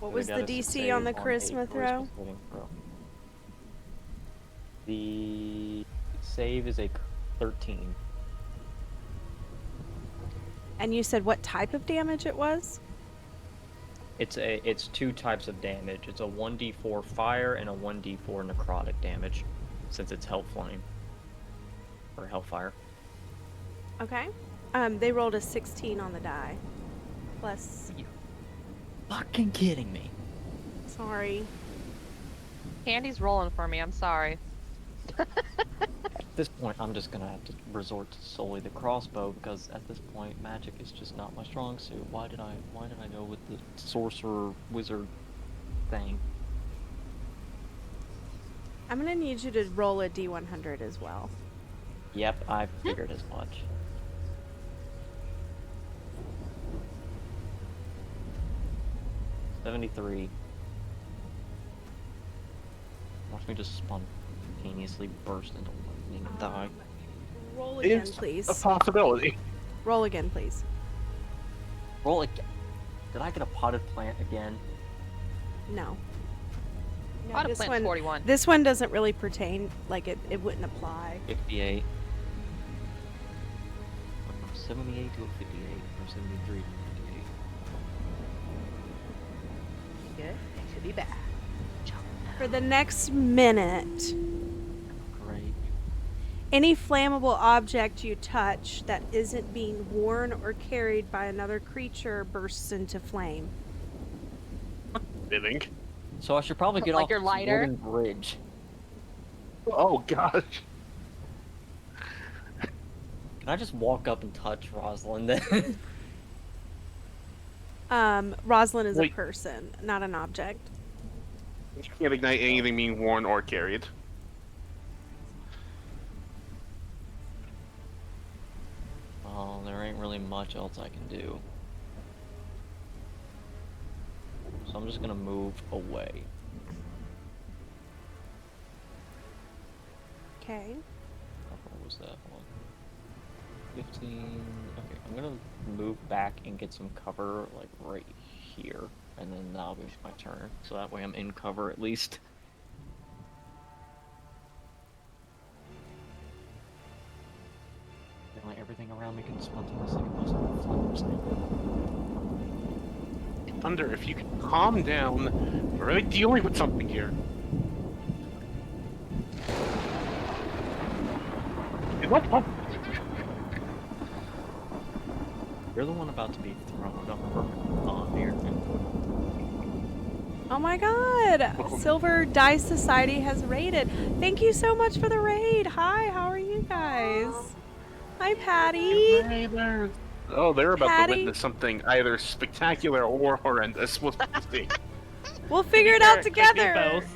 What So was they the gotta DC succeed on the a charisma throw? saving throw. The save is a 13. And you said what type of damage it was? It's two types of damage. It's a 1d4 fire and a 1d4 necrotic damage, since it's hell flame or hellfire. Okay. They rolled a 16 on the die. Plus, Fucking kidding me. sorry. Candy's rolling for me. I'm sorry. At this point, I'm just gonna have to resort to solely the crossbow because at this point, magic is just not my strong suit. Why did I go with the sorcerer wizard thing? I'm gonna need you to roll a D100 as well. Yep, I figured as much. $73. Watch me just spontaneously burst into lightning and die. Roll again, It's please. a possibility. Roll again, please. Roll again. Did I get a potted plant again? No. No, Pot of this plant's one, 41. this one doesn't really pertain. Like it wouldn't apply. 58. Went from 78 to a 58, from 73 to 58. Good. It should be bad. For the next minute, Great. any flammable object you touch that isn't being worn or carried by another creature bursts into flame. Fitting. So I should probably get Like off your this lighter? wooden bridge. Oh gosh. Can I just walk up and touch Rosalind then? Rosalind is a Wait. person, not an object. You can't ignite anything being worn or carried. Oh, there ain't really much else I can do. So I'm just gonna move away. Okay. What was that one? 15. Okay, I'm gonna move back and get some cover, like right here, and then that'll be my turn. So that way I'm in cover at least. Apparently everything around me can spontaneously combust into flames. Thunder, if you can calm down, we're really dealing with something here. What? You're the one about to be thrown up on here. Oh my god! Silver Dice Society has raided. Thank you so much for the raid. Hi, how are you guys? Hi, Patty. Hey there. Oh, they're about Patty? to witness something either spectacular or horrendous. We'll see. We'll figure it out Could be together. both.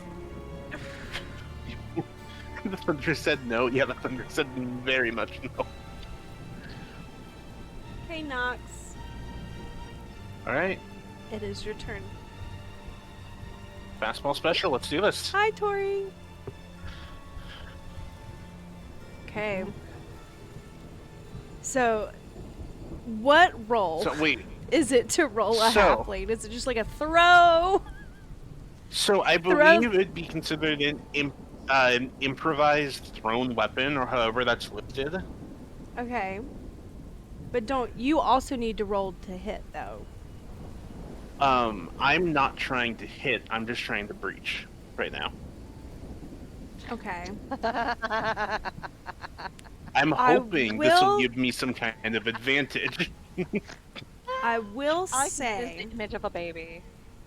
The thunder said no. Yeah, the thunder said very much no. Hey, Nox. All right, It is your turn. fastball special. Let's do this. Hi, Tori. Okay. So, what roll So wait. is it to roll a So- halfling? Is it just like a throw? So I Throw- believe it'd be considered an improvised thrown weapon, or however that's listed. Okay. But don't you also need to roll to hit though? I'm not trying to hit. I'm just trying to breach right now. Okay. I'm I hoping this will will- give me some kind of advantage. I will I like say this image of a baby.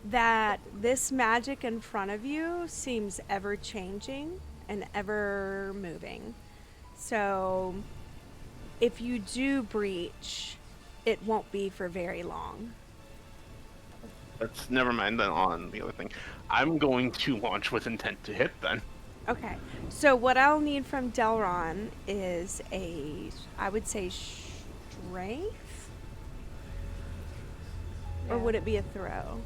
that this magic in front of you seems ever changing and ever moving. So if you do breach, it won't be for very long. Let's never mind then on the other thing. I'm going to launch with intent to hit then. Okay. So what I'll need from Delron is I would say strength? Or would it be a throw?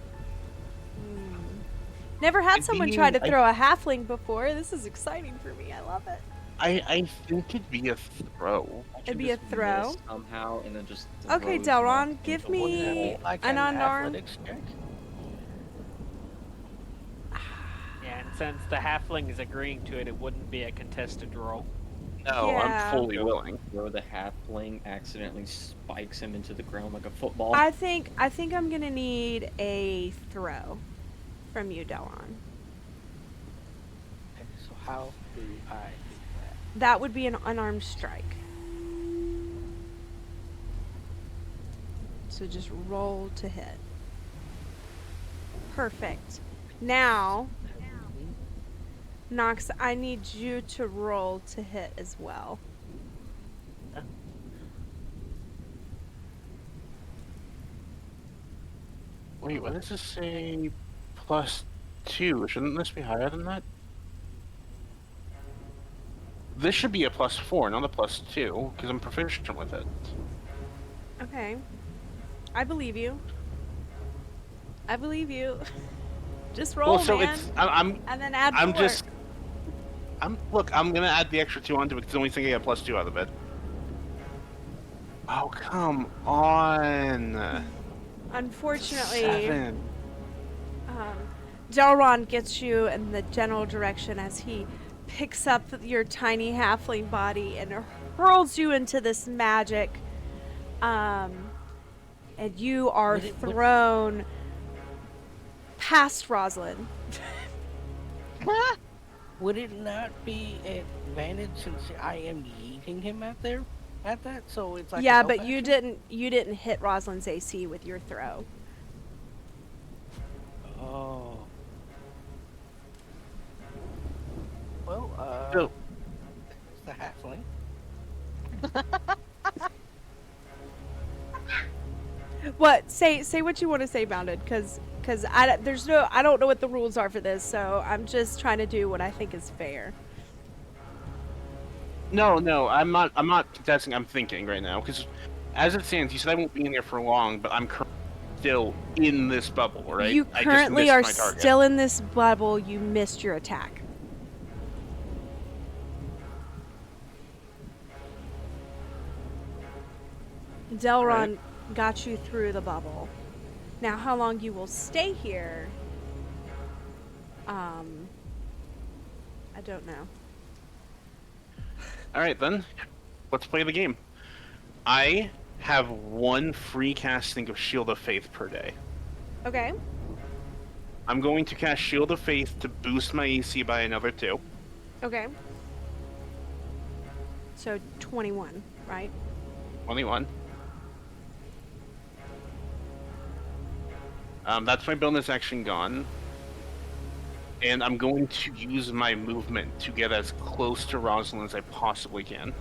Never had It'd someone be- try to throw a halfling before. This is exciting for me. I love it. I think it'd be a throw. It'd be a throw. Miss somehow, and then just Okay, throws Delron, nothing give to me wall. Like an an unarmed. athletics check? Yeah, and since the halfling is agreeing to it, it wouldn't be a contested roll. No, Yeah. I'm fully willing. Where the halfling accidentally spikes him into the ground like a football. I think I'm gonna need a throw from you, Delron. Okay, so how do I do that? That would be an unarmed strike. So just roll to hit. Perfect. Now, Nox, I need you to roll to hit as well. Wait, what does this say? +2. Shouldn't this be higher than that? This should be a +4, not a +2, because I'm proficient with it. Okay. I believe you. I believe you. Just roll, Well, so man. I'm And then add I'm 4. just look, I'm gonna add the extra 2 onto it because the only thing I get +2 out of it. Oh, come on. Unfortunately, 7. Delron gets you in the general direction as he picks up your tiny halfling body and hurls you into this magic. And you are thrown past Rosalind. Would it not be an advantage since I am yeeting him out there at that? So it's like a Yeah, help but you action? didn't hit Rosalind's AC with your throw. Oh. Well, So, it's the halfling. What? Say what you want to say, Bounded, because I don't know what the rules are for this, so I'm just trying to do what I think is fair. no, I'm not contesting. I'm thinking right now because, as it stands, you said I won't be in there for long, but I'm currently still in this bubble, right? You I just currently missed are my target. still in this bubble. You missed your attack. Delron got you through the bubble. Now, how long you will stay here, I don't know. All right, then. Let's play the game. I have 1 free casting of Shield of Faith per day. Okay. I'm going to cast Shield of Faith to boost my AC by another 2. Okay. So 21, right? 21. That's my bonus action gone. And I'm going to use my movement to get as close to Rosalind as I possibly can.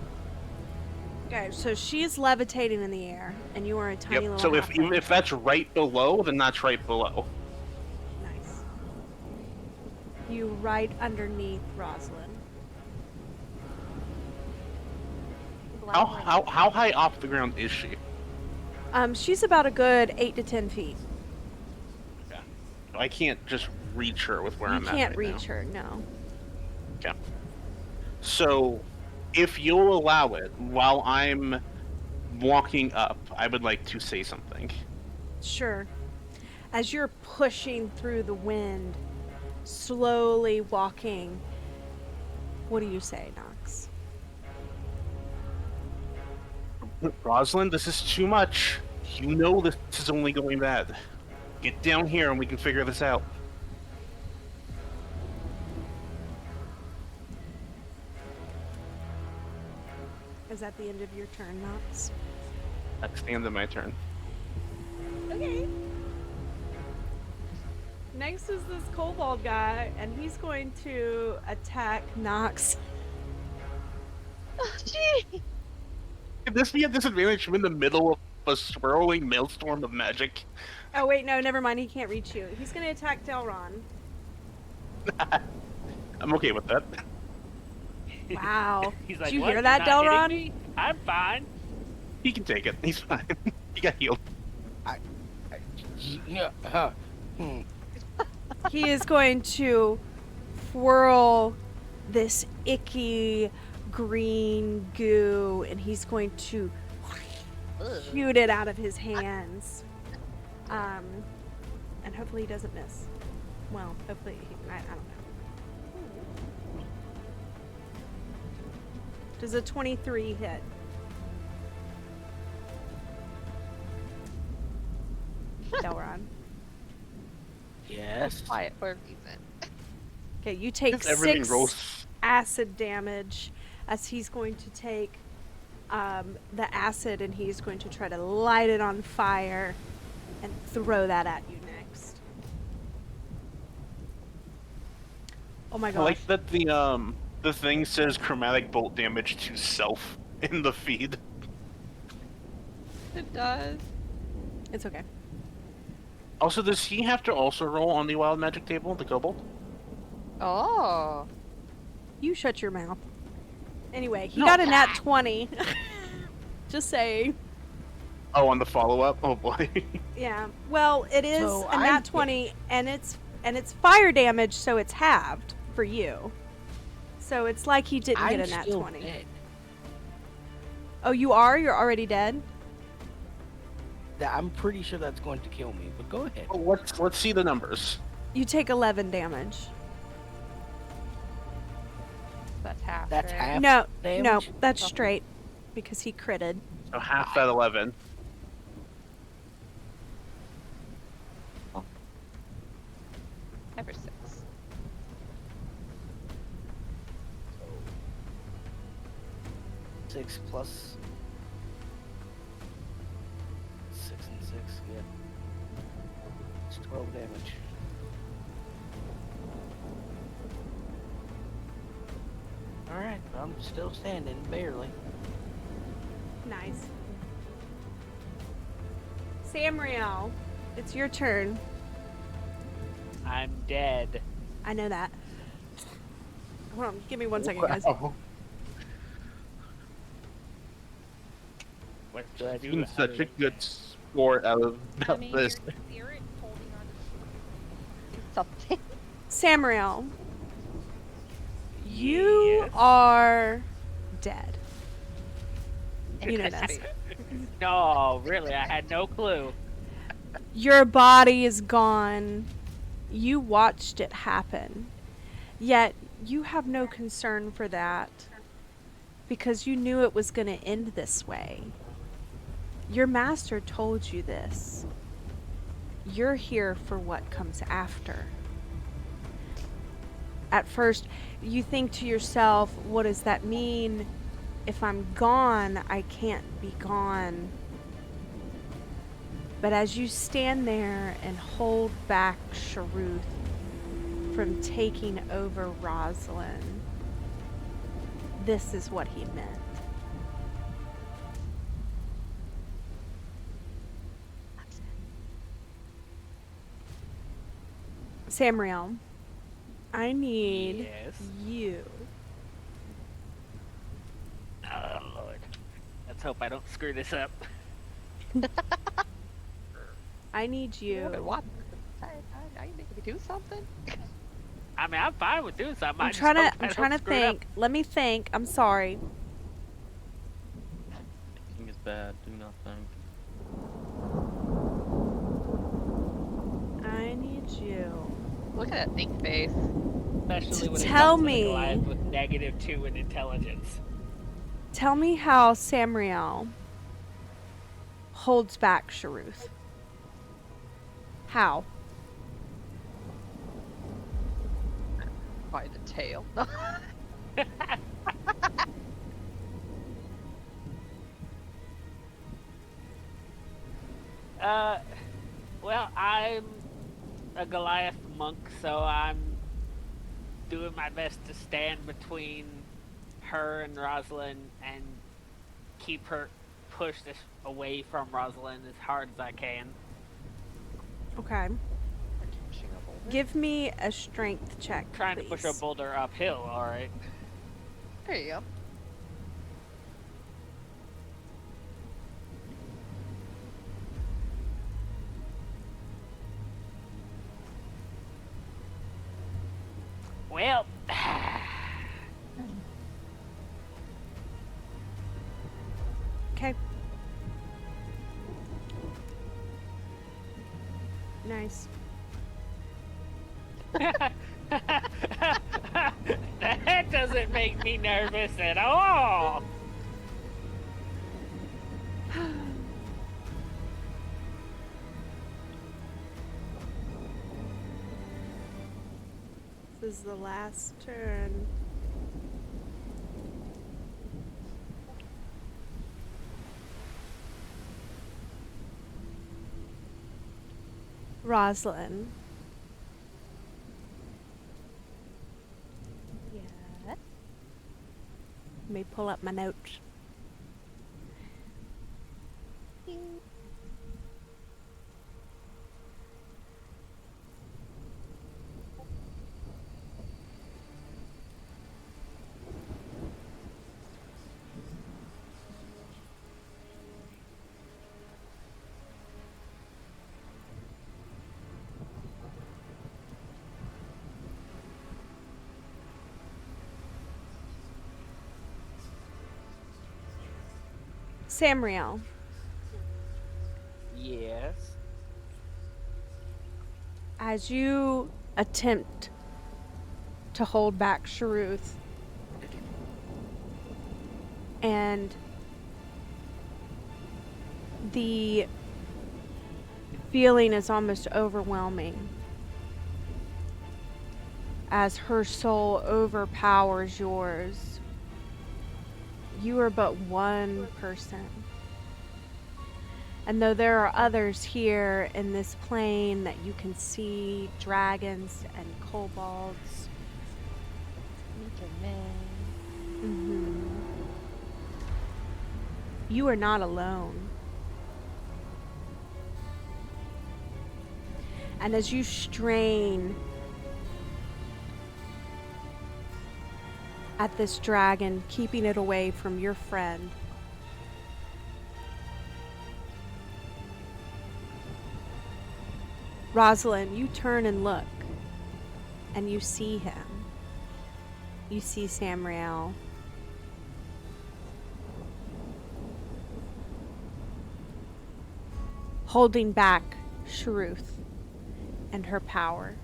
Okay, so she's levitating in the air, and you are a tiny Yep. little So halfling. if that's right below, then that's right below. Nice. You right underneath Rosalind. How high off the ground is she? She's about a good 8 to 10 feet. Okay. I can't just reach her with where You I'm at. can't right reach now. her, no. Okay. So, if you'll allow it, while I'm walking up, I would like to say something. Sure. As you're pushing through the wind, slowly walking, what do you say, Nox? Rosalind, this is too much. You know this is only going bad. Get down here and we can figure this out. Is that the end of your turn, Nox? That's the end of my turn. Okay. Next is this kobold guy, and he's going to attack Nox. Gee. Could this be a disadvantage? I'm in the middle of a swirling maelstrom of magic. Oh wait, no, never mind. He can't reach you. He's going to attack Delron. I'm okay with that. Wow. He's like, Did you what? hear You're that, not hitting Delron? me? I'm fine. He can take it. He's fine. He got healed. Yeah. He is going to whirl this icky green goo, and he's going to shoot it out of his hands. And hopefully he doesn't miss. Well, hopefully I don't know. Does a 23 hit? Delron. Yes. Quiet for a reason. Okay, you take Just everything 6 rolls. acid damage as he's going to take the acid, and he's going to try to light it on fire and throw that at you next. Oh my I gosh. like that the thing says chromatic bolt damage to self in the feed. It does. It's okay. Also, does he have to also roll on the wild magic table, the kobold? Oh. You shut your mouth. Anyway, he No. got a nat 20. Just saying. Oh, on the follow-up? Oh boy. Yeah. Well, it is So a nat 20, and it's fire damage, so it's halved for you. So it's like he didn't I'm get a nat still 20. dead. Oh, you are? You're already dead? I'm pretty sure that's going to kill me, but go ahead. Oh, let's see the numbers. You take 11 damage. That's half. That's right? half No, damage? that's straight because he critted. So half that 11. Ever 6. 6 plus 6 and 6, yeah. It's 12 damage. Alright, I'm still standing, barely. Nice. Samriel, it's your turn. I'm dead. I know that. Hold on, give me 1 second, guys. Wow. What should I do? Doing such a good sport out of this. Spirit holding on to something. Samriel, you Yes. are dead. You know Crispy. this. No, really, I had no clue. Your body is gone. You watched it happen. Yet you have no concern for that because you knew it was going to end this way. Your master told you this. You're here for what comes after. At first, you think to yourself, what does that mean? If I'm gone, I can't be gone. But as you stand there and hold back Sharuth from taking over Rosalind, this is what he meant. Samriel, I need Yes. you. Oh, Lord. Let's hope I don't screw this up. I need you. What? Are you making me do something? I mean, I'm fine with doing something. I I'm just trying to. hope I I'm don't trying to screw it up. think. Let me think. I'm sorry. Thinking is bad. Do not think. I need you. Look at that think face. Especially when Tell it comes to me. the Goliath with -2 in intelligence. Tell me how Samriel holds back Sharuth. How? By the tail. Well, I'm a Goliath monk, so I'm doing my best to stand between her and Rosalind and keep her pushed away from Rosalind as hard as I can. Okay. Pushing a boulder? Give me a strength check, Trying to push a please. boulder uphill, alright. There you go. Well, Okay. Nice. that doesn't make me nervous at all. This is the last turn. Rosalind. Yeah. Let me pull up my notes. Samriel, Yes. as you attempt to hold back Sharuth, and the feeling is almost overwhelming as her soul overpowers yours. You are but one person. And though there are others here in this plane that you can see, dragons and kobolds, you are not alone. And as you strain at this dragon, keeping it away from your friend, Rosalind, you turn and look, and you see him. You see Samriel. Holding back Sharuth and her power.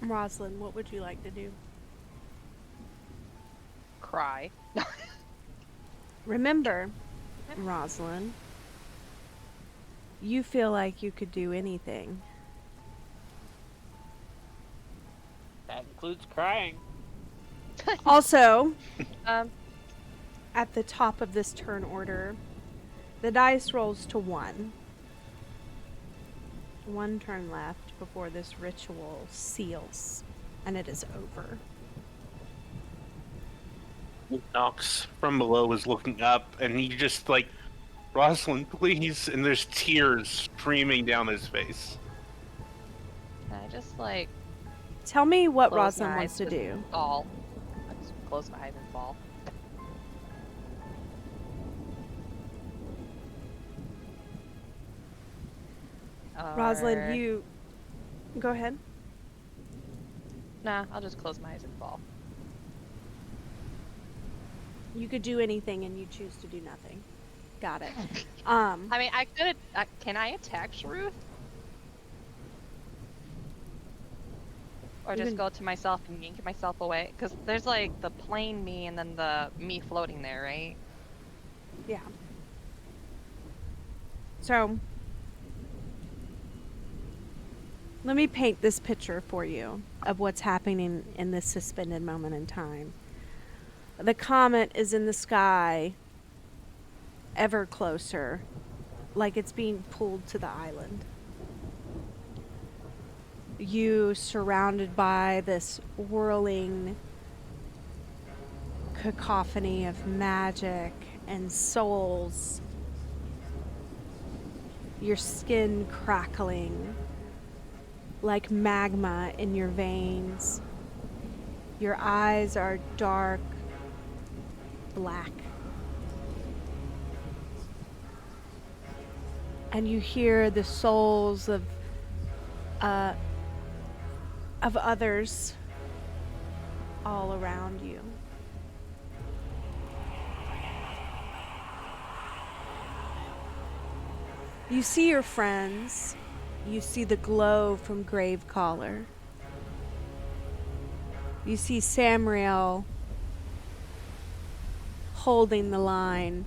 Rosalind, what would you like to do? Cry. Remember, Rosalind, you feel like you could do anything. That includes crying. Also, Um, at the top of this turn order, the dice rolls to 1. 1 turn left before this ritual seals, and it is over. Knox from below is looking up, and he just like, Rosalind, please, and there's tears streaming down his face. Can I just like Tell me what close Rosalind my wants to eyes do. and fall? I just close my eyes and fall. Rosalind, Or- you... Go ahead. Nah, I'll just close my eyes and fall. You could do anything and you choose to do nothing. Got it. I mean, I could. Can I attack Sharuth? Or You just can- go to myself and yank myself away? Because there's like the plain me and then the me floating there, right? Yeah. So, Let me paint this picture for you of what's happening in this suspended moment in time. The comet is in the sky, ever closer, like it's being pulled to the island. You surrounded by this whirling cacophony of magic and souls. Your skin crackling like magma in your veins. Your eyes are dark black. And you hear the souls of others all around you. You see your friends. You see the glow from Gravecaller. You see Samriel holding the line,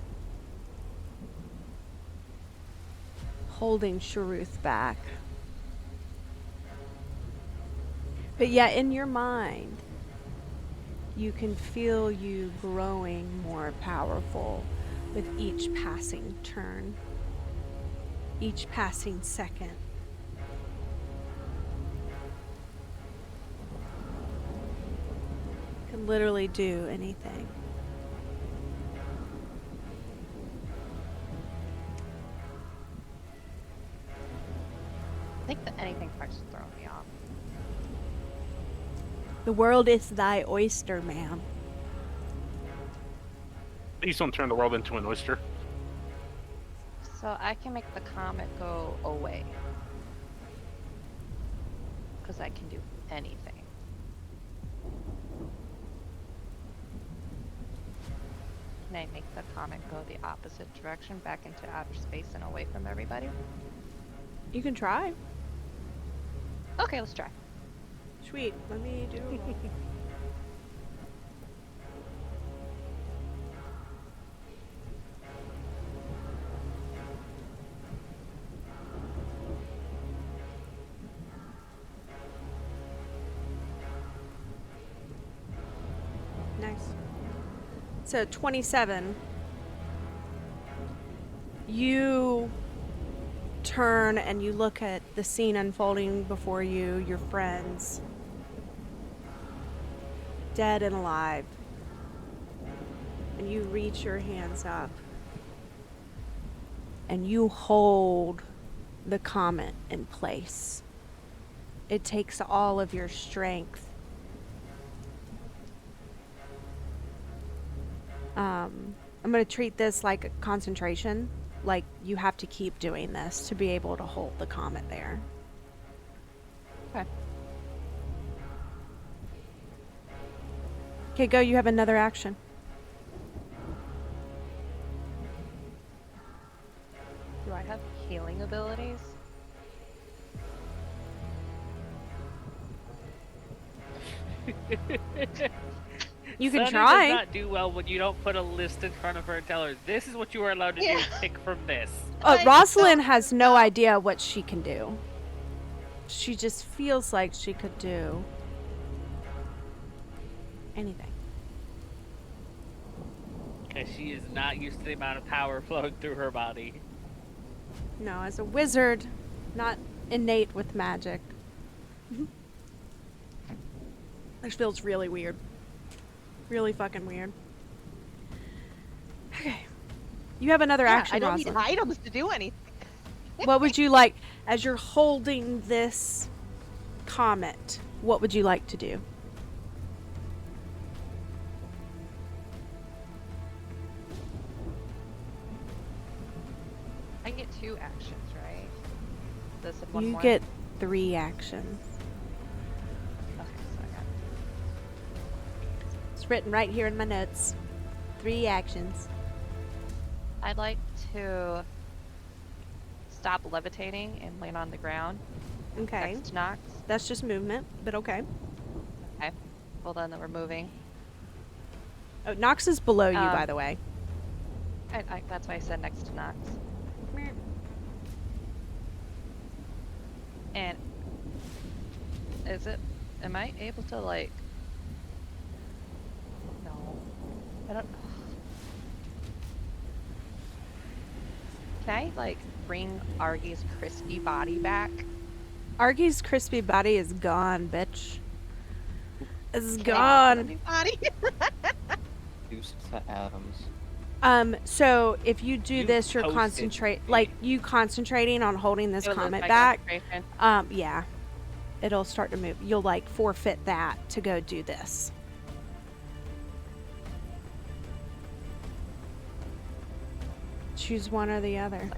holding Sharuth back. But yet in your mind, you can feel you growing more powerful with each passing turn, each passing second. You can literally do anything. I think the anything part's throwing me off. The world is thy oyster, ma'am. Please don't turn the world into an oyster. So I can make the comet go away. Because I can do anything. Can I make the comet go the opposite direction, back into outer space and away from everybody? You can try. Okay, let's try. Sweet. Let me do a roll. Nice. So 27. You turn and you look at the scene unfolding before you, your friends, dead and alive. And you reach your hands up and you hold the comet in place. It takes all of your strength. I'm going to treat this like a concentration. Like, you have to keep doing this to be able to hold the comet there. Okay. Okay, go. You have another action. Do I have healing abilities? You can Sunny try. does not do well when you don't put a list in front of her and tell her, this is what you are allowed to do, pick from this. Rosalind has no idea what she can do. She just feels like she could do anything. Because she is not used to the amount of power flowing through her body. No, as a wizard, not innate with magic. This feels really weird. Really fucking weird. Okay. You have another action, I don't Rosalind. need items to do anything. What would you like, as you're holding this comet, what would you like to do? I get 2 actions, right? This and one You more? get 3 actions. Okay, so I got... It's written right here in my notes. 3 actions. I'd like to stop levitating and land on the ground. Okay. Next to Nox. That's just movement, but okay. Okay. Well, then we're moving. Oh, Nox is below you, by the way. That's why I said next to Nox. And Is it? Am I able to like? No, I don't. Can I like bring Argy's crispy body back? Argy's crispy body is gone, bitch. It's Can I make gone. a new body? Deuce to atoms. So if you do You this, you're toasted like me. you concentrating on holding this It'll lose comet my back. concentration. Yeah, it'll start to move. You'll like forfeit that to go do this. Choose one or the other.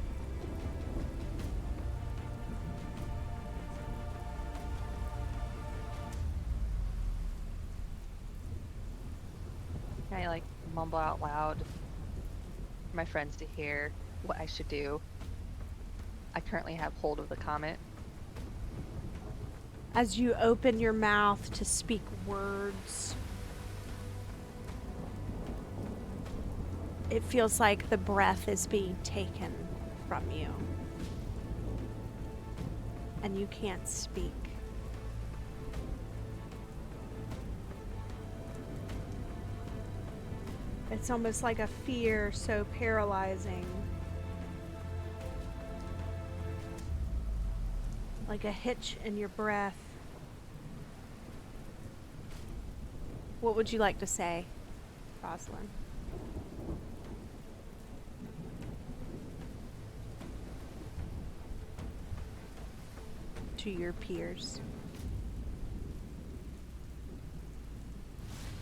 Can I like mumble out loud for my friends to hear what I should do? I currently have hold of the comet. As you open your mouth to speak words, it feels like the breath is being taken from you. And you can't speak. It's almost like a fear so paralyzing. Like a hitch in your breath. What would you like to say, Rosalind? To your peers.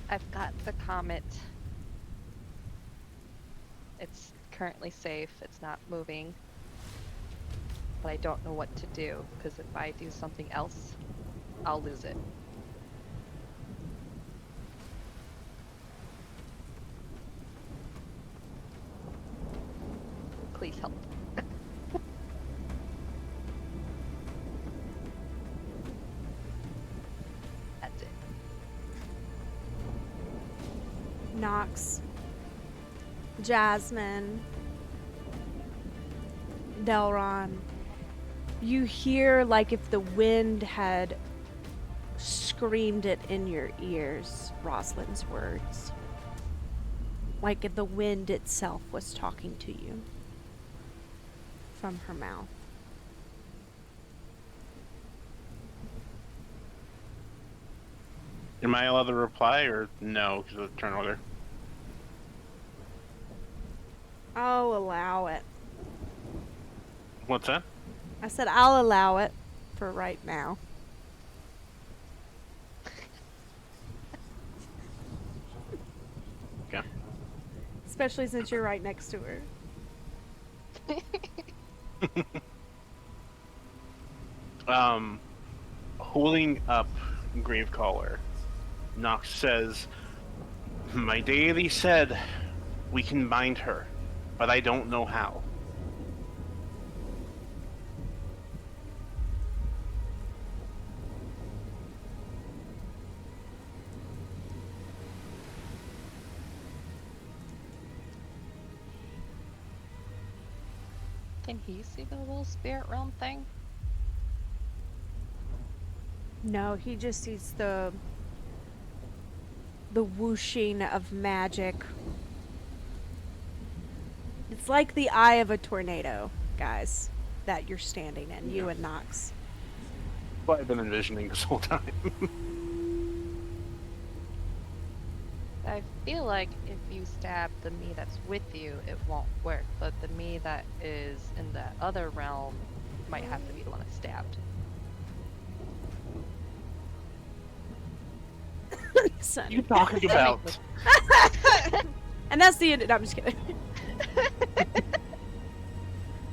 I've got the comet. It's currently safe. It's not moving. But I don't know what to do, because if I do something else, I'll lose it. Please help. That's it. Nox, Jasmine, Delron, you hear like if the wind had screamed it in your ears, Rosalind's words. Like if the wind itself was talking to you from her mouth. Am I allowed to reply or no? Because of the turn order. I'll allow it. What's that? I said I'll allow it for right now. Okay. Especially since you're right next to her. Holding up Gravecaller, Nox says, "My deity said we can bind her, but I don't know how." Can he see the little spirit realm thing? No, he just sees the whooshing of magic. It's like the eye of a tornado, guys, that you're standing in, you and Nox. What I've been envisioning this whole time. I feel like if you stab the me that's with you, it won't work. But the me that is in the other realm might have to be the one that's stabbed. Son. You talking about? And that's the end. No, I'm just kidding.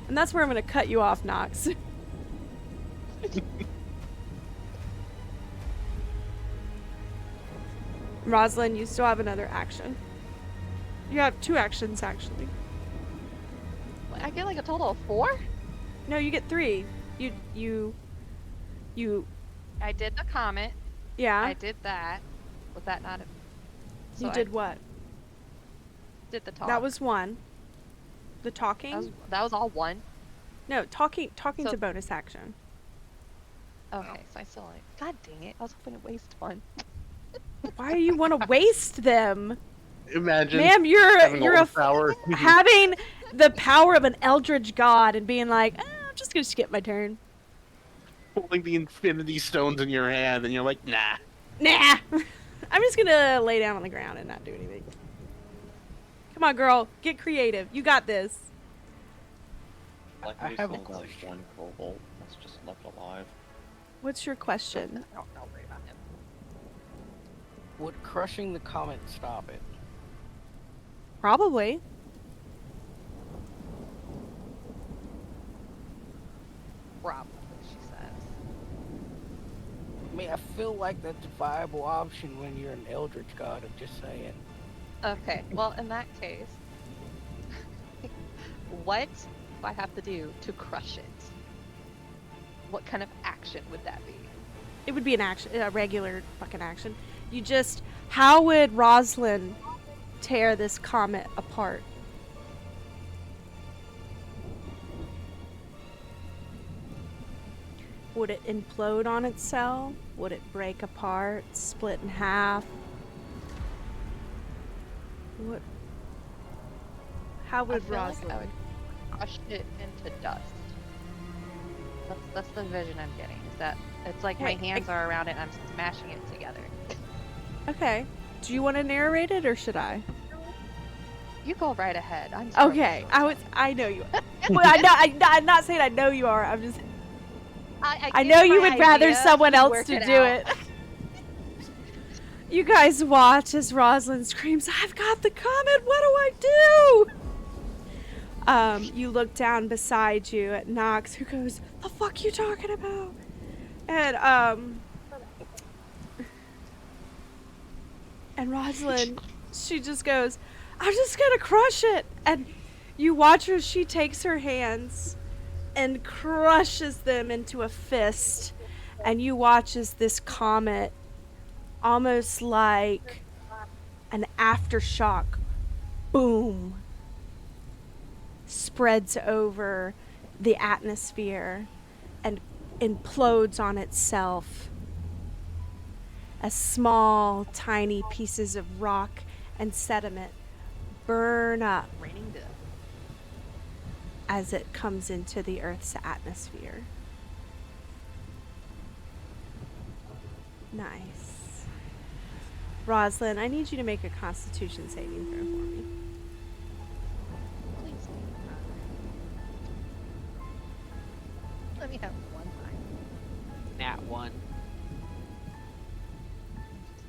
And that's where I'm going to cut you off, Nox. Rosalind, you still have another action. You have 2 actions, actually. I get like a total of 4? No, you get 3. You. I did the comet. Yeah. I did that. Was that not a... So You did what? Did the talk. That was 1. The talking? That was all 1. No, talking's So- a bonus action. Okay, so I still only. God dang it! I was hoping to waste one. Why do you want to waste them? Imagine Ma'am, having you're all the power. having the power of an eldritch god and being like, I'm just gonna skip my turn. Holding the infinity stones in your hand, and you're like, nah. Nah. I'm just gonna lay down on the ground and not do anything. Come on, girl, get creative. You got this. Like I we have a still got question. one kobold that's just left alive. What's your question? Don't worry about him. Would crushing the comet stop it? Probably. Probably, she says. I mean, I feel like that's a viable option when you're an eldritch god. I'm just saying. Okay, well, in that case, what do I have to do to crush it? What kind of action would that be? It would be an action, a regular fucking action. You just, how would Rosalind tear this comet apart? Would it implode on itself? Would it break apart, split in half? What? How I would feel like I Rosalind? would crush it into dust. That's the vision I'm getting. Is that it's like my Hey, hands are around it and I'm smashing it together. Okay. Do you want to narrate it or should I? You go right ahead. I'm Okay. I know you. Well, I'm not saying I know you are. I'm just. I give know you my would rather idea, someone you else work to it do out. it. You guys watch as Rosalind screams, "I've got the comet. What do I do?" You look down beside you at Knox, who goes, "The fuck you talking about?" And Rosalind, she just goes, "I'm just gonna crush it." And you watch her. She takes her hands and crushes them into a fist. And you watch as this comet, almost like an aftershock, boom, spreads over the atmosphere and implodes on itself as small, tiny pieces of rock and sediment burn up Raining dust. as it comes into the Earth's atmosphere. Nice. Rosalind, I need you to make a Constitution saving throw for me. Please do. Let me have one time. Nat 1.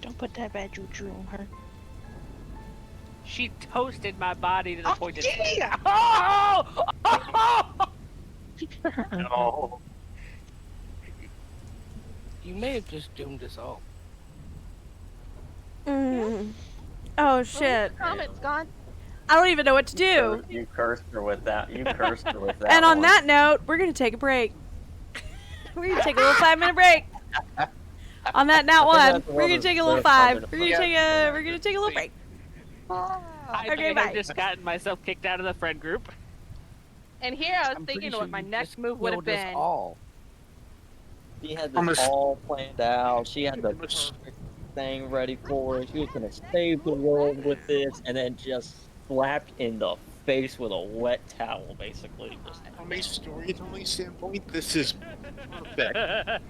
Don't put that bad juju on her. She toasted my body to the point that. yeah! Oh! No. You may have just doomed us all. Oh shit. Comet's gone. I don't even know what to do. You cursed her with that. You cursed her with that. And on one. that note, we're gonna take a break. We're gonna take a little 5-minute break. On that nat one, that's the we're one gonna that's take a little most 5. common We're gonna to take a little break. I Okay, may bye. have just gotten myself kicked out of the friend group. And here I was I'm thinking pretty what sure my you next just move would have killed us been. all. She had I'm this a s- all planned out. She had the perfect thing ready for it. She was gonna save the world with this, and then just slapped in the face with a wet towel, basically. Just From a storytelling standpoint, this is perfect.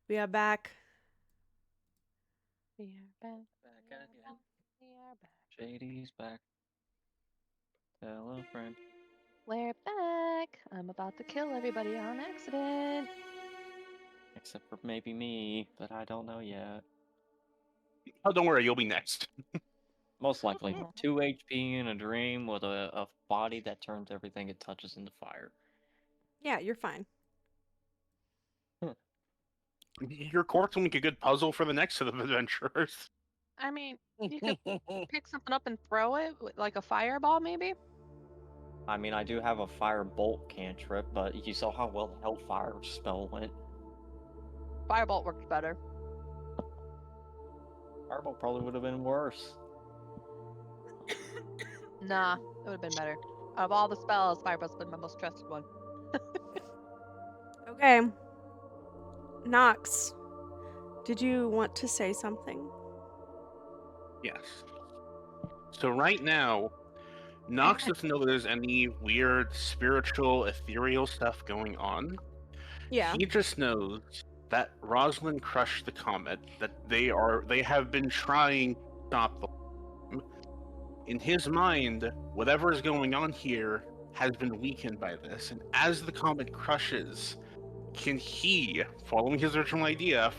We are back. We are back. Back again. We are back. Shady's back. Tell a friend. We're back. I'm about to kill everybody on accident. Except for maybe me, but I don't know yet. Oh, don't worry, you'll be next. Most likely. 2 HP in a dream with a body that turns everything it touches into fire. Yeah, you're fine. Your corpse will make a good puzzle for the next set of adventurers. I mean, you could pick something up and throw it, like a fireball, maybe? I mean, I do have a fire bolt cantrip, but you saw how well the Hellfire spell went. Firebolt works better. Firebolt probably would have been worse. Nah, it would have been better. Out of all the spells, Firebolt's been my most trusted one. Okay. Nox, did you want to say something? Yes. So right now, Nox doesn't know there's any weird spiritual, ethereal stuff going on. Yeah. He just knows that Rosalind crushed the comet, that they have been trying to stop them. In his mind, whatever is going on here has been weakened by this, and as the comet crushes, can he, following his original idea,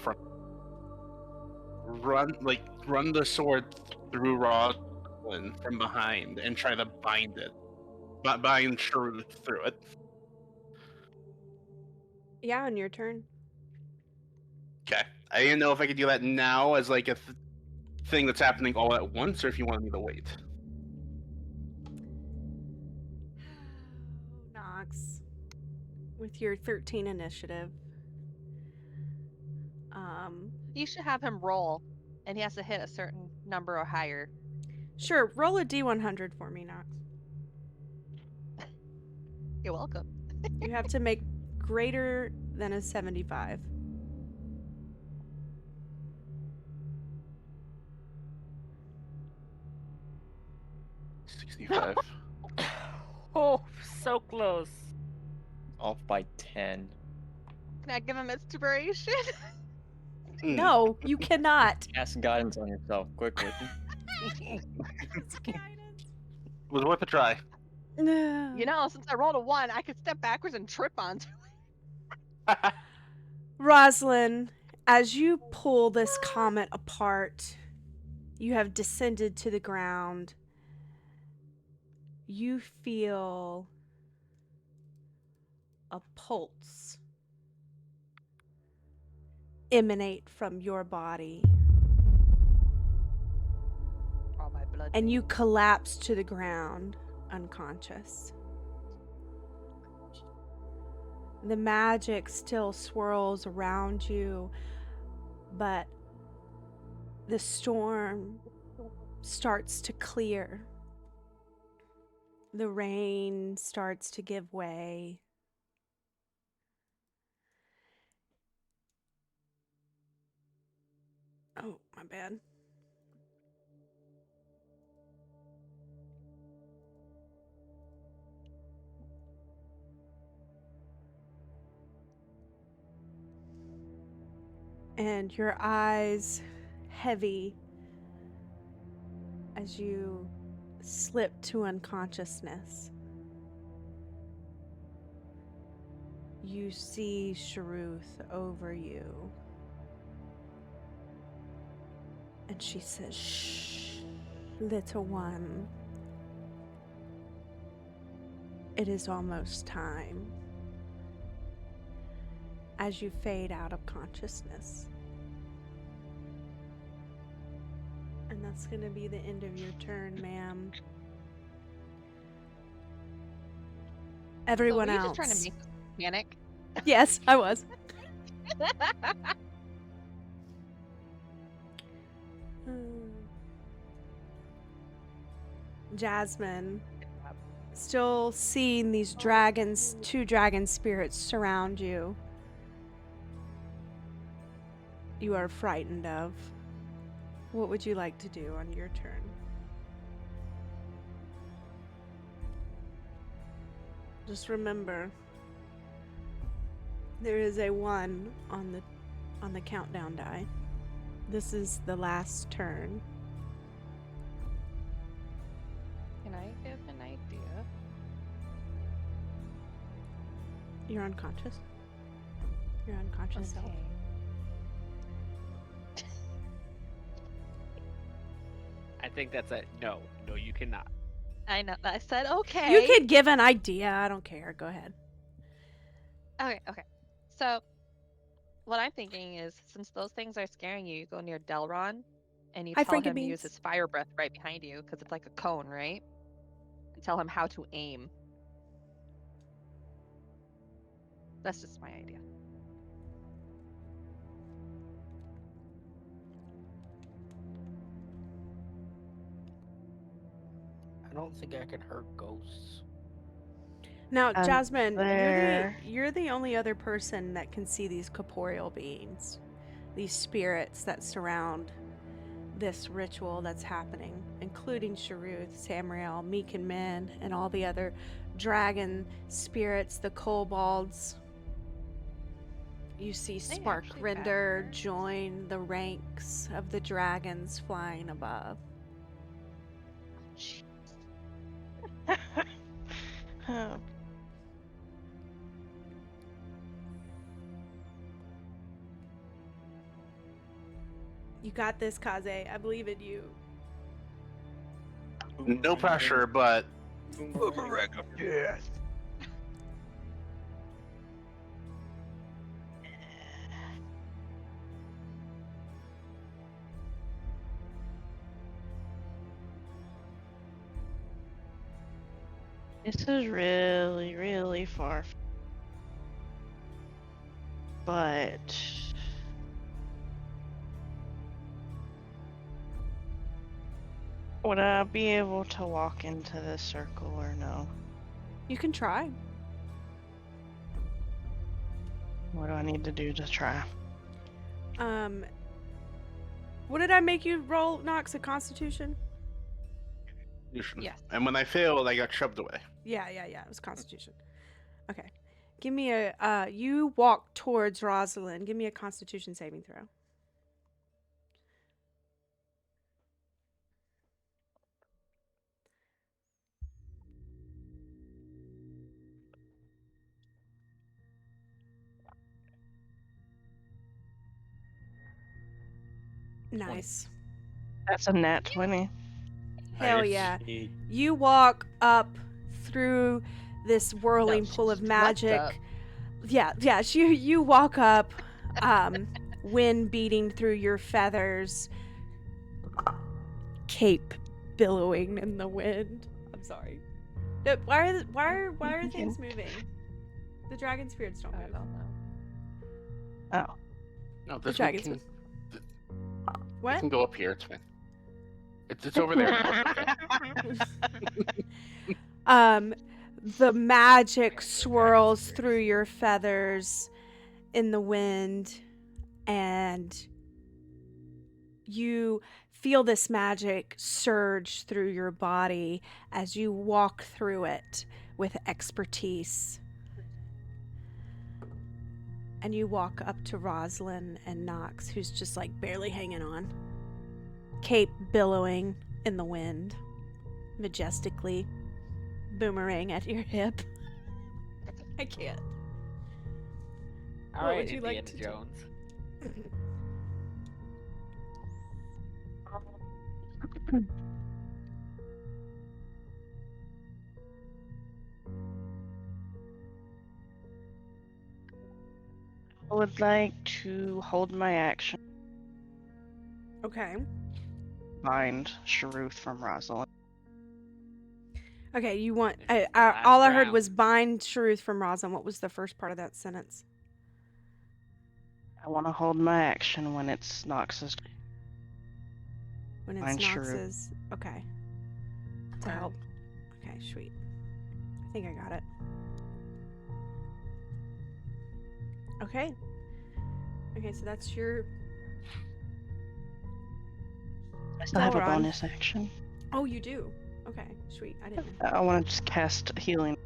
run the sword through Rosalind from behind and try to bind truth through it? Yeah, on your turn. Okay. I didn't know if I could do that now as like a thing that's happening all at once, or if you wanted me to wait. Nox, with your 13 initiative. You should have him roll, and he has to hit a certain number or higher. Sure, roll a D100 for me, Nox. You're welcome. You have to make greater than a 75. $65. Oh, so close. Off by 10. Can I give him inspiration? No, you cannot. Cast guidance on yourself, quickly. Was worth a try. No. You know, since I rolled a 1, I could step backwards and trip onto it. Rosalind, as you pull this comet apart, you have descended to the ground. You feel a pulse emanate from your body. All my blood. And you collapse to the ground, unconscious. The magic still swirls around you, but the storm starts to clear. The rain starts to give way. Oh, my bad. And your eyes heavy as you slip to unconsciousness. You see Sharuth over you. And she says, "Shh, little one. It is almost time." As you fade out of consciousness. And that's going to be the end of your turn, ma'am. Everyone so were you else. just trying to make us panic? Yes, I was. Jasmine, still seeing these dragons, 2 dragon spirits surround you. You are frightened of. What would you like to do on your turn? Just remember, there is a 1 on the on the countdown die. This is the last turn. Can I give an idea? You're unconscious. Your unconscious self. I think that's a no. No, you cannot. I know. I said okay. You could give an idea. I don't care. Go ahead. Okay. So, what I'm thinking is, since those things are scaring you, you go near Delron, and you Hi, tell him to use Frankenbeans. his fire breath right behind you, because it's like a cone, right? And tell him how to aim. That's just my idea. I don't think I can hurt ghosts. Now, And Jasmine, there- you're the only other person that can see these corporeal beings, these spirits that surround this ritual that's happening, including Sharuth, Samriel, Meek and Min, and all the other dragon spirits, the kobolds. You see They Spark actually Render backwards. join the ranks of the dragons flying above. Oh, You got this, Kaze. I believe in you. No pressure, but Boomerang of death. this is really, really far. But would I be able to walk into this circle or no? You can try. What do I need to do to try? What did I make you roll, Nox? A Constitution? Yes. And when I failed, I got shoved away. Yeah. It was Constitution. Okay. Give me a. You walk towards Rosalind. Give me a Constitution saving throw. Nice. That's a nat 20. Hell Nice. yeah. You walk up through this whirling No, pool of what's magic. up? Yeah. You walk up, wind beating through your feathers, cape billowing in the wind. I'm sorry. No, why are things moving? The dragon spirits don't I move. don't know. Oh. No, The this one dragons can, move. it What? can go up here. It's fine. It's over there. Now. Okay. The magic swirls through your feathers in the wind, and you feel this magic surge through your body as you walk through it with expertise. And you walk up to Rosalind and Nox, who's just like barely hanging on. Cape billowing in the wind, majestically, boomerang at your hip. I can't. All What right, would you like Indiana to do? Jones. I would like to hold my action, Okay. bind Sharuth from Rosalind. Okay, you want. This is the All last I heard round. was bind Sharuth from Rosalind. What was the first part of that sentence? I want to hold my action when it's Nox's. When it's Bind Sharuth. Nox's. Okay. To help. Okay, sweet. I think I got it. Okay. Okay, so that's your. I still have a Delron. bonus action. Oh, you do. Okay, sweet. I didn't know. I want to just cast healing.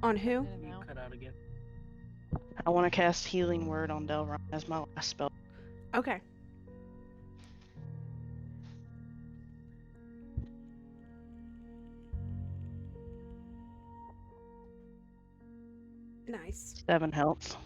On who? I don't You know. cut out again. I want to cast Healing Word on Delron as my last spell. Okay. Nice. 7 health.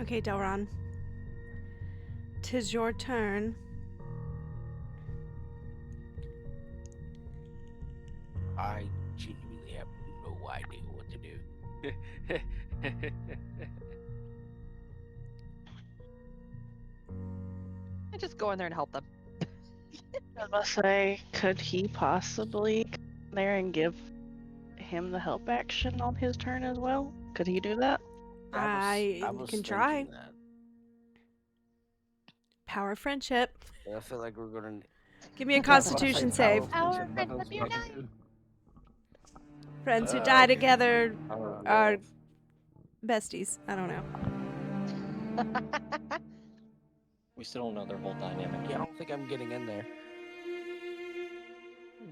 Okay, Delron. 'Tis your turn. I genuinely have no idea what to do. I just go in there and help them. I was about to say, could he possibly come there and give him the help action on his turn as well? Could he do that? I You was can thinking try. that. Power of friendship. But I feel like we're gonna. Give me a I was about to say Constitution power save. of Power friendship, but I friendship, was you're about to nice. do- Friends who die okay. together Power of are love. besties. I don't know. We still don't know their whole dynamic. Yeah, I don't think I'm getting in there.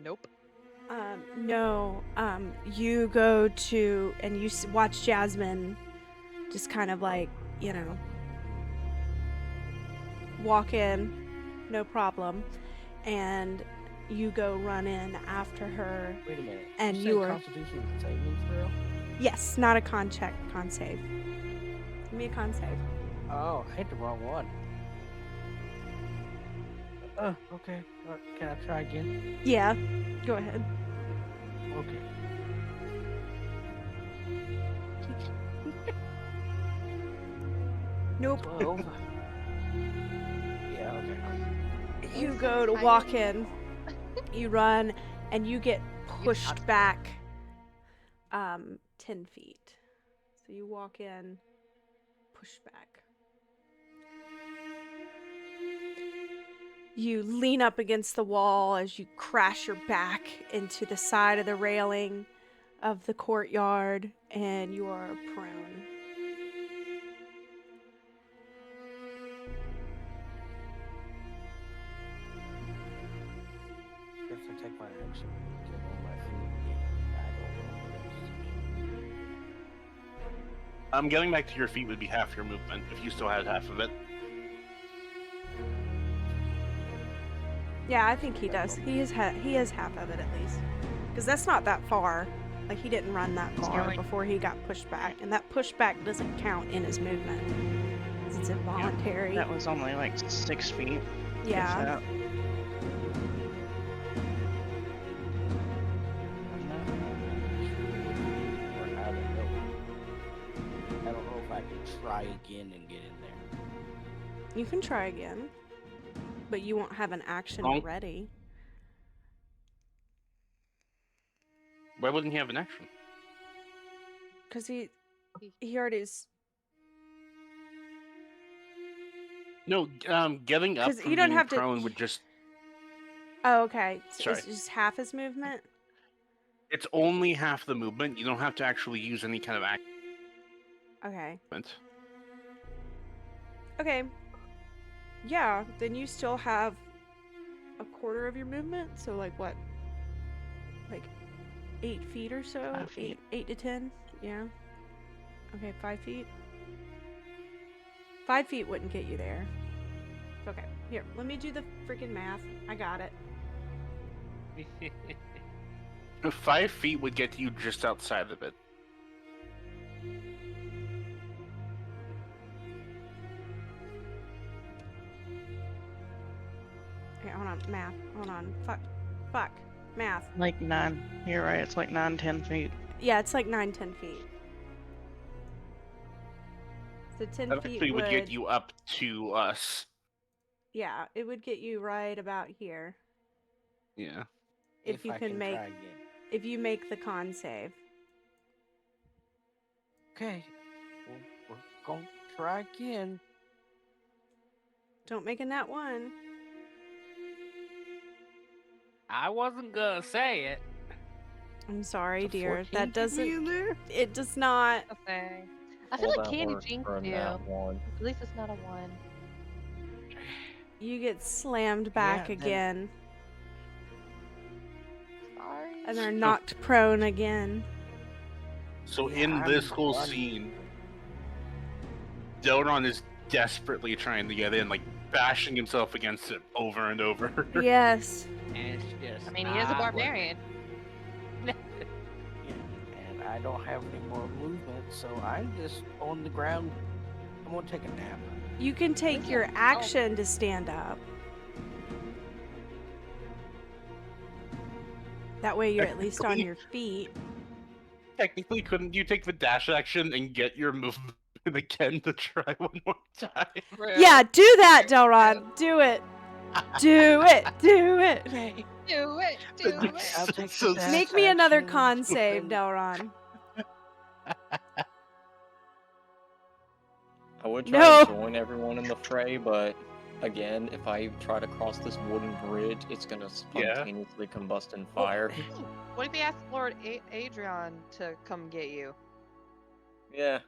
Nope. No. You go to and you watch Jasmine just kind of like, you know, walk in, no problem, and you go run in after her. Wait a minute. And you you say are Constitution saving throw? yes, not a con check, con save. Give me a con save. Oh, I hit the wrong one. Okay. Can I try again? Yeah, go ahead. Okay. Nope. 12. Yeah, okay. You go to walk in, you run, and you get pushed back 10 feet. So you walk in, push back. You lean up against the wall as you crash your back into the side of the railing of the courtyard, and you are prone. If I take my action, get on my feet. Yeah, I don't know what else to do. Getting back to your feet would be half your movement if you still had half of it. Yeah, I think he does. He has half of it at least, because that's not that far. Like he didn't run that far before he got pushed back, and that pushback doesn't count in his movement. It's involuntary. That was only like 6 feet. if Yeah. that. I don't know if I can try again and get in there. You can try again, but you won't have an action Bonk. ready. Why wouldn't he have an action? Because he already is. No, getting up 'Cause from you don't being have to- prone would just... Oh, okay. So Sorry. it's just half his movement? It's only half the movement. You don't have to actually use any kind of Okay. action. Okay. Yeah, then you still have a quarter of your movement. So like what? Like 8 feet or so? 5 feet. 8 to 10? Yeah. Okay, 5 feet. 5 feet wouldn't get you there. Okay, here, let me do the freaking math. I got it. 5 feet would get you just outside of it. Okay, hold on, math. Hold on. Fuck. Math. Like 9. You're right, it's like 9, 10 feet. Yeah, it's like 9, 10 feet. So 10 That feet actually would get you up to us. Yeah, it would get you right about here. Yeah. If you I can make- try again. If you make the con save. Okay. We're gonna try again. Don't make a nat 1. I wasn't gonna say it. I'm sorry, It's a dear. 14 That hit me doesn't. in there? It does not. Okay. I Well, feel like that Candy works jinxed for a you. nat one. At least it's not a 1. You get slammed back Yeah, then- again Sorry. and are knocked prone again. So Yeah, in this I'm whole done. scene, Delron is desperately trying to get in, like bashing himself against it over and over. Yes. And it's just I mean, he is a not working. barbarian. Yeah, and I don't have any more movement, so I'm just on the ground. I'm gonna take a nap. You can take Listen, your action to stand up. That way you're at least on your feet. Technically, couldn't you take the dash action and get your movement again to try one more time? Yeah, do that, Delron. Do it. Do it. Do it. Do it. Do Okay, it. I'll take So- the dash Make me another action, con save, and- Delron. I would try No. to join everyone in the fray, but again, if I try to cross this wooden bridge, it's gonna spontaneously combust in fire. What if he asked Lord Adrian to come get you? Yeah.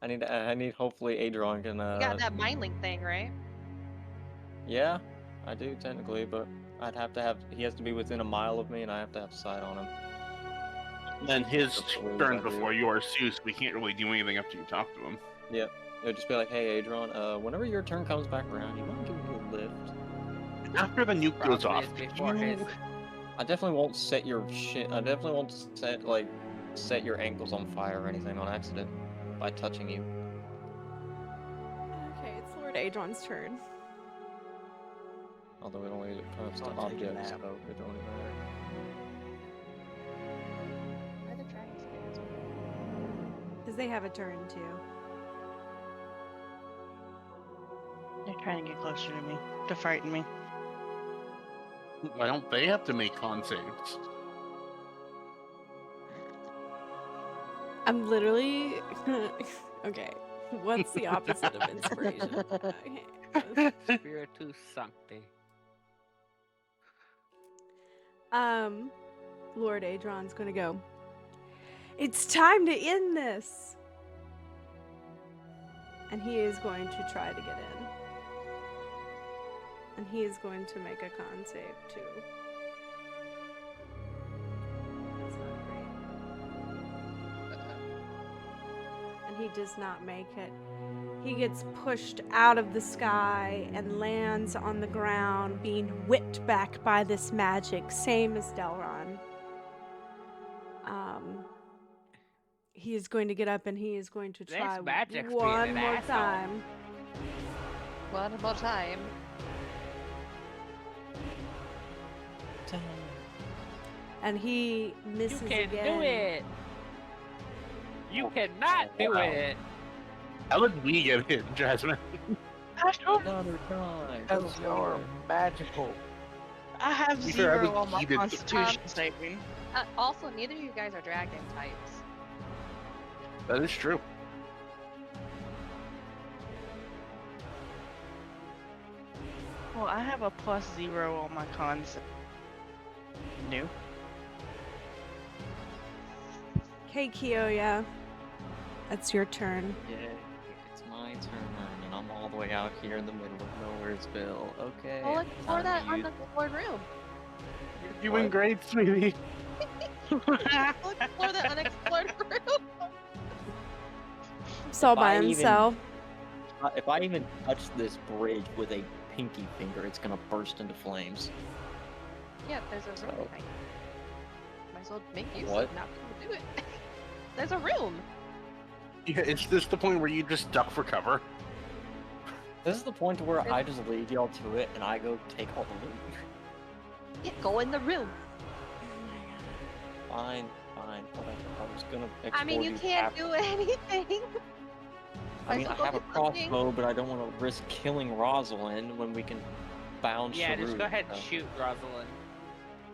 I need hopefully Adron can You got that mind link thing, right? Yeah, I do technically, but I'd have to have he has to be within a mile of me and I have to have sight on him. Then his That's what turn I do. before yours too, so we can't really do anything after you talk to him. Yep. It would just be like, hey Adron, whenever your turn comes back around, you want to give me a lift? After the nuke goes Probably off, is before his. I definitely won't set your shit. I definitely won't set your ankles on fire or anything on accident by touching you. Okay, it's Lord Adron's turn. Although it only comes to I'll take a objects, nap. so it don't matter. Why the dragon spirits? Because they have a turn too. They're trying to get closer to me, to frighten me. why don't they have to make con saves? I'm literally. Okay. What's the opposite of inspiration? Okay. Spiritus Sancti. Lord Adron's gonna go. It's time to end this! And he is going to try to get in. And he is going to make a con save too. That's not great. And he does not make it. He gets pushed out of the sky and lands on the ground, being whipped back by this magic, same as Delron. He is going to get up and he is going to This try magic's being one an more asshole. time. One more time. And he misses You can again. do it. You cannot do wow. it. How did we get hit, Jasmine? Another time. Because you're magical. I have To be fair, I 0 was on my heated. Constitution saving. Also, neither of you guys are dragon types. That is true. Well, I have a +0 on my cons. New. Okay, Kiyoya. That's your turn. Yeah, it's my turn, and I'm all the way out here in the middle of Nowheresville. Okay. Well, explore time that to use- unexplored room. You're doing great, sweetie. We'll explore that unexplored room. He's all by I even- himself. If I even touch this bridge with a pinky finger, it's gonna burst into flames. Yeah, there's a room So- behind you. Might as well make use What? of it, not be able to do it. There's a room. Yeah, it's just the point where you just duck for cover. This is the point where I just lead y'all to it, and I go take all the loot. Yeah, go in the room. Fine, whatever. I was gonna explore I mean, you these can't after- do anything. I mean, I Might as well have a go get something. crossbow, but I don't want to risk killing Rosalind when we can bound Yeah, just Sharut, go ahead and so- shoot Rosalind.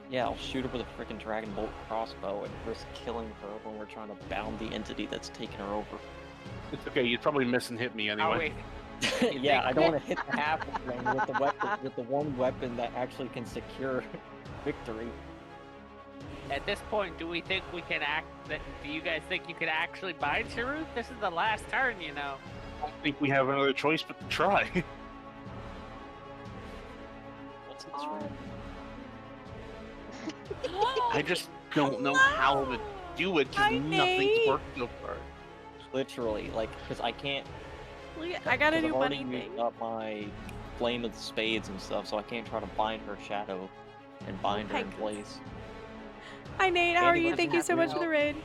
Yeah, I'll shoot her with a freaking Dragon Bolt crossbow and risk killing her when we're trying to bound the entity that's taking her over. It's okay, you'd probably miss and hit me Oh anyway. wait. Yeah, I don't want to hit the halfling with the weapon, with the one weapon that actually can secure victory. At this point, do we think we can do you guys think you could actually bind Sharuk? This is the last turn, you know. I don't think we have another choice but to try. What's this room? I just don't know how to do it Hi, because nothing's Nate. worked so far. Literally, like, because I can't. I got a 'cause new I've already bunny used thing. up my flame of the spades and stuff, so I can't try to bind her shadow and bind her in Thank place. Hi, Nate. How are Andy, you? what Thank you does so that much for the do? raid.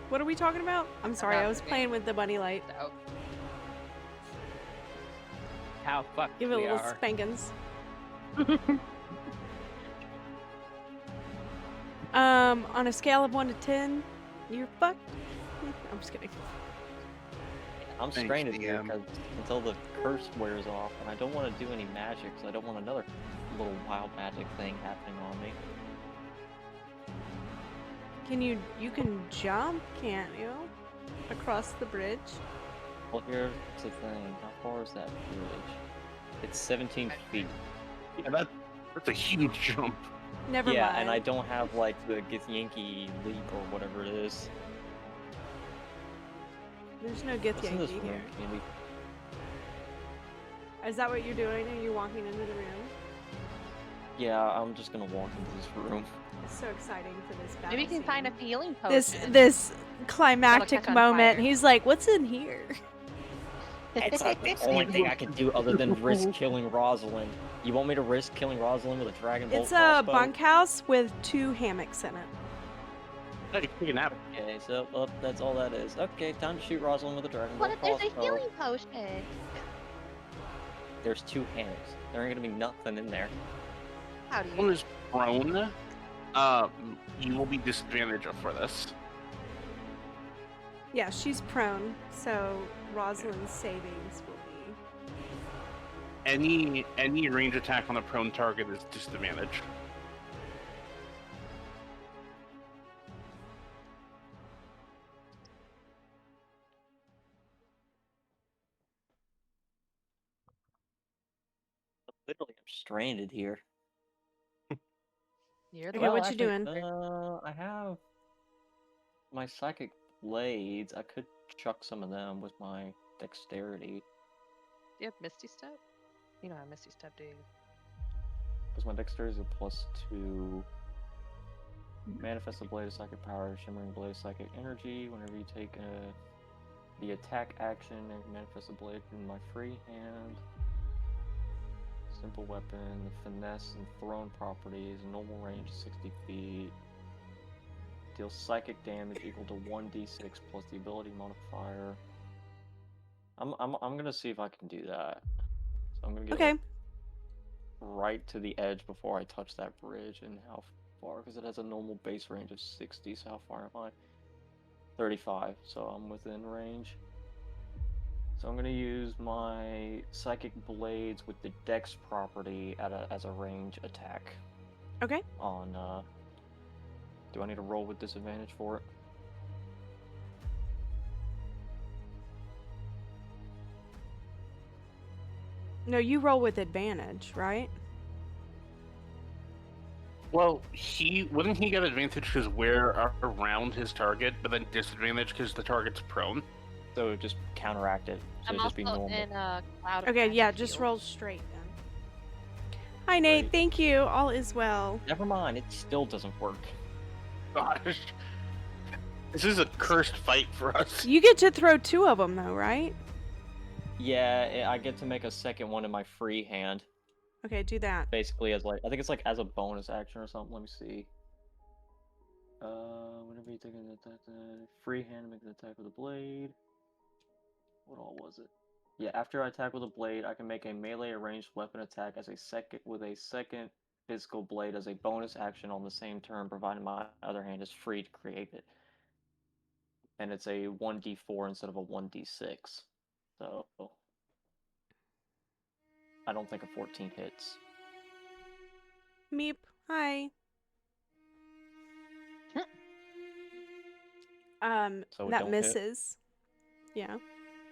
What are we talking about? I'm sorry, I was Another playing game. with the bunny light. So, How fucked Give it a we little are. spankins. On a scale of 1 to 10, you're fucked. I'm just kidding. I'm Thanks, stranded here DM. because until the curse wears off, and I don't want to do any magic, so I don't want another little wild magic thing happening on me. You can jump, can't you? Across the bridge? Well, here's the thing. How far is that bridge? It's 17 feet. Yeah, that's a huge jump. Never Yeah, mind. and I don't have like the Githyanki leap or whatever it is. There's no What's in this Githyanki room, here. Candy? Is that what you're doing? Are you walking into the room? Yeah, I'm just gonna walk into this room. It's so exciting for this battle maybe you can find a scene. healing This potion. this climactic catch on moment. fire. He's like, "What's in here?" It's not the only thing I can do other than risk killing Rosalind. You want me to risk killing Rosalind with a Dragon Bolt It's a crossbow? bunkhouse with 2 hammocks in it. I could take a nap. Okay, so that's all that is. Okay, time to shoot Rosalind with a Dragon What Bolt if there's a crossbow. healing potion? There's 2 hammocks. There ain't gonna be nothing in there. How do One you? is prone. You will be disadvantaged for this. Yeah, she's prone, so Rosalind's savings will be. Any range attack on a prone target is disadvantaged. Literally, I'm stranded here. You're the Okay, Well, what you actually, doing? I have my psychic blades. I could chuck some of them with my dexterity. Do you have Misty Step? You don't have Misty Step, do you? Because my dexterity is a +2. Manifest a blade of psychic power, shimmering blade of psychic energy. Whenever you take the attack action and manifest a blade in my free hand. Simple weapon, the finesse and thrown properties, normal range 60 feet. Deals psychic damage equal to 1d6 plus the ability modifier. I'm gonna see if I can do that. So I'm gonna get Okay. like, right to the edge before I touch that bridge, and how far? Because it has a normal base range of 60. So how far am I? 35. So I'm within range. So I'm gonna use my psychic blades with the dex property as a range attack. Okay. On do I need to roll with disadvantage for it? No, you roll with advantage, right? Well, wouldn't he get advantage because we're around his target, but then disadvantage because the target's prone? So just counteract it. So I'm it'd just be also normal. in a cloud of Okay, magic yeah, just field. roll straight then. Hi, Nate. Great. Thank you. All is well. Never mind, it still doesn't work. Gosh, this is a cursed fight for us. You get to throw 2 of them, though, right? Yeah, I get to make a second one in my free hand. Okay, do that. Basically, as like I think it's like as a bonus action or something. Let me see. Whenever you take an attack, free hand, make an attack with a blade. What all was it? Yeah, after I attack with a blade, I can make a melee ranged weapon attack as a second physical blade as a bonus action on the same turn, provided my other hand is free to create it. And it's a 1d4 instead of a 1d6. So I don't think a 14 hits. Meep. Hi. So it That don't hit? misses. Yeah.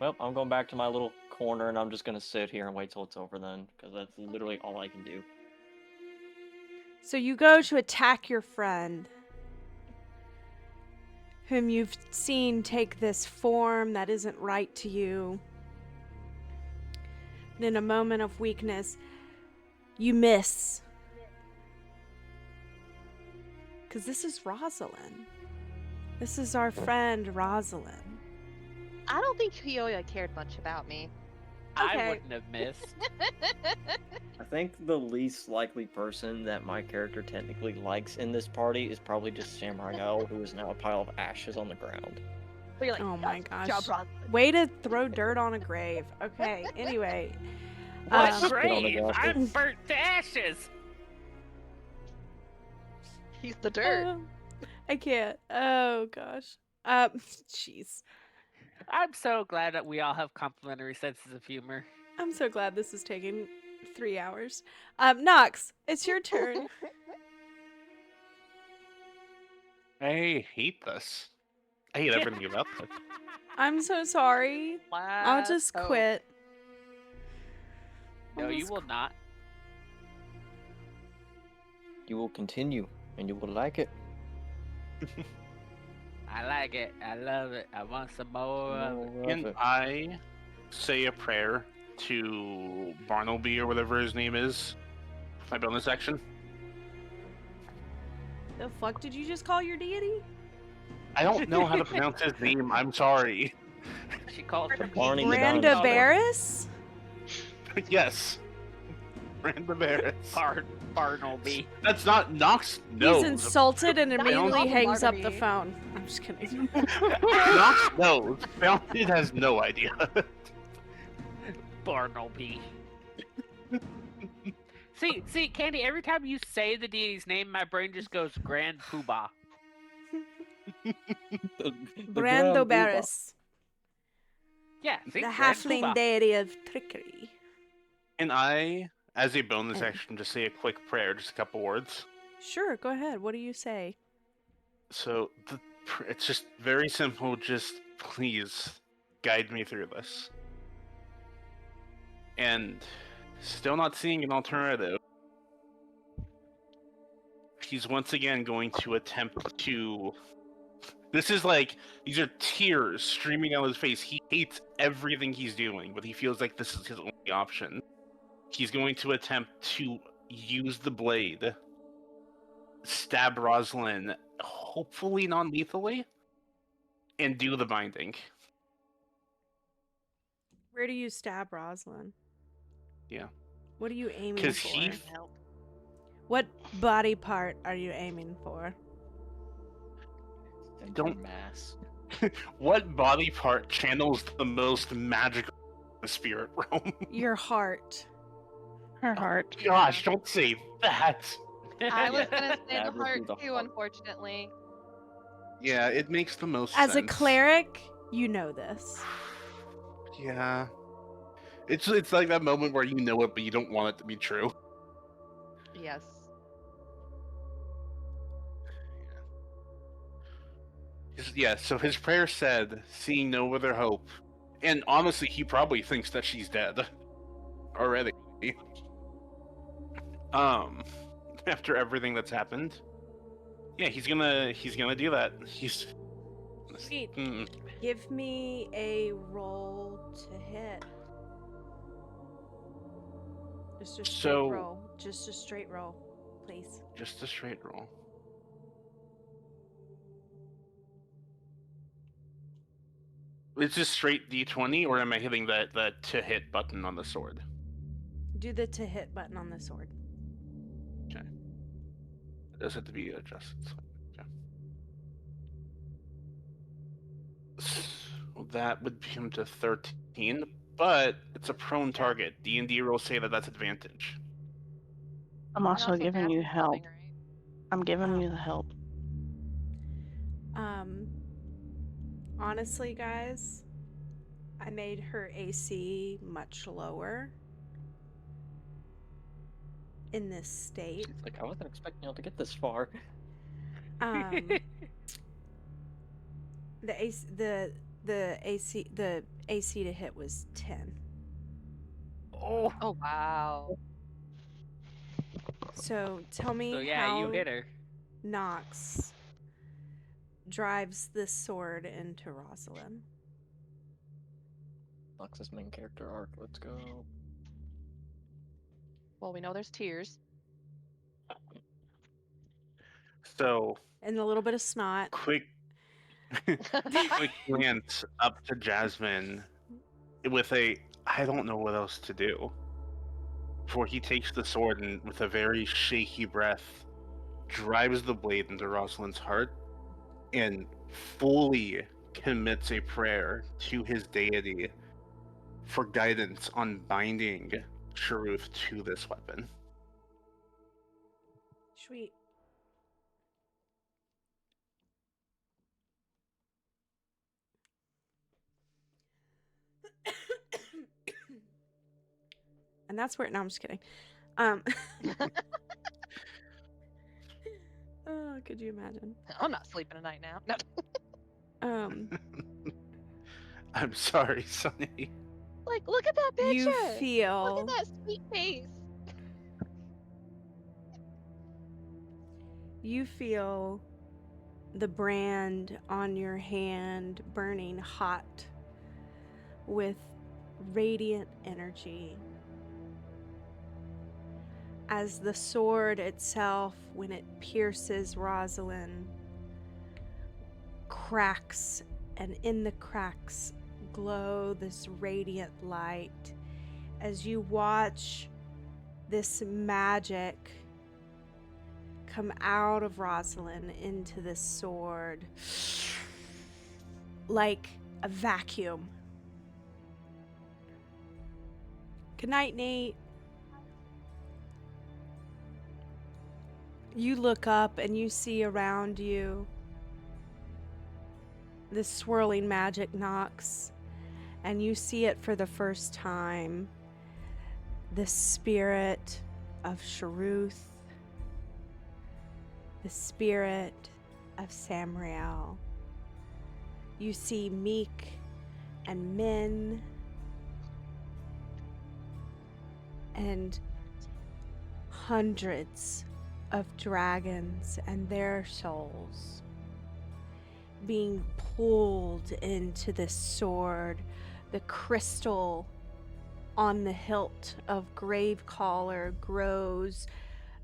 Well, I'm going back to my little corner and I'm just gonna sit here and wait till it's over then, because that's literally all I can do. So you go to attack your friend, whom you've seen take this form that isn't right to you. And in a moment of weakness, you miss. Because this is Rosalind. This is our friend Rosalind. I don't think Hyoya cared much about me. I Okay. wouldn't have missed. I think the least likely person that my character technically likes in this party is probably just Samurai Owl, who is now a pile of ashes on the ground. But you're like, Oh my "Good gosh. job, Rosalind." Way to throw dirt on a grave. Okay, anyway. What Um, Spit on the grave? gospel. I'm burnt to ashes. He's the dirt. I can't. Oh gosh. Jeez. I'm so glad that we all have complimentary senses of humor. I'm so glad this is taking 3 hours. Nox, it's your turn. I hate this. I hate everything about this. I'm so sorry. I'll Last just hope. quit. No, I'll you just will not. You will continue, and you will like it. I like it. I love it. I want some more of it. More of Can it. I say a prayer to Barnaby or whatever his name is? My bonus action? The fuck did you just call your deity? I don't know how to pronounce his name. I'm sorry. She calls him Barney the Branda dinosaur. Barris? Yes. Branda Barris. Barnaby. That's not Nox knows. He's insulted and That's immediately not hangs up the Barnaby. phone. I'm just kidding. Nox knows. Fountain has no idea. Barnaby. See, Candy, every time you say the deity's name, my brain just goes Grand Poobah. The Brando ground Barris, Yeah, see? the Grand halfling Poobah. deity of trickery. Can I, as a bonus And- action, just say a quick prayer, just a couple words? Sure, go ahead. What do you say? So, it's just very simple. Just please guide me through this. And still not seeing an alternative. He's once again going to attempt to. This is like, these are tears streaming down his face. He hates everything he's doing, but he feels like this is his only option. He's going to attempt to use the blade, stab Rosalind, hopefully non-lethally, and do the binding. Where do you stab Rosalind? Yeah. What are you aiming 'Cause for? he- What body part are you aiming for? Don't- mass. What body part channels the most magical in the spirit realm? Your heart. Her heart. Gosh, don't say that. I was gonna say the Stab her heart through the too, heart. unfortunately. Yeah, it makes the most As a sense. cleric, you know this. Yeah. It's like that moment where you know it, but you don't want it to be true. Yes. Yeah, so his prayer said, seeing no other hope. And honestly, he probably thinks that she's dead. Already. After everything that's happened. Yeah, he's gonna do that. He's Sweet. Hmm. Give me a roll to hit. Just a straight So- roll. Just a straight roll, please. Just a straight roll. Is this straight D20, or am I hitting the to hit button on the sword? Do the to hit button on the sword. It does have to be adjusted. Okay. So that would be him to 13, but it's a prone target. D&D rules say that that's advantage. I'm also And giving you Matt's help. coming, right? I'm giving Oh. you the help. Honestly, guys, I made her AC much lower in this state. She's like, I wasn't expecting y'all to get this far. The AC to hit was 10. Oh, Oh wow. So tell me so yeah, how you hit her. Nox drives this sword into Rosalind. Lux's main character arc. Let's go. Well, we know there's tears. So And a little bit of snot. quick glance up to Jasmine with a I don't know what else to do. Before he takes the sword and with a very shaky breath drives the blade into Rosalind's heart and fully commits a prayer to his deity for guidance on binding Sharuth to this weapon. Sweet. And that's where. No, I'm just kidding. Oh, could you imagine? I'm not sleeping tonight now. No. I'm sorry, Sonny. Like, look at that picture. You Look at feel that sweet face. the brand on your hand burning hot with radiant energy. As the sword itself, when it pierces Rosalind, cracks, and in the cracks glow this radiant light. As you watch this magic come out of Rosalind into this sword, like a vacuum. Good night, Nate. You look up and you see around you this swirling magic knocks, and you see it for the first time. The spirit of Sharuth, the spirit of Samriel. You see Meek and Min and hundreds of dragons and their souls being pulled into this sword. The crystal on the hilt of Gravecaller grows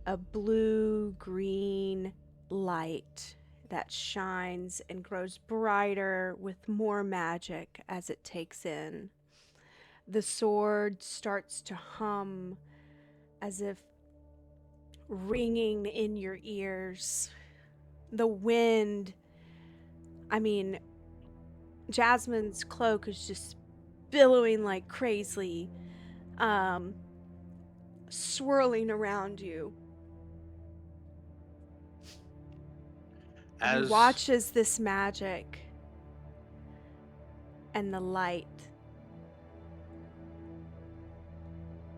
a blue-green light that shines and grows brighter with more magic as it takes in. The sword starts to hum as if ringing in your ears. The wind, Jasmine's cloak is just billowing like crazy, swirling around you. You watch as this magic and the light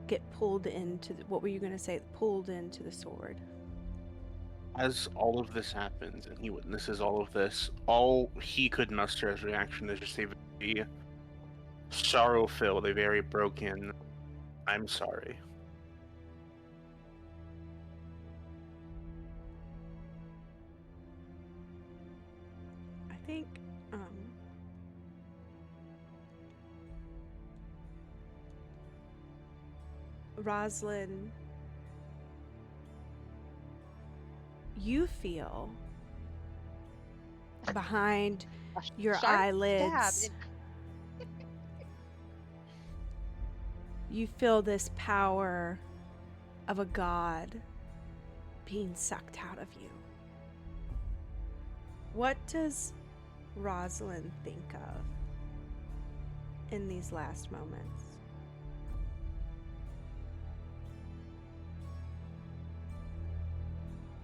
get pulled into what were you going to say? Pulled into the sword. As all of this happens and he witnesses all of this, all he could muster as reaction is just a very sorrow-filled, a very broken, I'm sorry. I think Rosalind, you feel behind your Sharp eyelids, stab. you feel this power of a god being sucked out of you. What does Rosalind think of in these last moments?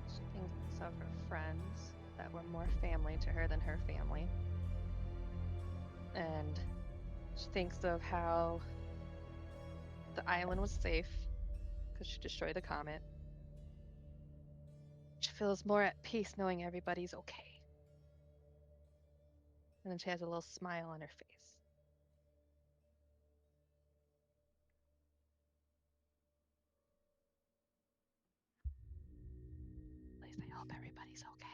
She thinks of her friends that were more family to her than her family. And she thinks of how the island was safe because she destroyed the comet. She feels more at peace knowing everybody's okay. And then she has a little smile on her face. At least I hope everybody's okay.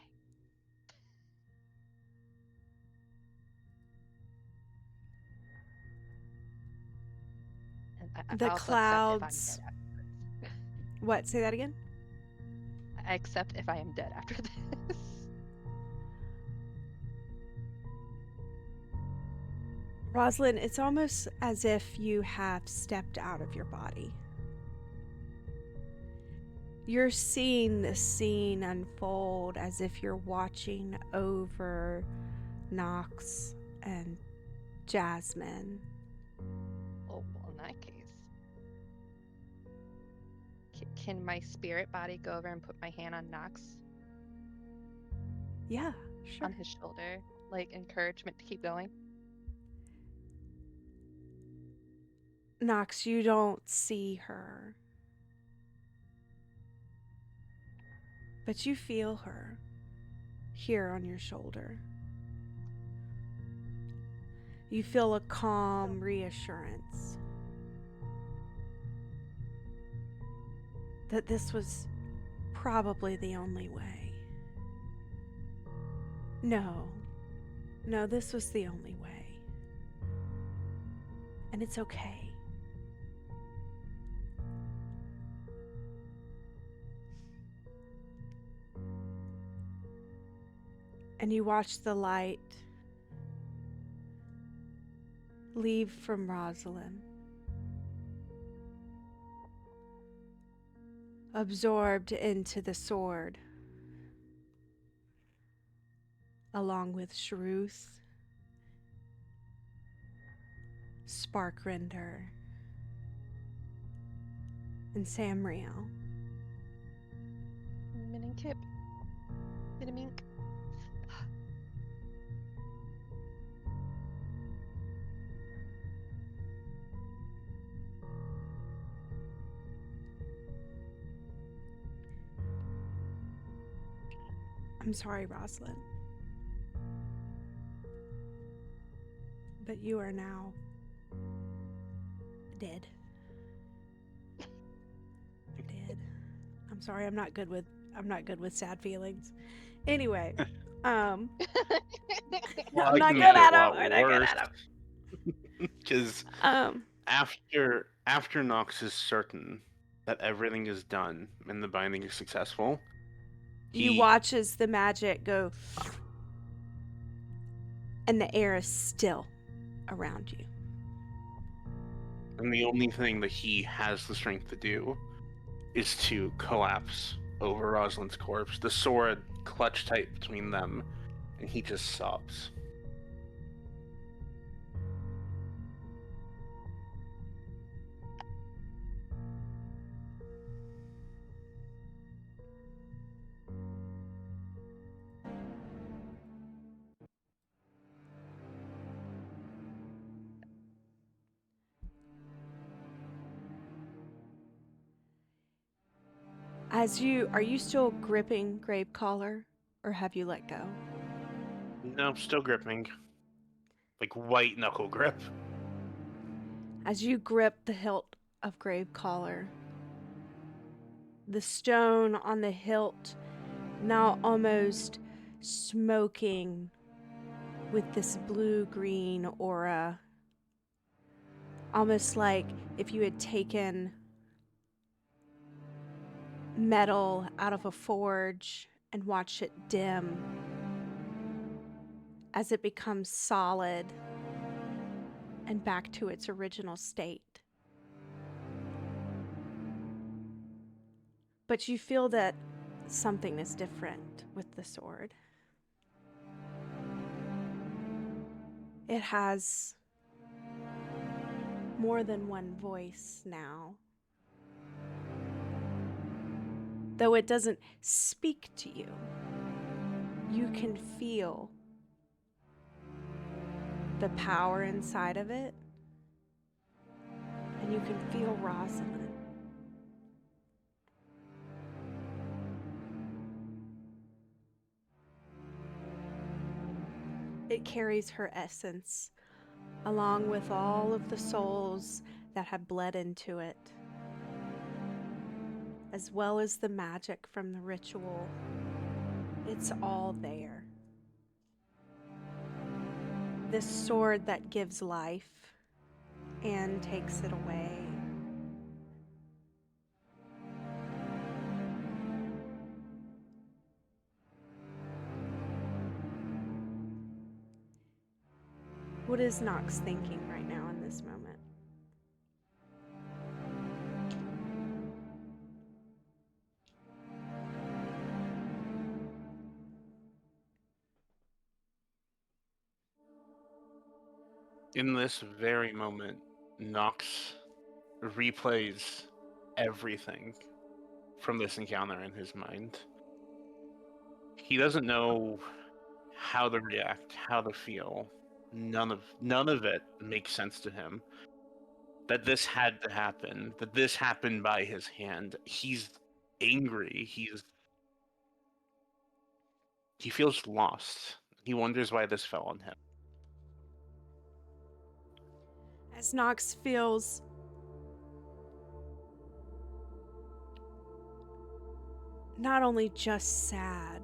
And The I also accept if I'm clouds. dead afterwards. What? Say that again? I accept if I am dead after this. Rosalind, it's almost as if you have stepped out of your body. You're seeing this scene unfold as if you're watching over Nox and Jasmine. Oh, well, in that case. Can my spirit body go over and put my hand on Nox? Yeah, sure. On his shoulder? Like encouragement to keep going? Nox, you don't see her. But you feel her here on your shoulder. You feel a calm reassurance that this was probably the only way. No, this was the only way. And it's okay. And you watch the light leave from Rosalind, absorbed into the sword, along with Shruth, Sparkrender, and Samriel. Min and Kip. Min and Mink. I'm sorry, Rosalind. But you are now dead. Dead. I'm sorry, I'm not good with sad feelings. Anyway, I'm Well, not I good can make it at a lot them. I'm not good worse. at Because them. after Nox is certain that everything is done and the binding is successful, You watch as the magic go, and the air is still around you. and the only thing that he has the strength to do is to collapse over Rosalind's corpse, the sword clutched tight between them, and he just sobs. Are you still gripping Gravecaller, or have you let go? No, still gripping. Like white knuckle grip. As you grip the hilt of Gravecaller, the stone on the hilt now almost smoking with this blue-green aura. Almost like if you had taken metal out of a forge and watched it dim as it becomes solid and back to its original state. But you feel that something is different with the sword. It has more than one voice now. Though it doesn't speak to you, you can feel the power inside of it, and you can feel Rosalind. It carries her essence, along with all of the souls that have bled into it, as well as the magic from the ritual. It's all there. This sword that gives life and takes it away. What is Nox thinking right now in this moment? In this very moment, Nox replays everything from this encounter in his mind. He doesn't know how to react, how to feel. None of it makes sense to him. That this had to happen, that this happened by his hand. He's angry. He feels lost. He wonders why this fell on him. As Nox feels not only just sad,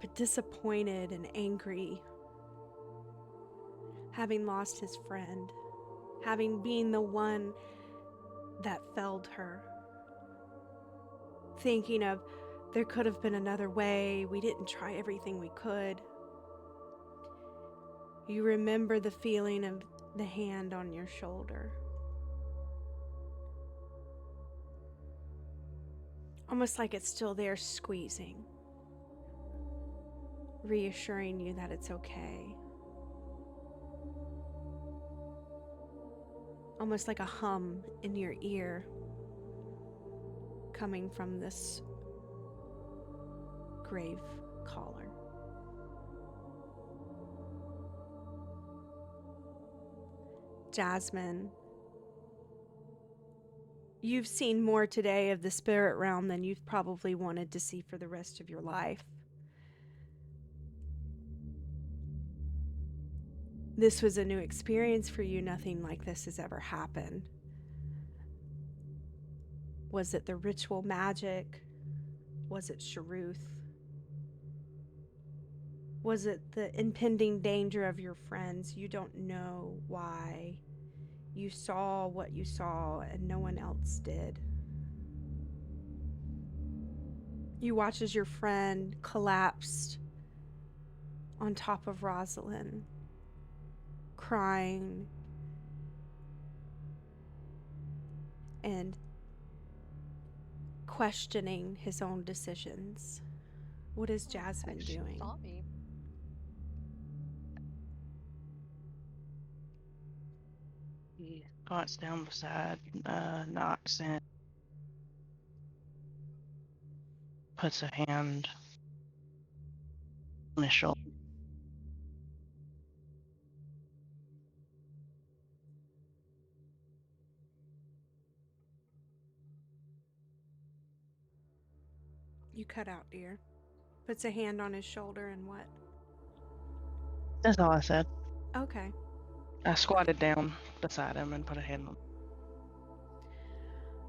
but disappointed and angry, having lost his friend, having been the one that felled her, thinking of there could have been another way, we didn't try everything we could. You remember the feeling of the hand on your shoulder. Almost like it's still there squeezing, reassuring you that it's okay. Almost like a hum in your ear coming from this grave caller. Jasmine, you've seen more today of the spirit realm than you've probably wanted to see for the rest of your life. This was a new experience for you. Nothing like this has ever happened. Was it the ritual magic? Was it Sharuth? Was it the impending danger of your friends? You don't know why you saw what you saw and no one else did. You watch as your friend collapsed on top of Rosalind, crying and questioning his own decisions. What is Jasmine She doing? saw me. He squats down beside Nox and puts a hand on his shoulder. You cut out, dear. Puts a hand on his shoulder and what? That's all I said. Okay. I squatted down beside him and put a hand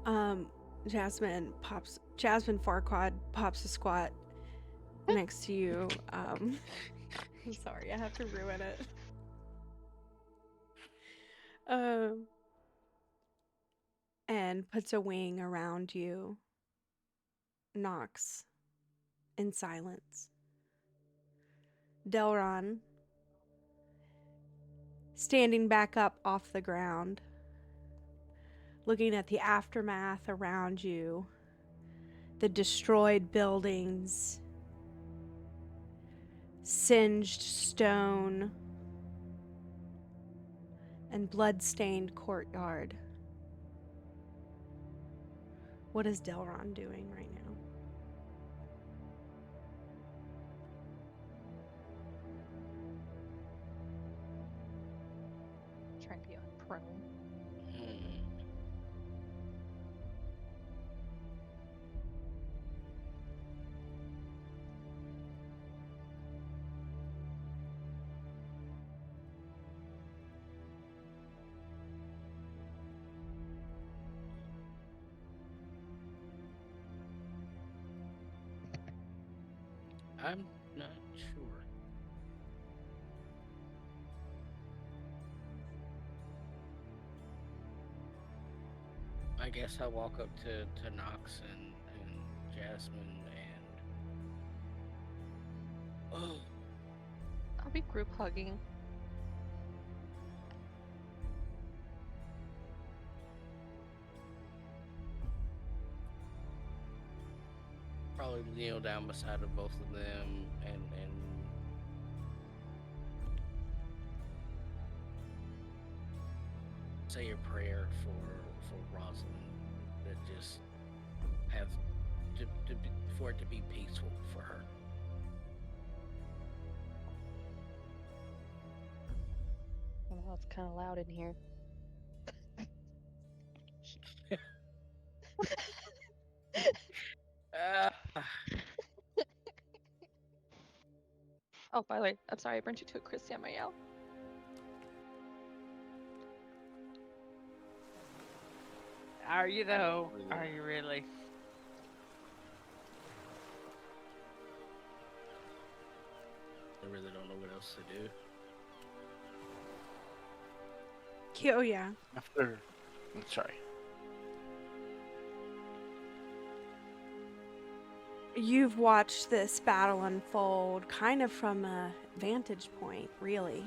on. Jasmine Farquaad pops a squat next to you. I'm sorry, I have to ruin it. And puts a wing around you. Nox in silence. Delron, standing back up off the ground, looking at the aftermath around you, the destroyed buildings, singed stone, and blood-stained courtyard. What is Delron doing right now? Trying to be on prone. I'm not sure. I guess I'll walk up to Nox and Jasmine and I'll be group hugging kneel down beside of both of them and say a prayer for Rosalind, that just have for it to be peaceful for her. Well, it's kind of loud in here. Oh, by the way, I'm sorry I burnt you to a crisp, Samael. Are you though? Are you really? I really don't know what else to do. Kyoya, After, I'm sorry. you've watched this battle unfold kind of from a vantage point, really.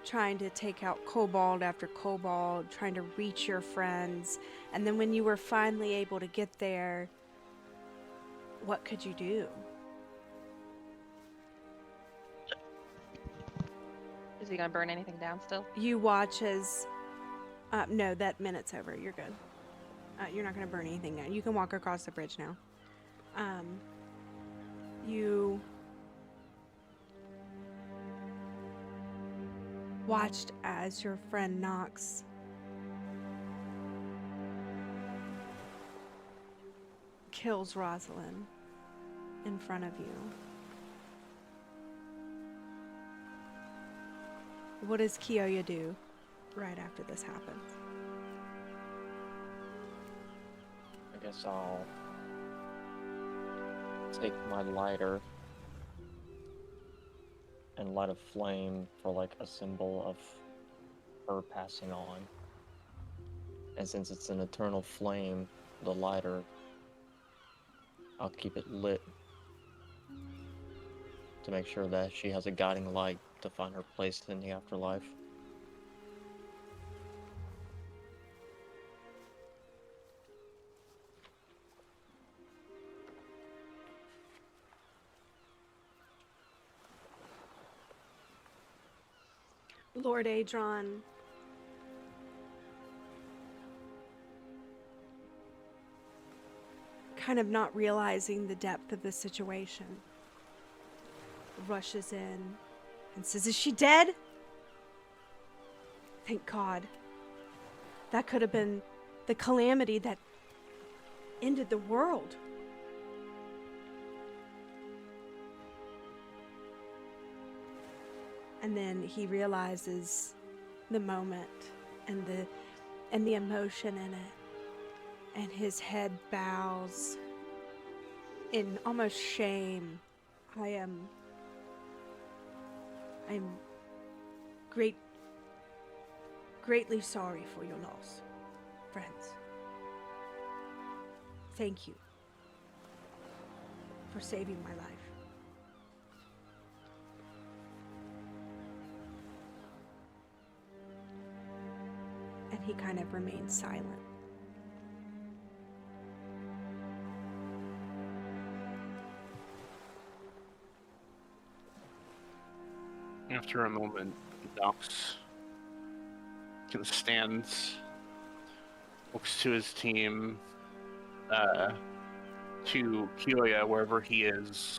Trying to take out kobold after kobold, trying to reach your friends. And then when you were finally able to get there, what could you do? Is he gonna burn anything down still? You watch as... no, that minute's over. You're good. You're not going to burn anything down. You can walk across the bridge now. You watched as your friend Nox kills Rosalind in front of you. What does Kyoya do right after this happens? I guess I'll take my lighter and light a flame for like a symbol of her passing on. And since it's an eternal flame, the lighter, I'll keep it lit to make sure that she has a guiding light to find her place in the afterlife. Lord Adron kind of not realizing the depth of the situation rushes in and says, "Is she dead?" Thank God. That could have been the calamity that ended the world. And then he realizes the moment and the emotion in it. And his head bows in almost shame. I'm greatly sorry for your loss, friends. Thank you for saving my life. And he kind of remains silent. After a moment, Nox stands, looks to his team, to Kyoya, wherever he is.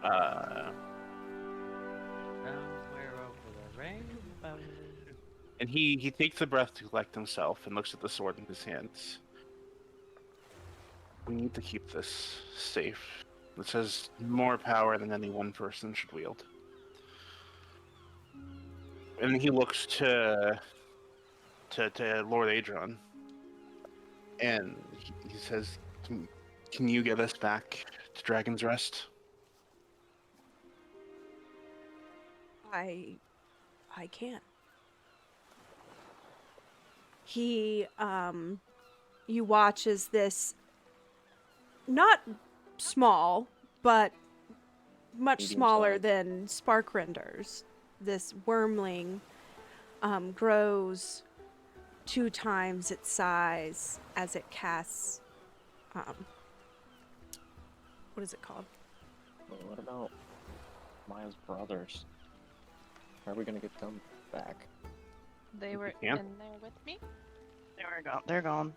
Somewhere over the rainbow. And he takes a breath to collect himself and looks at the sword in his hands. We need to keep this safe. This has more power than any one person should wield. And he looks to Lord Adron, and he says, "Can you get us back to Dragon's Rest?" I can. He, you watch as this, not small, but much Medium smaller size. than Spark Renders. This wormling grows 2 times its size as it casts What is it called? Well, what about Maya's brothers? How are we gonna get them back? They were Yeah. in there with me. They're gone. They're gone.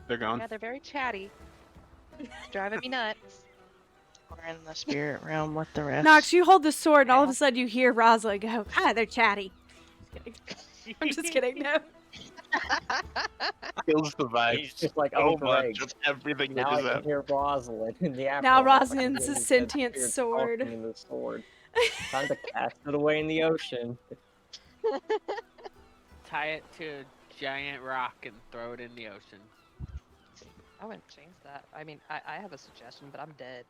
They're gone. Yeah, they're very chatty. It's driving me nuts. We're in the spirit realm with the rest. Nox, you hold the sword, and all of a sudden you hear Rosalind go, they're chatty. I'm just kidding. No. Kills the vibe. He's just like, so oh great. much of everything that Now I is can up. hear Rosalind in the afterlife. Now I can Rosalind's hear a the sentient spirit sword. talking in the sword. Time to cast it away in the ocean. Tie it to a giant rock and throw it in the ocean. I wouldn't change that. I mean, I have a suggestion, but I'm dead.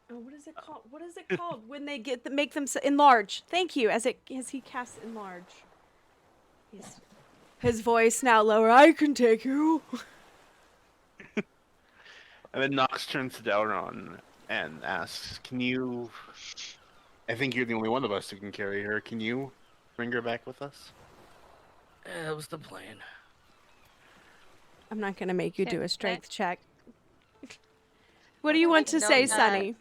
Oh, what is it called? What is it called when they make them enlarge? Thank you. As he casts enlarge. His voice now lower. I can take you. And then Nox turns to Delron and asks, "Can you? I think you're the only one of us who can carry her. Can you bring her back with us?" That was the plan. I'm not gonna make you do a Can't- strength check. What do you want to No, say, that- Sunny?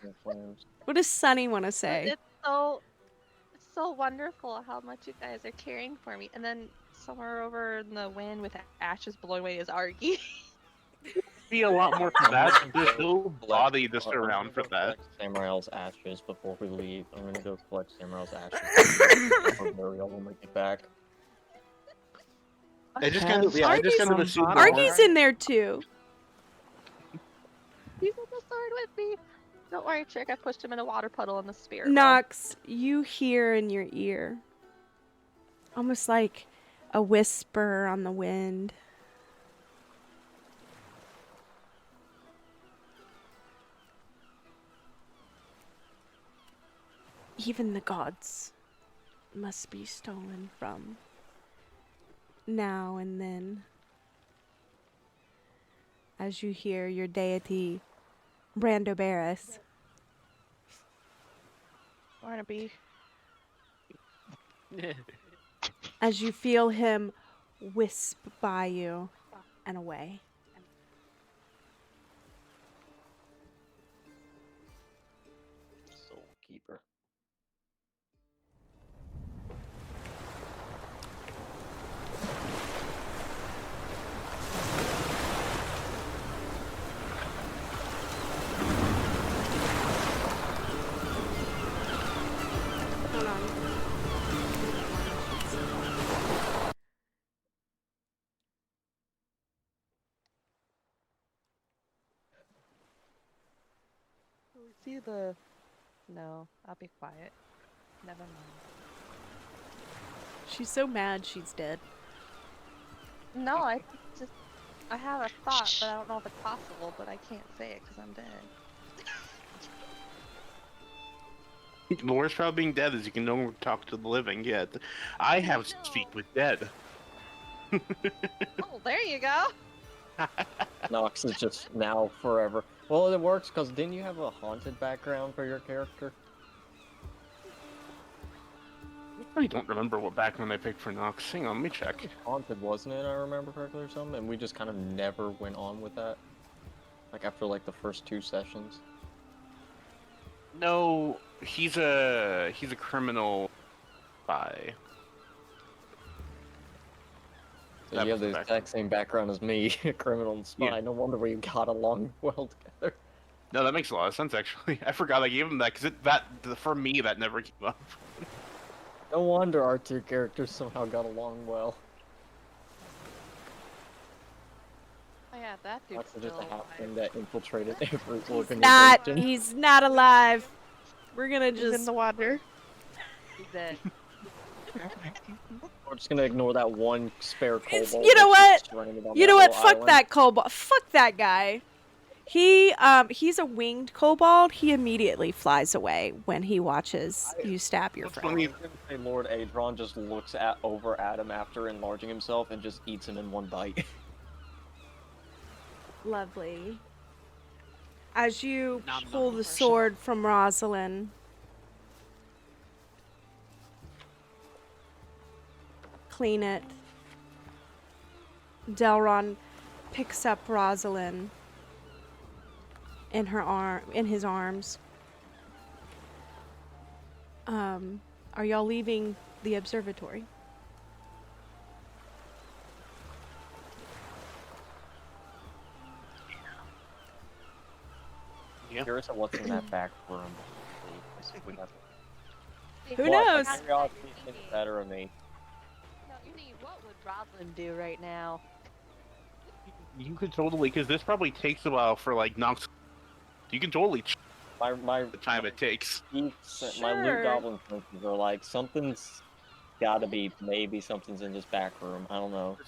What does Sunny want to say? It's so wonderful how much you guys are caring for me. And then somewhere over in the wind with ashes blowing away is Argy. Be a lot more for that. There's no body to surround for that. Samarail's ashes before we leave. I'm gonna go collect Samarail's ashes. For burial when we get back. I just kind of assumed Argy's in there too. He's in the sword with me. Don't worry, Trick. I pushed him in a water puddle in the spirit realm. Nox, you hear in your ear, almost like a whisper on the wind. Even the gods must be stolen from now and then. As you hear your deity, Brando Barris. Barnaby. As you feel him wisp by you and away. Soul Keeper. Hold on. See the... No, I'll be quiet. Never mind. She's so mad she's dead. No, I have a thought, but I don't know if it's possible, but I can't say it because I'm dead. The worst about being dead is you can no longer talk to the living yet. I have speak with dead. Oh, there you go. Nox is just now forever. Well, it works because didn't you have a haunted background for your character? I don't remember what background I picked for Nox. Hang on, let me check. Haunted, wasn't it? I remember correctly or something, and we just kind of never went on with that. Like after like the first 2 sessions. No, he's a criminal spy. So That you have was the the exact same background as me, a criminal and spy. Yeah. No wonder we got along well together. No, that makes a lot of sense actually. I forgot I gave him that because for me that never came up. No wonder our 2 characters somehow got along well. Oh yeah, that dude's Nox is just a still halfling alive. that infiltrated every Not, organization. he's not alive. We're gonna He's in just... the water. He's dead. We're just gonna ignore that one spare It's- kobold. you know that's what? just running around You that know what? little Fuck island. that kobold. Fuck that guy. He's a winged kobold. He immediately flies away when he watches you stab your What's friend. funny- I was gonna say Lord Adron just looks over at him after enlarging himself and just eats him in one bite. Lovely. As you Nom nom pull the person. sword from Rosalind, clean it. Delron picks up Rosalind in his arms. Are y'all leaving the observatory? Yeah. Curious of what's in that back room. We have Who What? knows? My curiosity thinks better of me. No, Uni, what would Rosalind do right now? You could totally, because this probably takes a while for like Nox. You can totally check My the time it takes. my loot Sure. goblin senses are like something's gotta be, maybe something's in this back room. I don't know.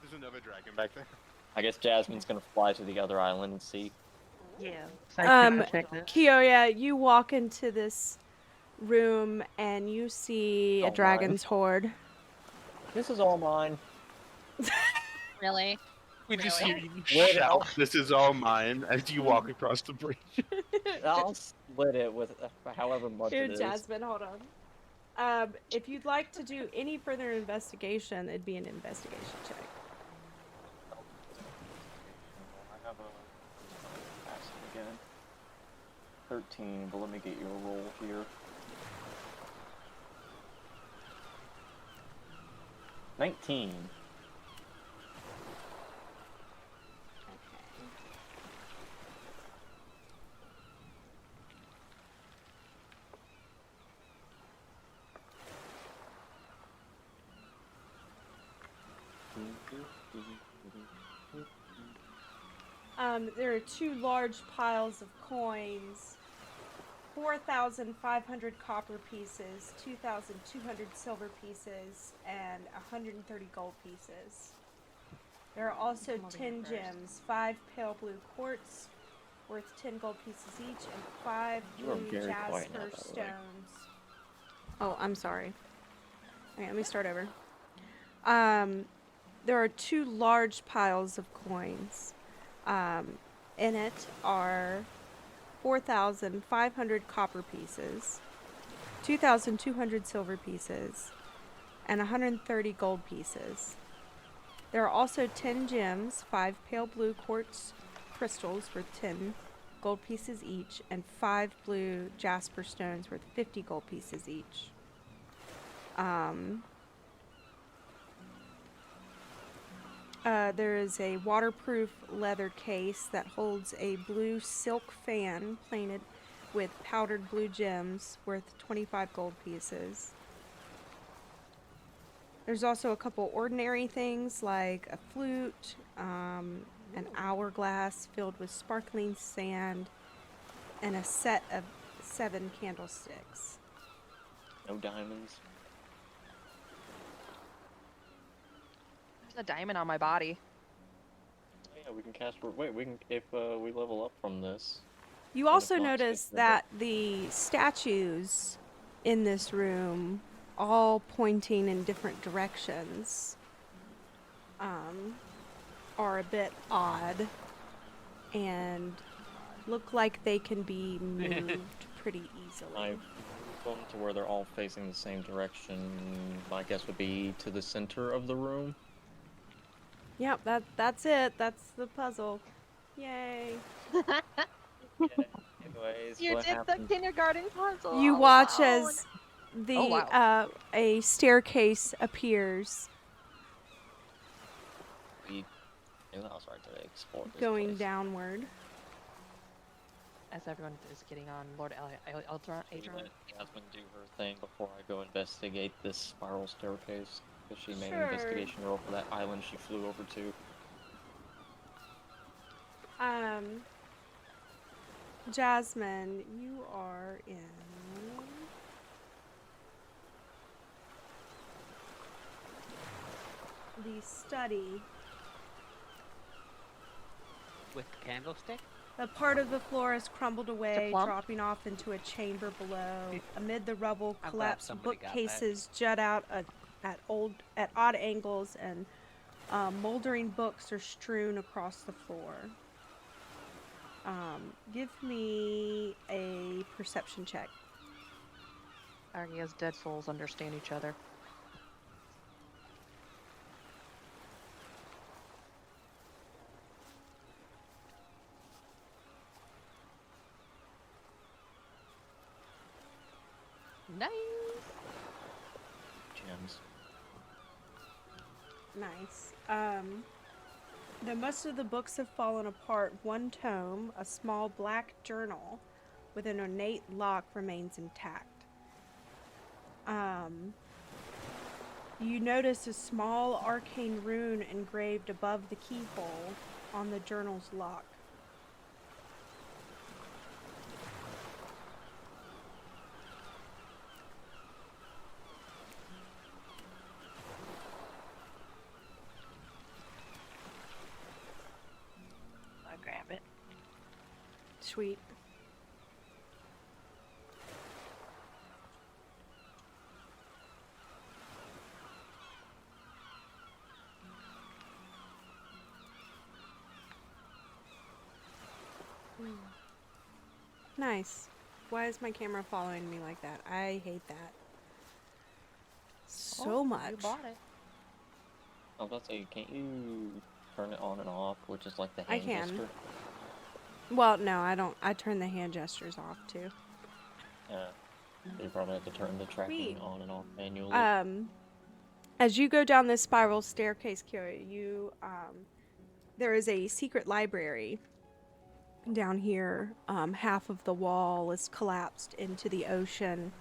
There's another dragon back there. I guess Jasmine's gonna fly to the other island and see. Yeah. Kiyoya, you walk into this room and you see a Oh, dragon's horde. This is all mine. Really? We just Really? hear you Wait, shout, "This is all mine," as you walk across the bridge. I'll split it with however much Here, it is. Jasmine, hold on. If you'd like to do any further investigation, it'd be an investigation check. I have a pass it again. 13, but let me get you a roll here. 19. There are two large piles of coins, 4,500 copper pieces, 2,200 silver pieces, and 130 gold pieces. There are also 10 gems, 5 pale blue quartz, worth 10 gold pieces each, and 5 You are blue very quiet jasper now, by the way. stones. Oh, I'm sorry. Okay, let me start over. There are two large piles of coins. In it are 4,500 copper pieces, 2,200 silver pieces, and 130 gold pieces. There are also 10 gems, 5 pale blue quartz crystals worth 10 gold pieces each, and 5 blue jasper stones worth 50 gold pieces each. There is a waterproof leather case that holds a blue silk fan plated with powdered blue gems worth 25 gold pieces. There's also a couple ordinary things like a flute, an hourglass filled with sparkling sand, and a set of 7 candlesticks. No diamonds. There's a diamond on my body. Oh, yeah, we can cast. Wait, we can if we level up from this. You And also if not, notice skip the that the statues in this room, all pointing in different directions, are a bit odd and look like they can be moved pretty easily. I've gone to where they're all facing the same direction. My guess would be to the center of the room. Yep, that's it. That's the puzzle. Yay. Anyways, You what did happened? the kindergarten puzzle. You all watch alone. as the Oh, wow. a staircase appears Maybe that was right to explore this going place. downward. As everyone is getting on, Lord Adrian. Let Jasmine do her thing before I go investigate this spiral staircase. Because she made an Sure. investigation roll for that island she flew over to. Jasmine, you are in the study. With the candlestick? A part of the floor has crumbled away, plump? dropping off into a chamber below. Amid the rubble, I'm glad collapsed somebody got that. bookcases jut out at odd angles, and moldering books are strewn across the floor. Give me a perception check. Argia's dead souls understand each other. Nice. Gems. Nice. Though most of the books have fallen apart, one tome, a small black journal with an ornate lock, remains intact. You notice a small arcane rune engraved above the keyhole on the journal's lock. I'll grab it. Sweet. Nice. Why is my camera following me like that? I hate that. So much. You bought it. I was about to say, can't you turn it on and off, which is like the I hand can. gesture? Well, no, I don't. I turn the hand gestures off too. You probably have to turn the tracking Sweet. on and off manually. As you go down this spiral staircase, Kira, there is a secret library down here. Half of the wall is collapsed into the ocean.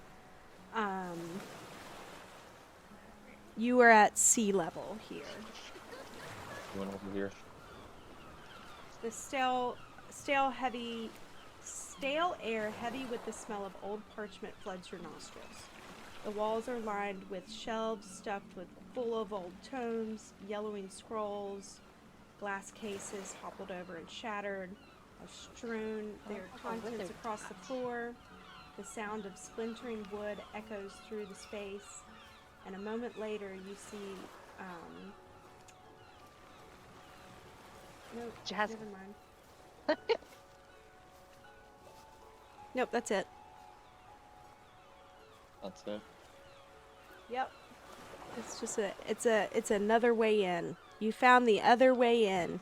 You are at sea level here. You went over here. The stale air, heavy with the smell of old parchment, floods your nostrils. The walls are lined with shelves stuffed full of old tomes, yellowing scrolls, glass cases toppled over and shattered, are strewn their contents across the floor. The sound of splintering wood echoes through the space, and a moment later you see, nope, Jasmine. never mind. Nope, that's it. That's it. Yep. It's just it's another way in. You found the other way in.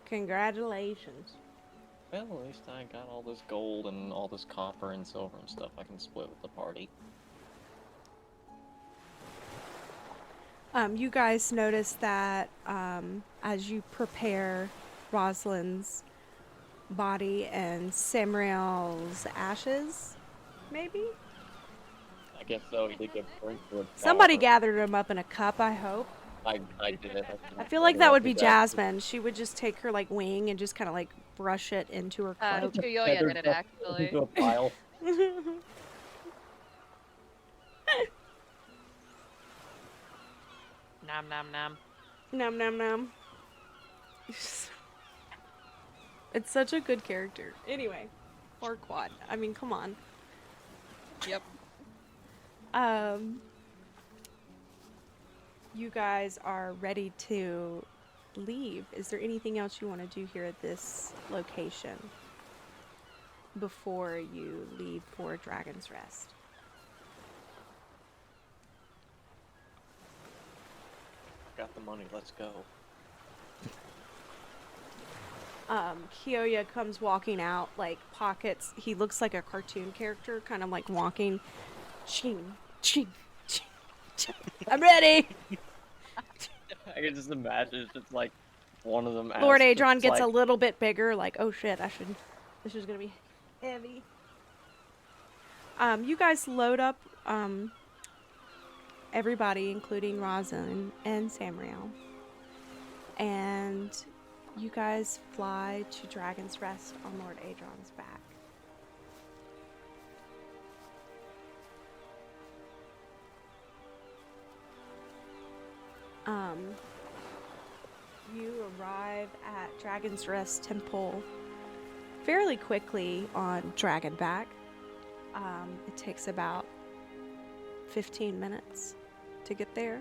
Congratulations. Well, at least I got all this gold and all this copper and silver and stuff I can split with the party. You guys notice that as you prepare Rosalind's body and Samriel's ashes, maybe? I guess so. He did get burned to a Somebody flower. gathered them up in a cup, I hope. I did it. I feel like that would be Jasmine. She would just take her like wing and just kind of like brush it into her cloak. Chuyoya did it actually. Into a pile. Nom nom nom. Nom nom nom. It's such a good character. Anyway, Farquaad. I mean, come on. Yep. You guys are ready to leave. Is there anything else you want to do here at this location before you leave for Dragon's Rest? Got the money. Let's go. Kyoya comes walking out, like pockets. He looks like a cartoon character, kind of like walking. Ching, ching, ching, ching. I'm ready. I can just imagine it's just like one of them. Lord asks, Adron it's gets like, a little bit bigger, like, oh shit, this is gonna be heavy. You guys load up, everybody, including Rosalind and Samriel. And you guys fly to Dragon's Rest on Lord Adron's back. You arrive at Dragon's Rest Temple fairly quickly on Dragonback. It takes about 15 minutes to get there.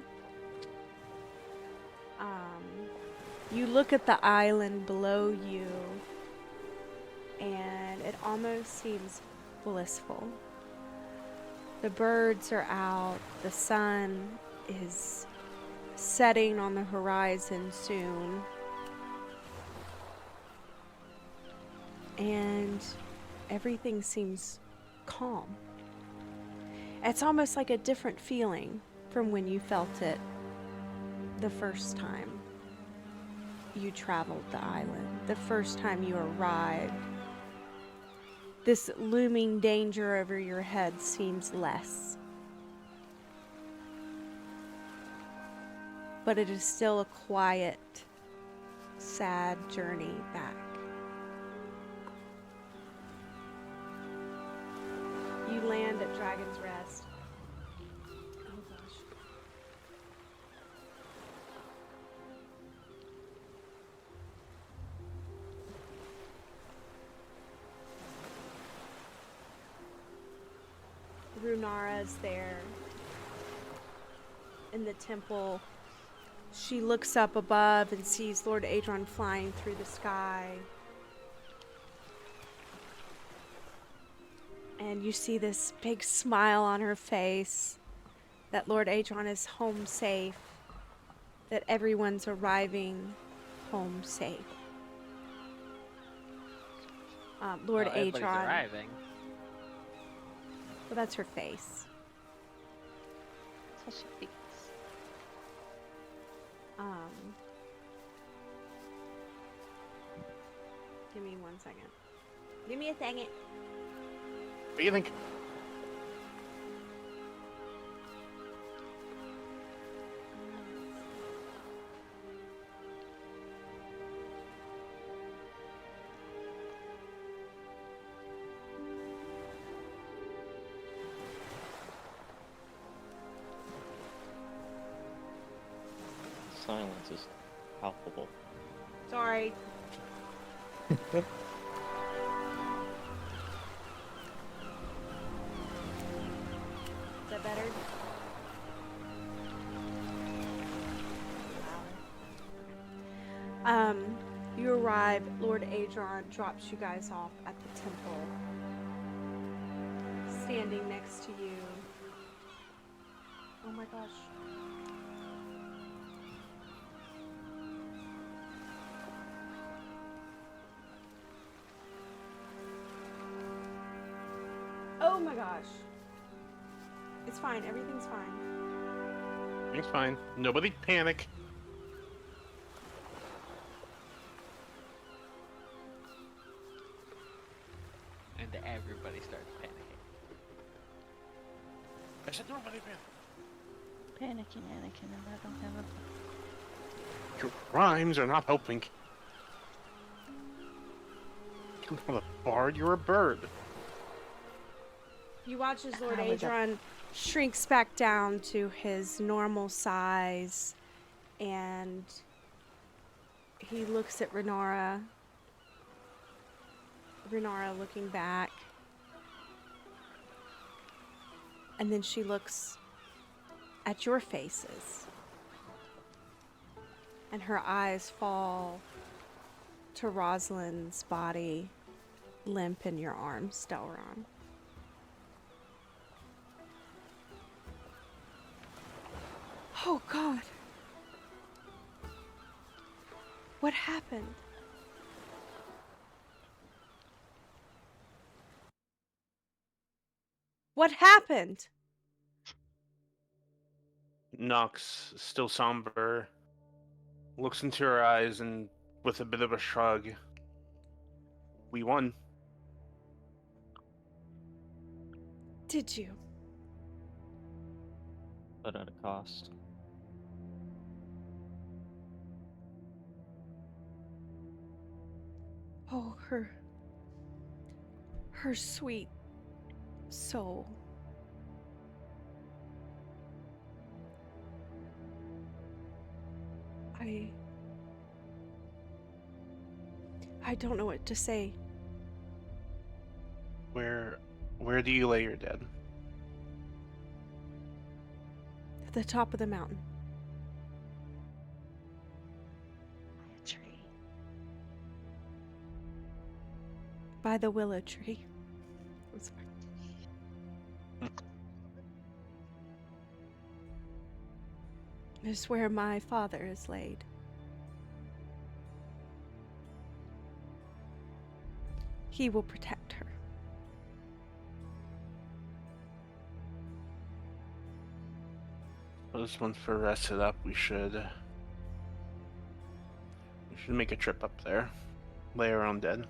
You look at the island below you, and it almost seems blissful. The birds are out, the sun is setting on the horizon soon, and everything seems calm. It's almost like a different feeling from when you felt it the first time you traveled the island, the first time you arrived. This looming danger over your head seems less. But it is still a quiet, sad journey back. You land at Dragon's Rest. Oh gosh. Runara's there in the temple. She looks up above and sees Lord Adron flying through the sky. And you see this big smile on her face, that Lord Adron is home safe, that everyone's arriving home safe. Lord Well, everybody's Adron. arriving. Well, that's her face. That's how she thinks. Give me 1 second. Give me a second. What do you think? Silence is palpable. Sorry. Is that better? You arrive. Lord Adron drops you guys off at the temple. Standing next to you. Oh my gosh. Oh my gosh. It's fine. Everything's fine. It's fine. Nobody panic. And everybody starts panicking. I said nobody panic. Panicking, Anakin, and I don't have a... Your rhymes are not helping. You're not a bard, you're a bird. You watch as Lord How is that- Adron shrinks back down to his normal size, and he looks at Renara. Renara looking back. And then she looks at your faces. And her eyes fall to Rosalind's body, limp in your arms, Delron. Oh God. What happened? What happened? Nox, still somber, looks into her eyes and with a bit of a shrug. We won. Did you? But at a cost. Oh, her sweet soul. I don't know what to say. Where do you lay your dead? At the top of the mountain. By a tree. By the willow tree. I'm sorry. It's where my father is laid. He will protect her. suppose once we're rested up, we should make a trip up there. Lay around dead.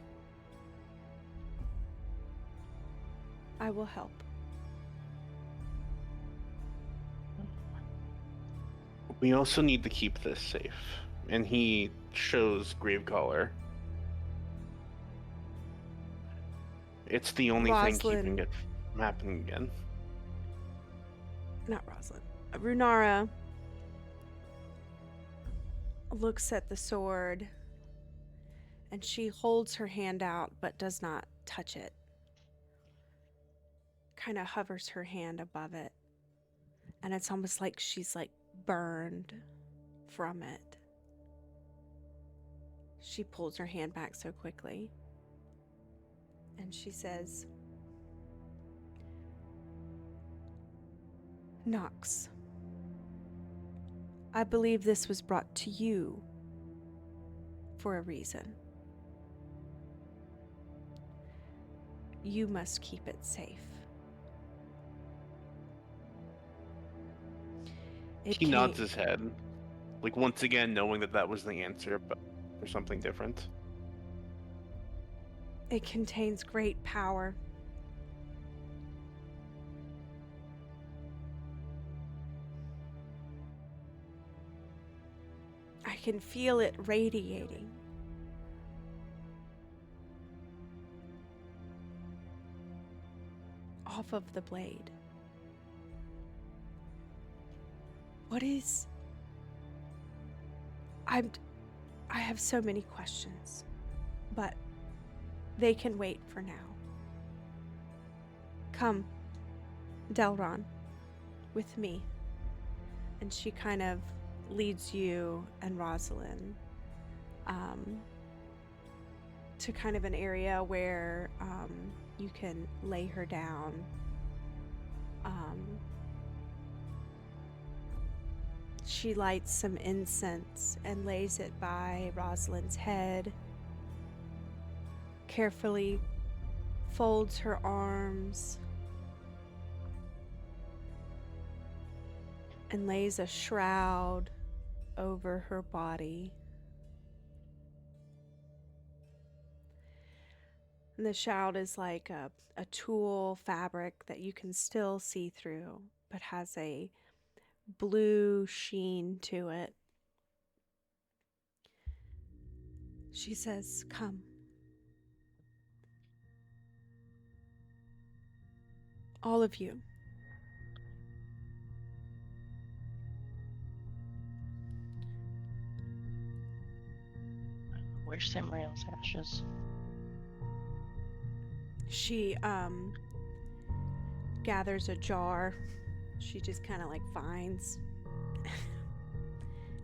I will help. We also need to keep this safe. And he shows Gravecaller. It's the only thing keeping Rosalind. it from happening again. Not Rosalind. Runara looks at the sword and she holds her hand out but does not touch it. Kind of hovers her hand above it. And it's almost like she's like burned from it. She pulls her hand back so quickly. And she says, Nox, I believe this was brought to you for a reason. You must keep it safe. He nods his head, like once again knowing that that was the answer, but for something different. It contains great power. I can feel it radiating. Off of the blade. What is... I have so many questions, but they can wait for now. Come, Delron, with me. And she kind of leads you and Rosalind to kind of an area where you can lay her down. She lights some incense and lays it by Rosalind's head, carefully folds her arms, and lays a shroud over her body. And the shroud is like a tulle fabric that you can still see through, but has a blue sheen to it. She says, "Come." All of you. Where's Samriel's ashes? She gathers a jar. She just kind of like finds.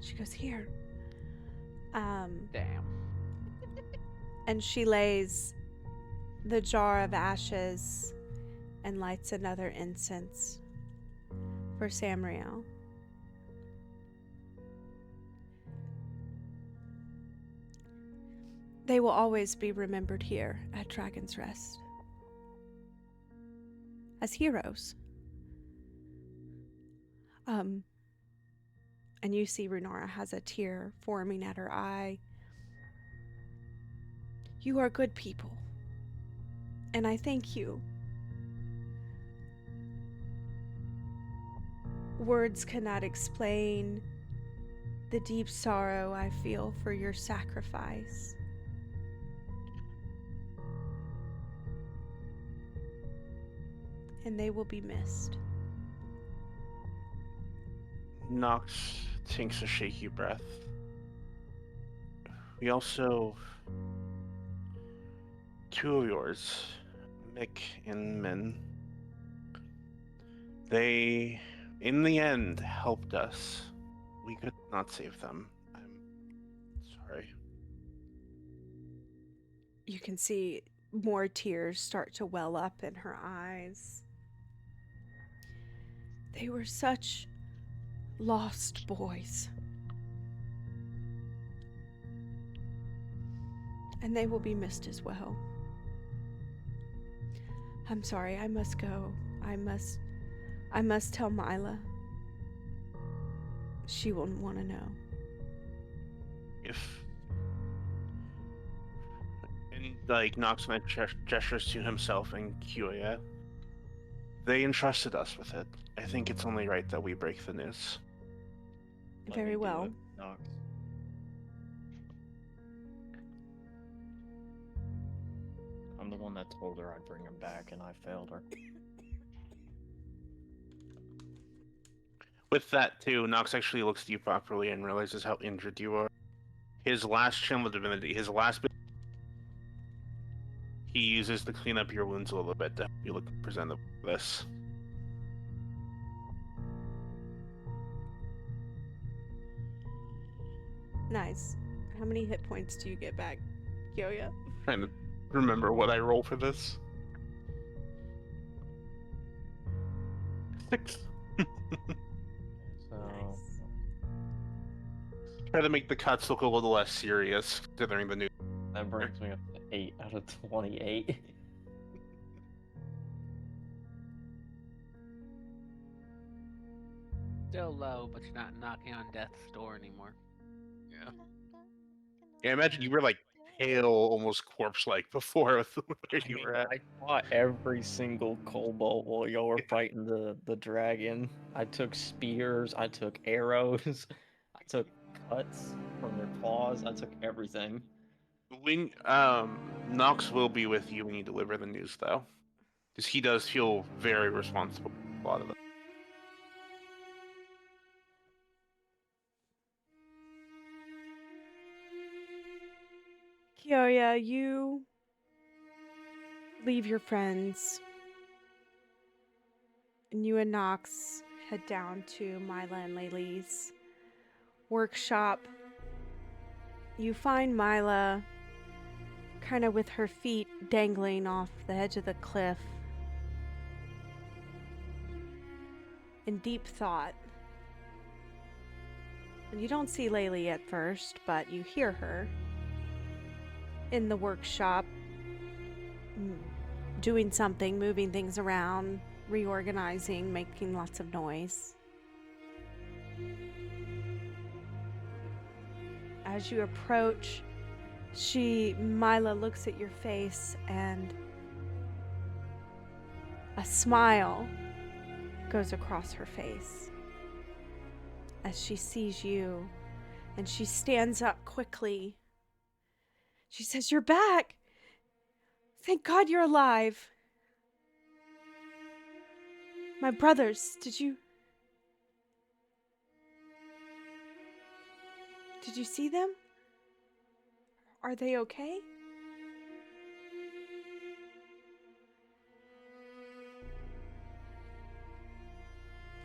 She goes, "Here." Damn. And she lays the jar of ashes and lights another incense for Samriel. They will always be remembered here at Dragon's Rest as heroes. And you see Runara has a tear forming at her eye. You are good people, and I thank you. Words cannot explain the deep sorrow I feel for your sacrifice. And they will be missed. Nox takes a shaky breath. We also... two of yours, Mick and Min. They, in the end, helped us. We could not save them. I'm sorry. You can see more tears start to well up in her eyes. They were such lost boys. And they will be missed as well. I'm sorry, I must go. I must tell Mila. she will want to know. If and like Nox gestures to himself and Kyoya, they entrusted us with it. I think it's only right that we break the news. Let Very me do well. it, Nox. I'm the one that told her I'd bring him back, and I failed her. With that too, Nox actually looks at you properly and realizes how injured you are. His last channel divinity, his last bit, he uses to clean up your wounds a little bit to help you look presentable for this. Nice. How many hit points do you get back, Kyoya? Trying to remember what I roll for this. 6. So Nice. Try to make the cuts look a little less serious, considering the new. that brings me up to 8 out of 28. Still low, but you're not knocking on death's door anymore. Yeah. Yeah, imagine you were like pale, almost corpse-like before with where you were at. I fought every single kobold while y'all were fighting the dragon. I took spears, I took arrows, I took cuts from their claws, I took everything. When Nox will be with you when you deliver the news, though, because he does feel very responsible for a lot of it. Kyoya, you leave your friends, and you and Nox head down to Mila and Laylee's workshop. You find Mila kind of with her feet dangling off the edge of the cliff in deep thought. And you don't see Laylee at first, but you hear her in the workshop doing something, moving things around, reorganizing, making lots of noise. As you approach, Mila looks at your face and a smile goes across her face as she sees you, and she stands up quickly. She says, "You're back! Thank God you're alive! My brothers, did you see them? Are they okay?"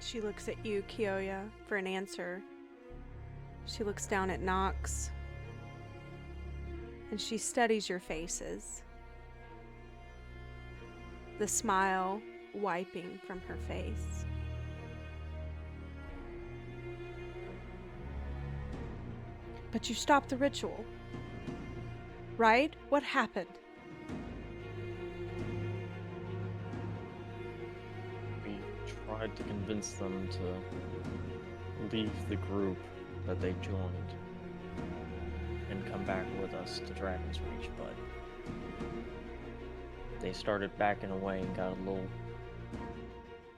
She looks at you, Kyoya, for an answer. She looks down at Nox, and she studies your faces. The smile wiping from her face. But you stopped the ritual, right? What happened? We tried to convince them to leave the group that they joined and come back with us to Dragon's Reach, but they started backing away and got a little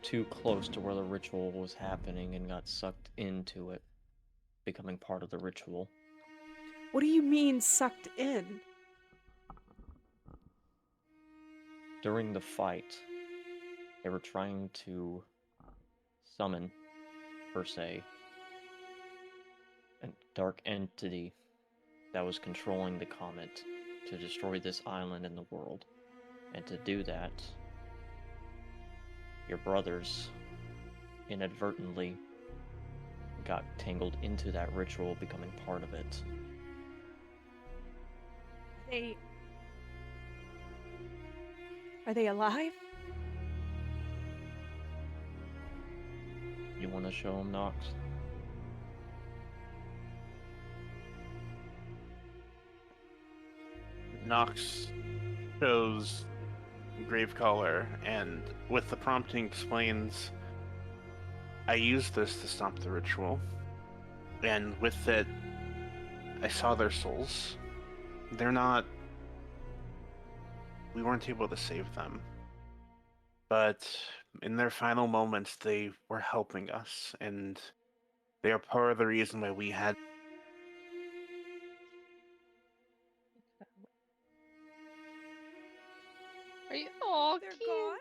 too close to where the ritual was happening and got sucked into it, becoming part of the ritual. What do you mean, sucked in? During the fight, they were trying to summon, per se, a dark entity that was controlling the comet to destroy this island and the world. And to do that, your brothers inadvertently got tangled into that ritual, becoming part of it. Are they alive? You want to show them, Nox? Nox shows Gravecaller, and with the prompting explains, I used this to stop the ritual. And with it, I saw their souls. They're not... We weren't able to save them. But in their final moments, they were helping us, and they are part of the reason why we had... Are you? Oh, They're Candy. gone?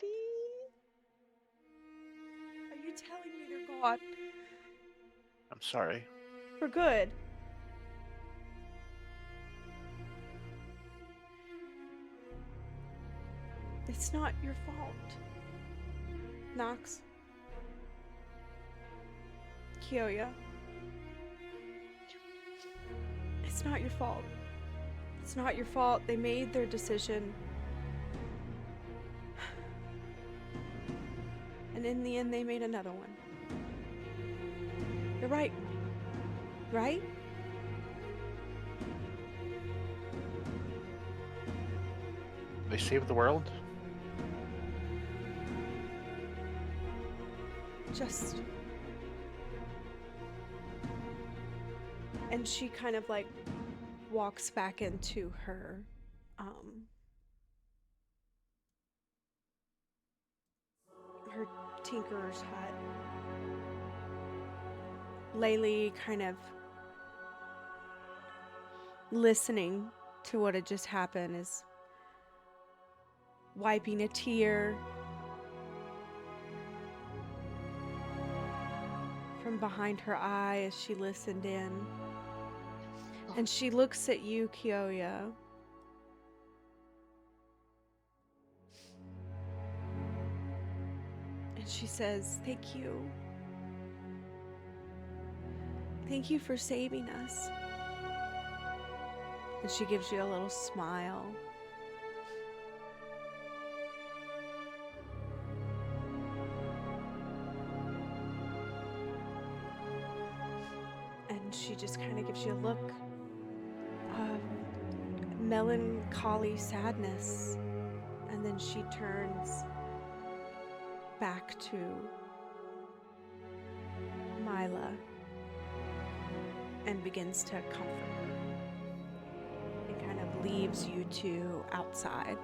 Are you telling me they're gone? I'm sorry. For good. It's not your fault. Nox. Kyoya. It's not your fault. It's not your fault. They made their decision. And in the end, they made another one. You're right. Right? They saved the world? Just... And she kind of like walks back into her her tinkerer's hut. Laylee kind of listening to what had just happened is wiping a tear from behind her eye as she listened in. And she looks at you, Kyoya. And she says, "Thank you. Thank you for saving us." And she gives you a little smile. And she just kind of gives you a look of melancholy sadness. And then she turns back to Mila and begins to comfort her. And kind of leaves you two outside.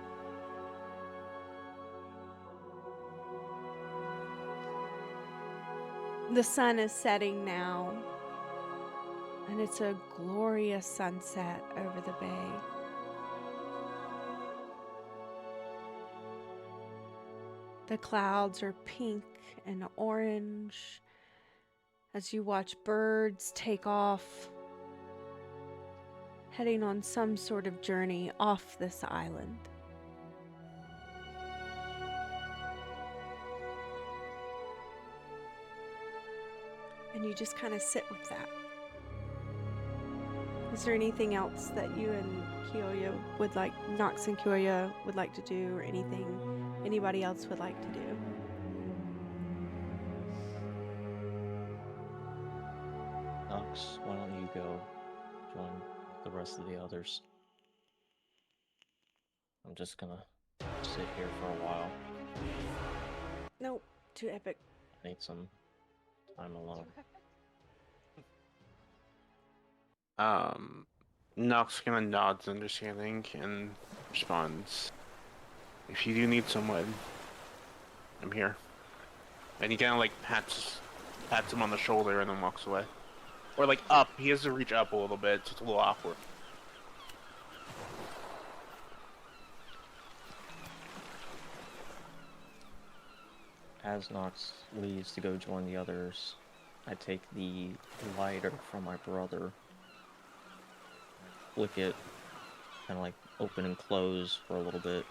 The sun is setting now, and it's a glorious sunset over the bay. The clouds are pink and orange as you watch birds take off, heading on some sort of journey off this island. And you just kind of sit with that. Is there anything else that you and Kyoya would like, Nox and Kyoya would like to do, or anything anybody else would like to do? Nox, why don't you go join the rest of the others? I'm just gonna sit here for a while. Nope, too epic. I need some time alone. Nox kind of nods understanding and responds, "If you do need someone, I'm here." And he kind of like pats him on the shoulder and then walks away. Or like up, he has to reach up a little bit, so it's a little awkward. As Nox leaves to go join the others, I take the lighter from my brother, flick it, kind of like open and close for a little bit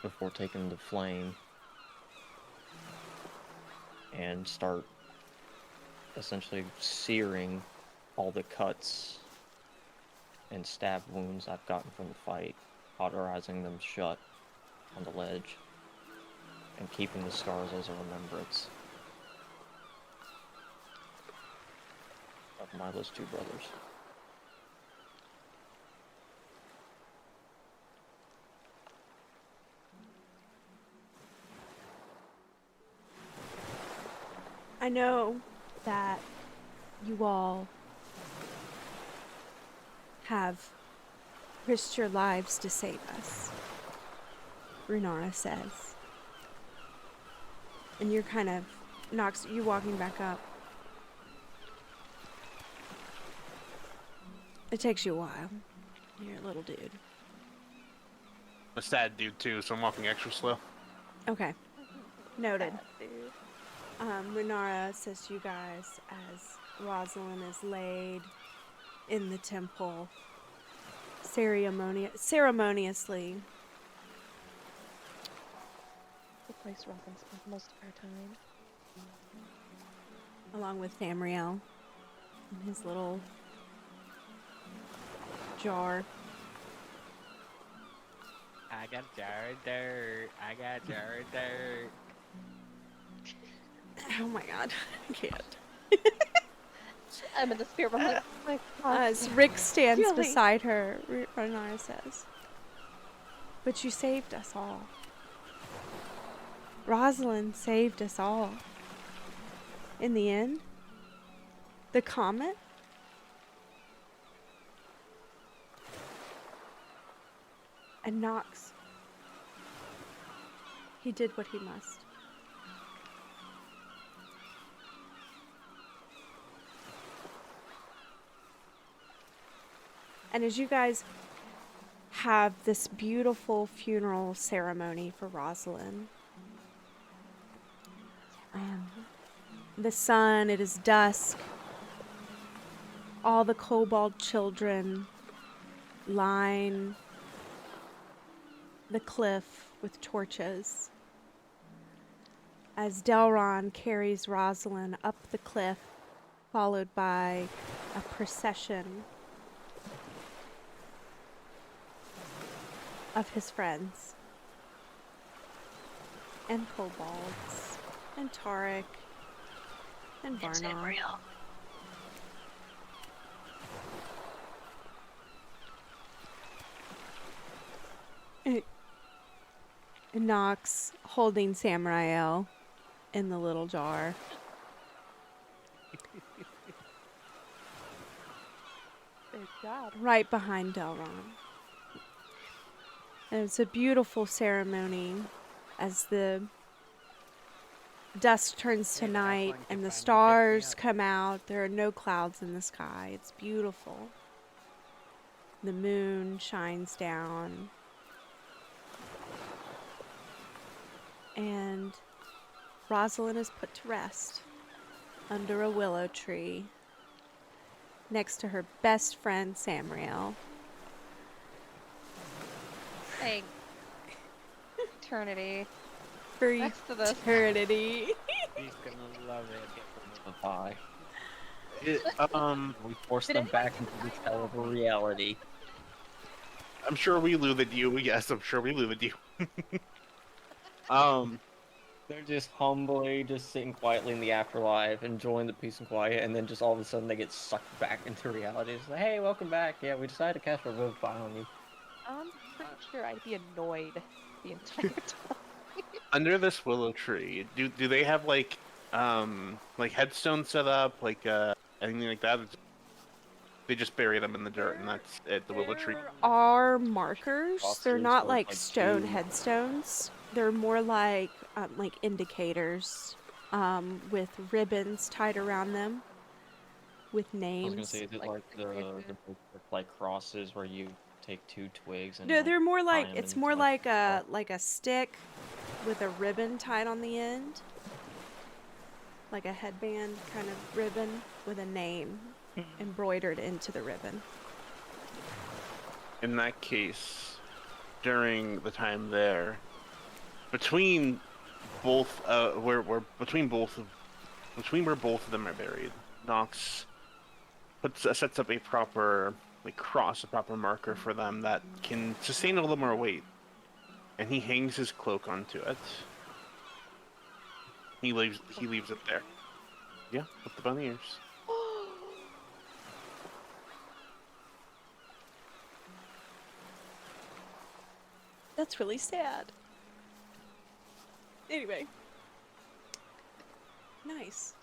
before taking the flame, and start essentially searing all the cuts and stab wounds I've gotten from the fight, cauterizing them shut on the ledge, and keeping the scars as a remembrance of Milo's two brothers. I know that you all have risked your lives to save us, Runara says. And you're kind of, Nox, you walking back up. It takes you a while. You're a little dude. I'm a sad dude too, so I'm walking extra slow. Okay. Noted. Dude. Runara says to you guys as Rosalind is laid in the temple ceremoniously. The place Rosalind spends most of her time. Along with Tamriel in his little jar. I got a jar of dirt. I got a jar of dirt. Oh my god, I can't. I'm in the spirit realm. My God. As Rick stands Really? beside her, Runara says, "But you saved us all. Rosalind saved us all. In the end, the comet and Nox, he did what he must. And as you guys have this beautiful funeral ceremony for Rosalind, the sun, it is dusk. All the kobold children line the cliff with torches as Delron carries Rosalind up the cliff, followed by a procession of his friends and kobolds and Tarek and Varnal. And Nox holding Samrael in the little jar. Good job. Right behind Delron. And it's a beautiful ceremony as the dusk turns to night and the stars come out. There are no clouds in the sky. It's beautiful. The moon shines down. And Rosalind is put to rest under a willow tree next to her best friend Samriel. Thank eternity. For Next to this. eternity. He's gonna love it. Bye. It, We force them back into this hell of a reality. I'm sure we lured you. Yes, I'm sure we lured you. They're just humbly just sitting quietly in the afterlife, enjoying the peace and quiet, and then just all of a sudden they get sucked back into reality. It's like, hey, welcome back. Yeah, we decided to cast our vote on you. I'm pretty sure I'd be annoyed the entire time. Under this willow tree, do they have like headstones set up, anything like that? Or they just bury them in the dirt and that's it. The willow tree. There are markers. They're Crosses not with, like like, stone two- headstones. They're more like indicators with ribbons tied around them with I was names. gonna say, is it Like like the like crosses where you take two twigs and No, like, they're more like tie 'em it's into, more like, like a stick with a ribbon tied on the end. Like a headband kind of ribbon with a name embroidered into the ribbon. In that case, during the time there, between both where both of them are buried, Nox sets up a proper cross, a proper marker for them that can sustain a little more weight, and he hangs his cloak onto it. He leaves it there. Yeah, with the bunny ears. That's really sad. Anyway. Nice.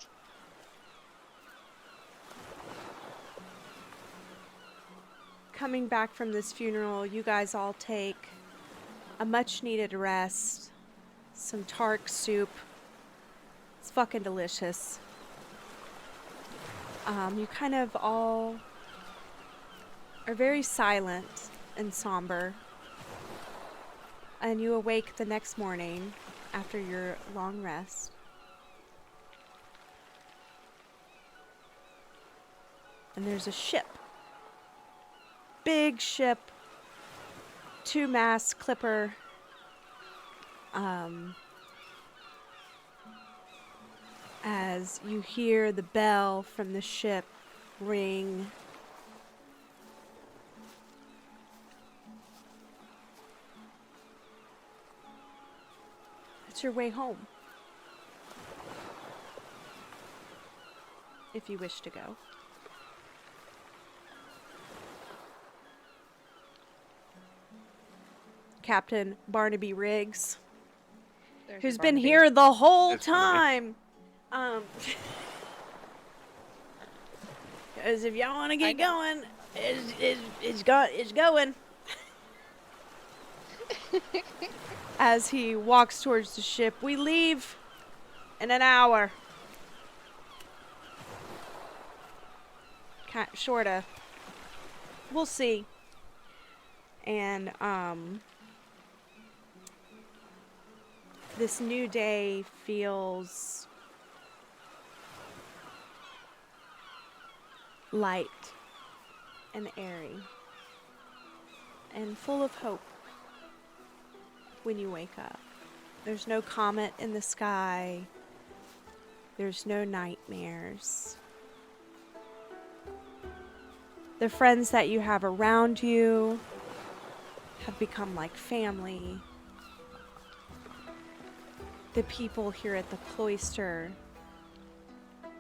coming back from this funeral, you guys all take a much needed rest, some tark soup. It's fucking delicious. You kind of all are very silent and somber. And you awake the next morning after your long rest. And there's a ship. Big ship. 2-mast clipper. As you hear the bell from the ship ring. It's your way home. If you wish to go. Captain Barnaby Riggs, There's who's your been Barnaby. here the whole It's funny. time. Because if y'all want to get going, it's going. As he walks towards the ship, we leave in an hour. Sorta. We'll see. And, this new day feels light and airy and full of hope when you wake up. There's no comet in the sky. There's no nightmares. The friends that you have around you have become like family. The people here at the cloister,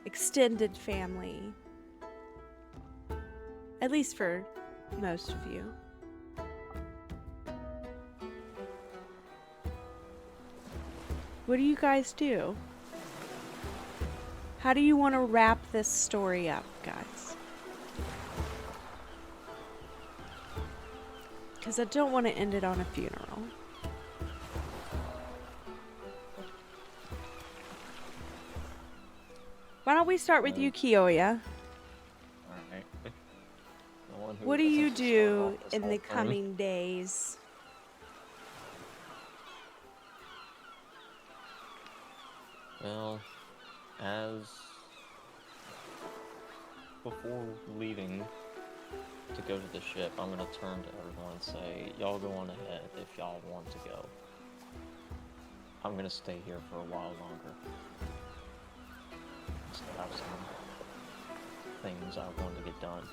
extended family. At least for most of you. What do you guys do? How do you want to wrap this story up, guys? Because I don't want to end it on a funeral. Why don't we start with you, Kiyoya? Alright. The one who What do you essentially started do off this in whole the thing. coming days? Well, as before leaving to go to the ship, I'm gonna turn to everyone and say, y'all go on ahead if y'all want to go. I'm gonna stay here for a while longer. Still have some things I want to get done.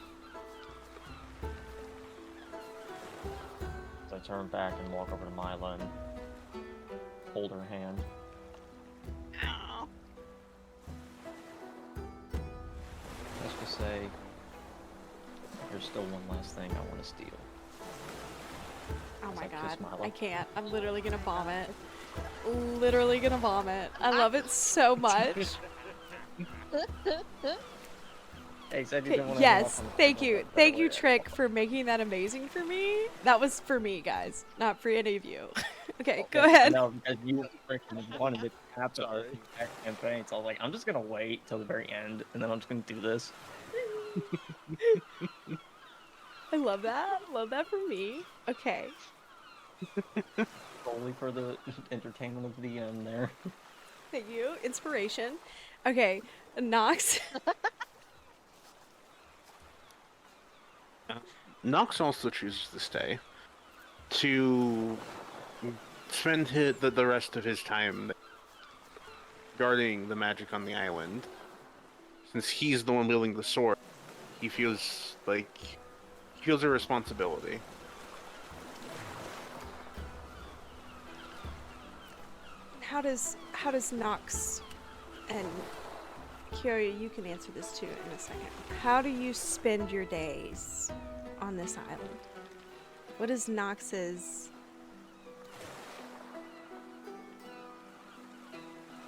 So I turn back and walk over to Mila and hold her hand. Let's just say there's still one last thing I want to steal. Oh my Is that kiss god, Milo? I can't. I'm literally gonna vomit. Literally gonna vomit. I love it so much. Hey, said you Okay, didn't want to yes, thank you. Thank you, Trick, for making that amazing for me. That was for me, guys, not for any of you. Okay, go ahead. No, because you freaking wanted it to happen all the entire campaign, so I was like, I'm just gonna wait till the very end, and then I'm just gonna do this. I love that. Love that for me. Okay. Only for the entertainment of the end there. Thank you. Inspiration. Okay, Nox. Nox also chooses to stay to spend the rest of his time guarding the magic on the island. Since he's the one wielding the sword, he feels a responsibility. How does Nox and Kyoya, you can answer this too in a second. How do you spend your days on this island? What is Nox's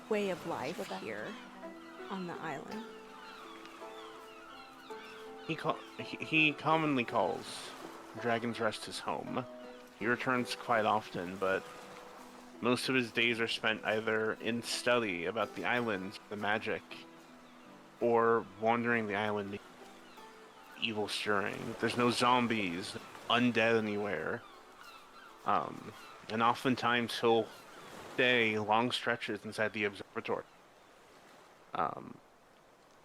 way of life here on the island? He commonly calls Dragon's Rest his home. He returns quite often, but most of his days are spent either in study about the island, the magic, or wandering the island, evil stirring. There's no zombies, undead anywhere. And oftentimes he'll stay long stretches inside the observatory.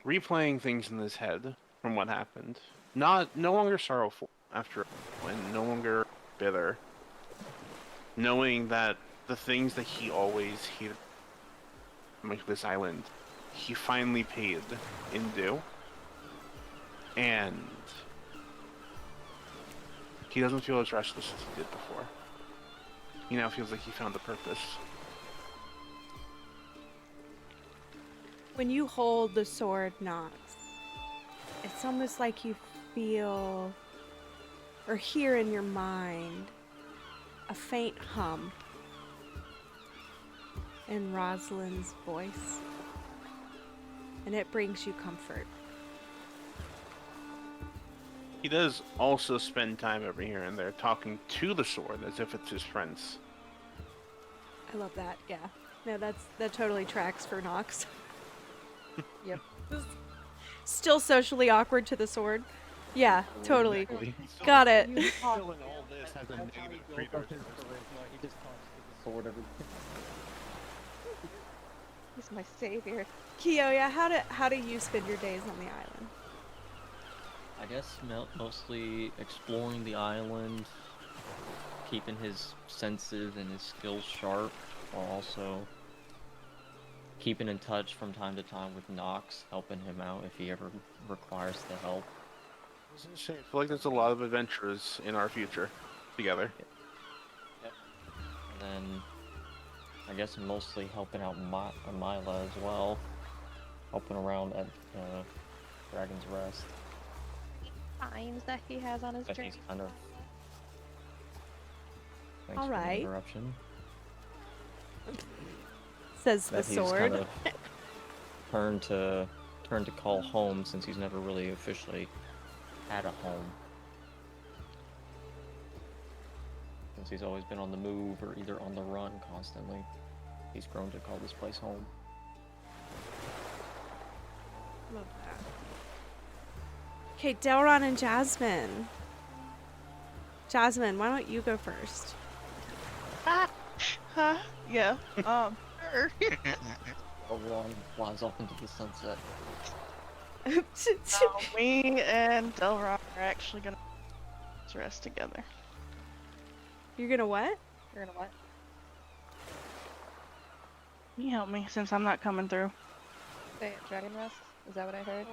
Replaying things in his head from what happened. No longer sorrowful after, and no longer bitter. Knowing that the things that he always hated like this island, he finally paid in due. And he doesn't feel as restless as he did before. He now feels like he found a purpose. When you hold the sword, Nox, it's almost like you feel or hear in your mind a faint hum in Rosalind's voice, and it brings you comfort. He does also spend time over here and there talking to the sword as if it's his friends. I love that. Yeah. No, that totally tracks for Nox. Yep. Still socially awkward to the sword. Yeah, totally. Got it. He just talks to the sword every He's my savior. Kiyoya, how do you spend your days on the island? I guess mostly exploring the island, keeping his senses and his skills sharp, while also keeping in touch from time to time with Nox, helping him out if he ever requires the help. I feel like there's a lot of adventures in our future together. Yep. And then I guess mostly helping out Mila as well, helping around at Dragon's Rest. Times that he has on his But journey. he's kind of... Thanks All for the right. interruption. Says the That he's sword. kind of turned to call home since he's never really officially had a home. Since he's always been on the move or either on the run constantly, he's grown to call this place home. Love that. Okay, Delron and Jasmine. Jasmine, why don't you go first? Huh? Yeah. Sure. Elrond flies off into the sunset. So me and Delrock are actually gonna rest together. You're gonna what? You're gonna what? Can you help me since I'm not coming through? Say it, Dragon Rest? Is that what I heard?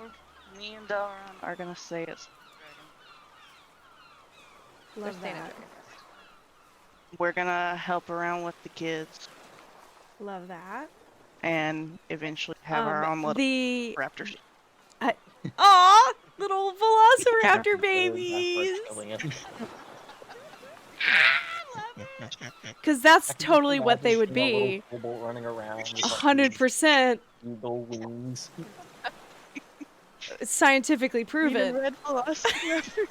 Me and Delron are gonna say it's They're Love staying at that. Dragon Rest. we're gonna help around with the kids Love that. and eventually have our own little the raptors. Aw, little velociraptor babies. Because that's totally what they would be. Running around. 100% Eagle wings. scientifically Even proven. red velociraptor.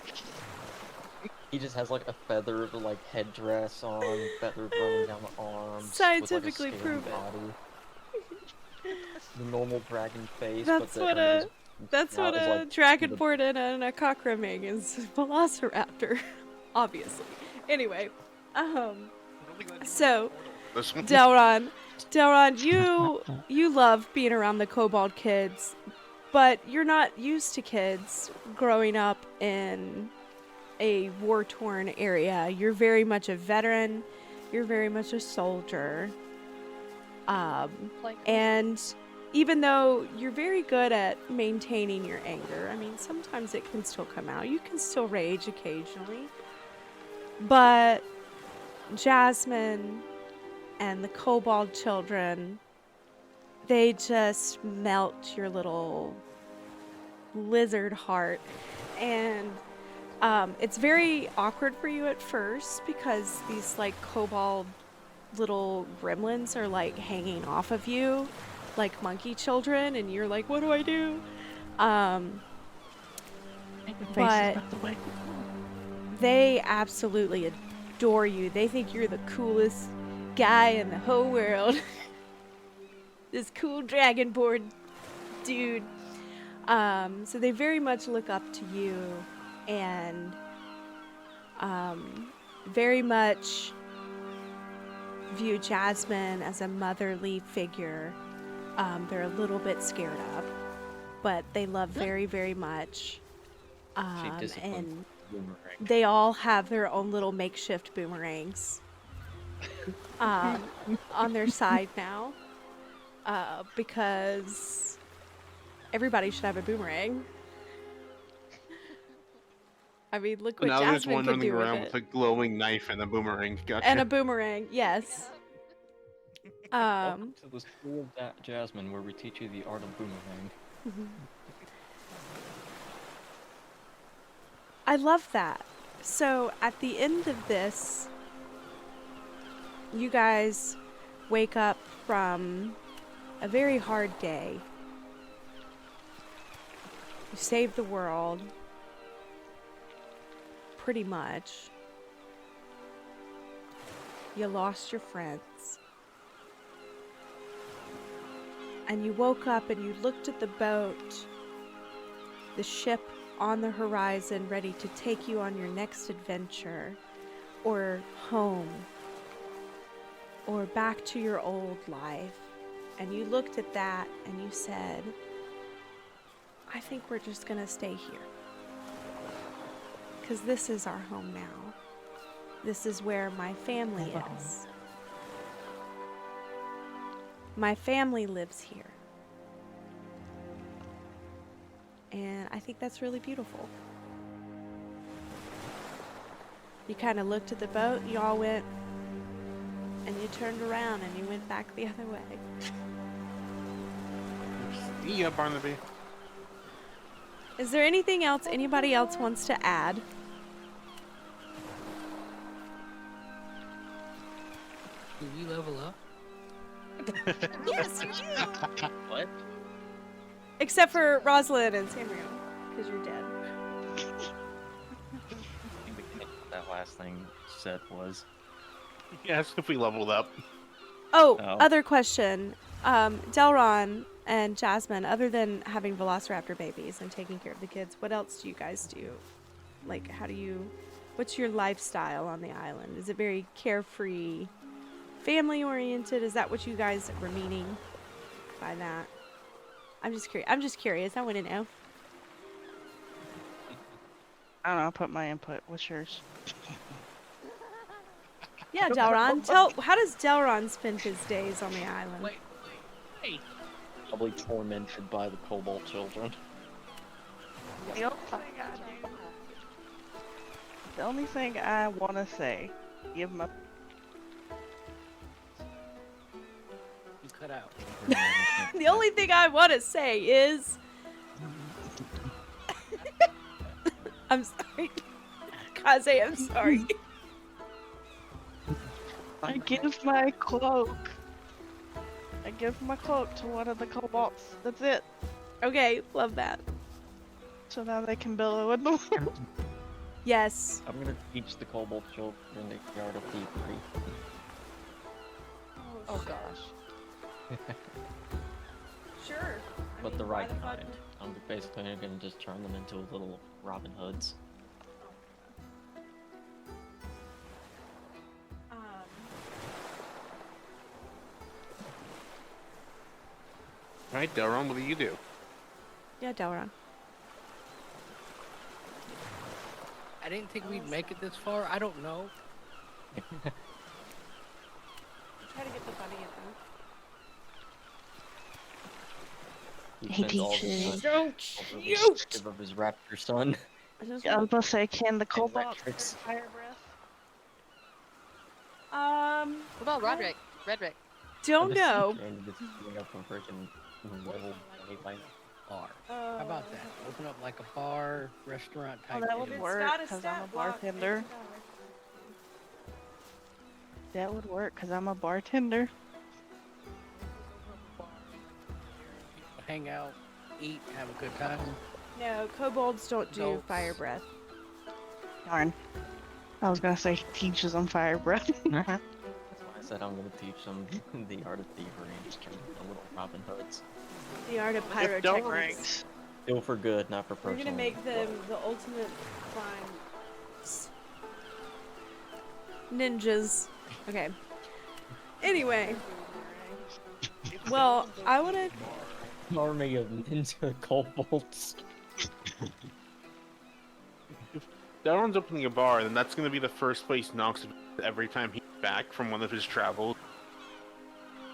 He just has like a feathered like headdress on, feathered running down the arms. Scientifically with, like, a scaly proven. body. The normal dragon face. That's but what a a dragonborn and a cockrimming is velociraptor, obviously. Anyway, so This one. Delron, you love being around the kobold kids, but you're not used to kids growing up in a war-torn area. You're very much a veteran. You're very much a soldier. And even though you're very good at maintaining your anger, I mean, sometimes it can still come out. You can still rage occasionally. But Jasmine and the kobold children, they just melt your little lizard heart. And it's very awkward for you at first because these like kobold little gremlins are like hanging off of you like monkey children, and you're like, what do I do? But they absolutely adore you. They think you're the coolest guy in the whole world. This cool dragonborn dude. So they very much look up to you and very much view Jasmine as a motherly figure. They're a little bit scared of, but they love very, very much. And they all have their own little makeshift boomerangs on their side now, because everybody should have a boomerang. I mean, look So what now there's Jasmine one can running do with around it. with a glowing knife and a boomerang. Gotcha. And a boomerang, yes. Welcome to the School of Jasmine, where we teach you the art of boomerang. I love that. So at the end of this, you guys wake up from a very hard day. You saved the world. Pretty much. You lost your friends. And you woke up and you looked at the boat, the ship on the horizon, ready to take you on your next adventure, or home, or back to your old life. And you looked at that and you said, I think we're just gonna stay here. Because this is our home now. This is where my family is. My family lives here. And I think that's really beautiful. You kind of looked at the boat, you all went, and you turned around and you went back the other way. See ya, Barnaby. Is there anything else anybody else wants to add? Do we level up? Yes, you do! What? Except for Rosalind and Samuel, because you're dead. I think that last thing said was. He asked if we leveled up. Oh, Oh. other question. Delron and Jasmine, other than having Velociraptor babies and taking care of the kids, what else do you guys do? Like, what's your lifestyle on the island? Is it very carefree, family-oriented? Is that what you guys were meaning by that? I'm just curious. I want to know. I don't know. I'll put my input. What's yours? Yeah, Delron. How does Delron spend his days on the island? Wait. Hey. Probably tormented by the Cobalt children. The only thing I want to say, give my You cut out. The only thing I want to say is, I'm sorry, Kaze. I'm sorry. I give my cloak. I give my cloak to one of the kobolds. That's it. Okay, love that. So now they can billow in the world. Yes. I'm gonna teach the Cobalt children the art of thievery. Oh gosh. Sure. But the right kind. I'm basically gonna just turn them into little Robin Hoods. Alright, Delron, what do you do? Yeah, Delron. I didn't think we'd make it this far. I don't know. Try to get the bunny at them. He He spends all the teaches. time So over the cute. perspective of his raptor son. I just I was about to say, can the kobold Electrics. fire breath? What about Roderick? Redrick. don't know. And it's going up a freaking level 8 by Bar. How about that? Open up like a bar, restaurant Oh, type that deal. would work, because I'm a bartender. That would work, because I'm a bartender. Hang out, eat, have a good time. No, kobolds don't do Adults. fire breath. Darn. I was gonna say teaches them fire breath. That's why I said I'm gonna teach them the art of thievery and just turn them into little Robin Hoods. The art of If pyrotechnics. Right. Still for good, not for We're personal. gonna make them growth. the ultimate crime ninjas. Okay. Anyway. Well, I wanna. An army of ninja kobolds. Darwin's opening a bar, then that's going to be the first place Knox visits every time he's back from one of his travels.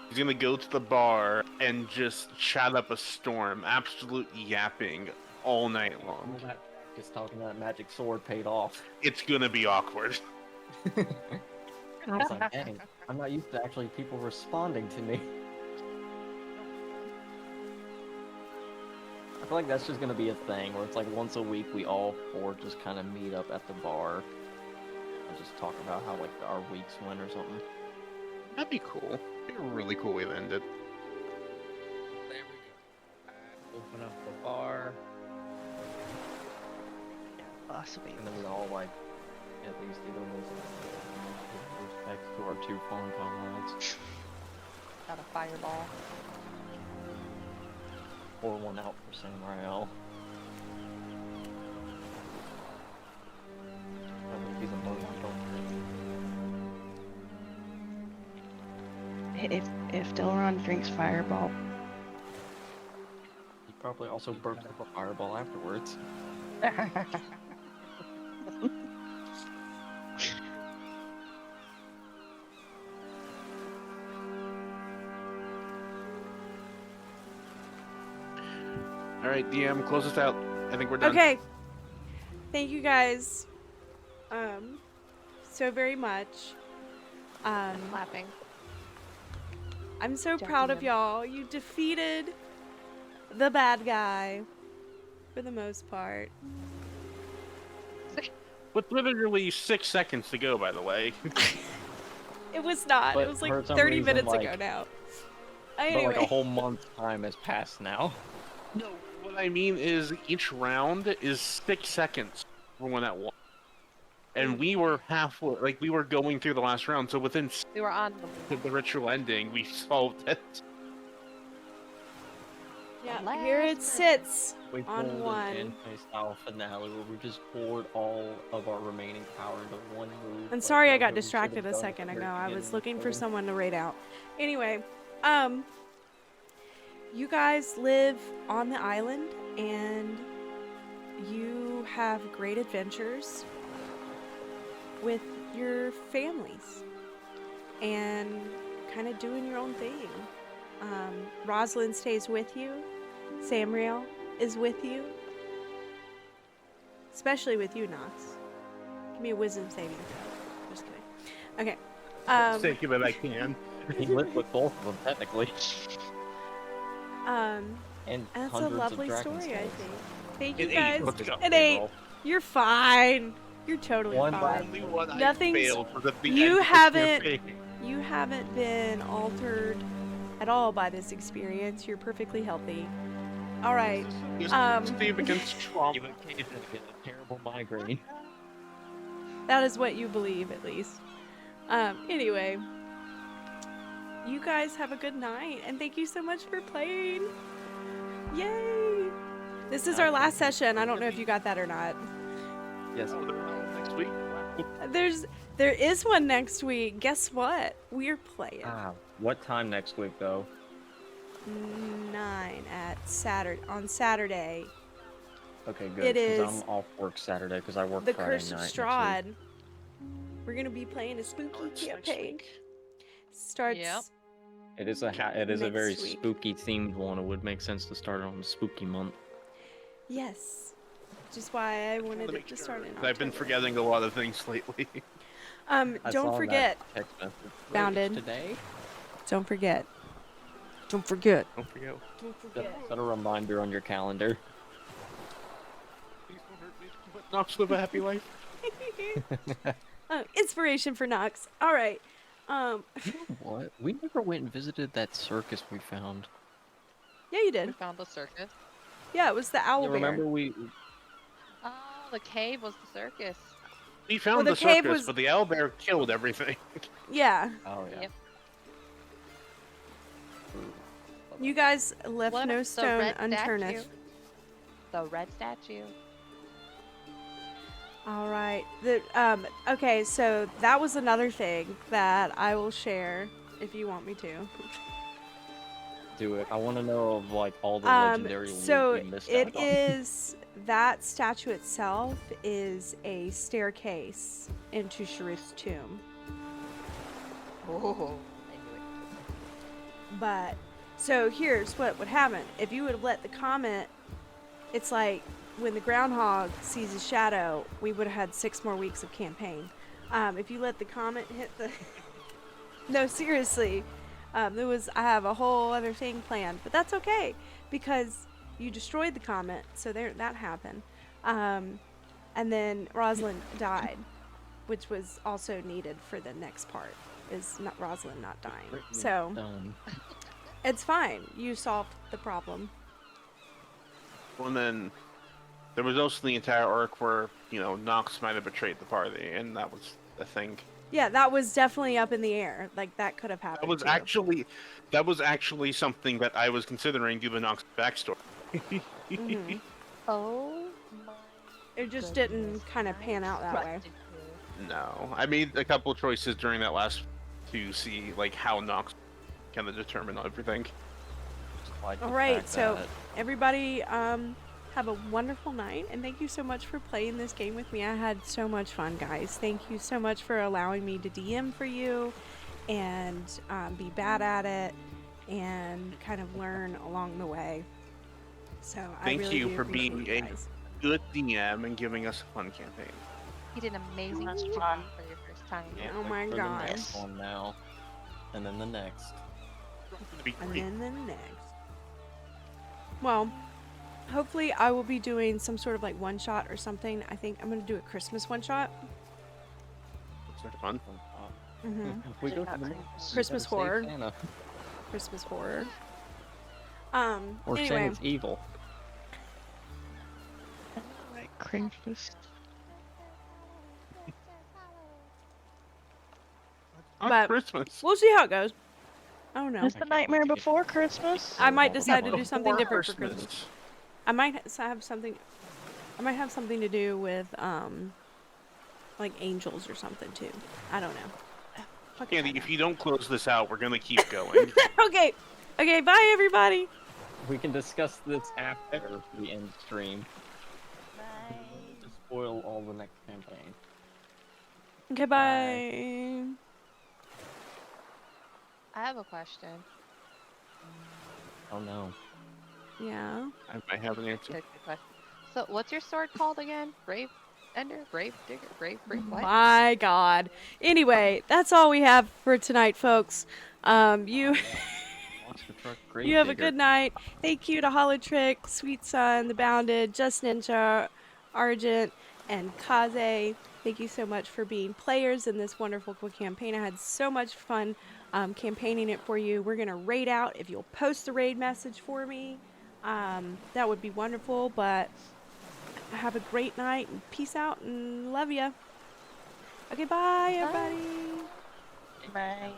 He's going to go to the bar and just chat up a storm, absolute yapping all night long. Just talking that magic sword paid off. It's going to be awkward. I was like, dang, I'm not used to actually people responding to me. I feel like that's just gonna be a thing where it's like once a week we all four just kind of meet up at the bar and just talk about how like our weeks went or something. That'd be cool. Be a really cool way to end it. There we go. Open up the bar. Possibly. And then we all like at least either with respect to our two phone comrades. Got a fireball. Pour one out for Samuel. That would be the most we don't drink. If Delron drinks Fireball, He probably also burps up a fireball afterwards. All right, DM, close us out. I think we're done. Okay. Thank you guys, so very much. Clapping. I'm so Jacking proud of them. y'all. You defeated the bad guy, for the most part. With literally 6 seconds to go, by the way. It was not. But It was like for some 30 reason, minutes like- ago now. But Anyway. like a whole month's time has passed now. No, what I mean is each round is 6 seconds for one at one. And we were halfway, like we were going through the last round, so within We were on the ritual ending, we solved it. Yeah, last here it round. sits. We On pulled one. an anti-style finale where we just poured all of our remaining power into one move. I'm like sorry I how got we should've distracted a done at second the ago. very I was beginning looking of for the someone to raid out. Anyway, you guys live on the island and you have great adventures with your families and kind of doing your own thing. Rosalind stays with you. Samriel is with you. Especially with you, Knox. Give me a wisdom saving throw. Just kidding. Okay. Take it that I can. He lived with both of them technically, And and that's a hundreds lovely of dragon story, I skulls. think. Thank you An 8. guys. Let's go. An 8. Roll. You're fine. You're totally One fine. Only one I Nothing's- failed was at the you end of the haven't- campaign. You haven't been altered at all by this experience. You're perfectly healthy. All right. Just save against trauma. You occasionally get a terrible migraine. That is what you believe, at least. Anyway, you guys have a good night, and thank you so much for playing. Yay! This is our last session. I don't know if you got that or not. Yes. Oh, they're out next week. There is one next week. Guess what? We're playing What time next week though? 9 on Saturday. Okay, good. It 'cause is I'm off work Saturday because I work The Friday Curse of night next Strahd. We're gonna be playing a spooky Starts next campaign. week. Starts. Yep. week. It is a very next week. spooky themed one. It would make sense to start it on the spooky month. Yes. Which is why I wanted it to start in October. I've been forgetting a lot of things lately. I Don't saw forget. that text message. Bounded. Today. Don't forget. Don't forget. Don't forget. Don't Set a reminder on your calendar. Please don't hurt me. Let Knox live a happy life. Inspiration for Knox. All right. What? We never went and visited that circus we found. Yeah, you We did. found the circus. Yeah, it was the owl Yeah, bear. remember we? Oh, the cave was the circus. We found Well, the the cave circus, was- but the owlbear killed everything. Yeah. Oh yeah. Yep. You guys left What no if the stone red unturned. statue? The red statue. All right. Okay, so that was another thing that I will share if you want me to. Do it. I want to know of like all the Um, legendary so loot we missed it out on. is that statue itself is a staircase into Sharif's tomb. Oh, I knew it. But so here's what would happen if you would have let the comet. It's like when the groundhog sees a shadow, we would have had 6 more weeks of campaign. If you let the comet hit the no, seriously, I have a whole other thing planned, but that's okay because you destroyed the comet, so that happened. And then Rosalind died, which was also needed for the next part. Is not Rosalind not dying, so it's fine. You solved the problem. Well, and then there was also the entire arc where, Nox might have betrayed the party, and that was a thing. Yeah, that was definitely up in the air. Like that could have happened. That was actually something that I was considering due to Nox's backstory. Mhm. Oh my. It just didn't kind of pan out that way. No, I made a couple of choices during that last to see how Nox kind of determine everything. All right, so everybody, have a wonderful night, and thank you so much for playing this game with me. I had so much fun, guys. Thank you so much for allowing me to DM for you and be bad at it and kind of learn along the way. So Thank I really you do for appreciate being you a guys. good DM and giving us a fun campaign. You did an amazing That's job fun. for your first time. Yeah, Oh my for God. The next one now, and then the next. It'd be And great. then the next. Well, hopefully I will be doing some sort of one shot or something. I think I'm going to do a Christmas one shot. Looks like fun. Mhm. We go to the Christmas Save horror. Santa. Christmas horror. Or Anyway. Santa's evil. Like Christmas. On But- Christmas. We'll see how it goes. I don't know. It's the Nightmare Before Christmas. I might Yeah, decide to Yeah, do something before different for Christmas. I might have something. I might have something to do with angels or something too. I don't know. Fuck it, I Candy, know. if you don't close this out, we're gonna keep going. Okay. Okay. Bye, everybody. We can discuss this after the end stream. To spoil all the next campaign. Okay. Bye. I have a question. Oh no. Yeah. I might have an answer. Good question. So, what's your sword called again? Grave Ender? Grave Digger? Grave what? My God. Anyway, that's all we have for tonight, folks. You Monster truck, grave you have a digger. good night. Thank you to Holotrick, Sweet Sun, The Bounded, Just Ninja, Argent, and Kaze. Thank you so much for being players in this wonderful campaign. I had so much fun campaigning it for you. We're gonna raid out. If you'll post the raid message for me, that would be wonderful. But have a great night and peace out and love ya. Okay, bye everybody. Bye.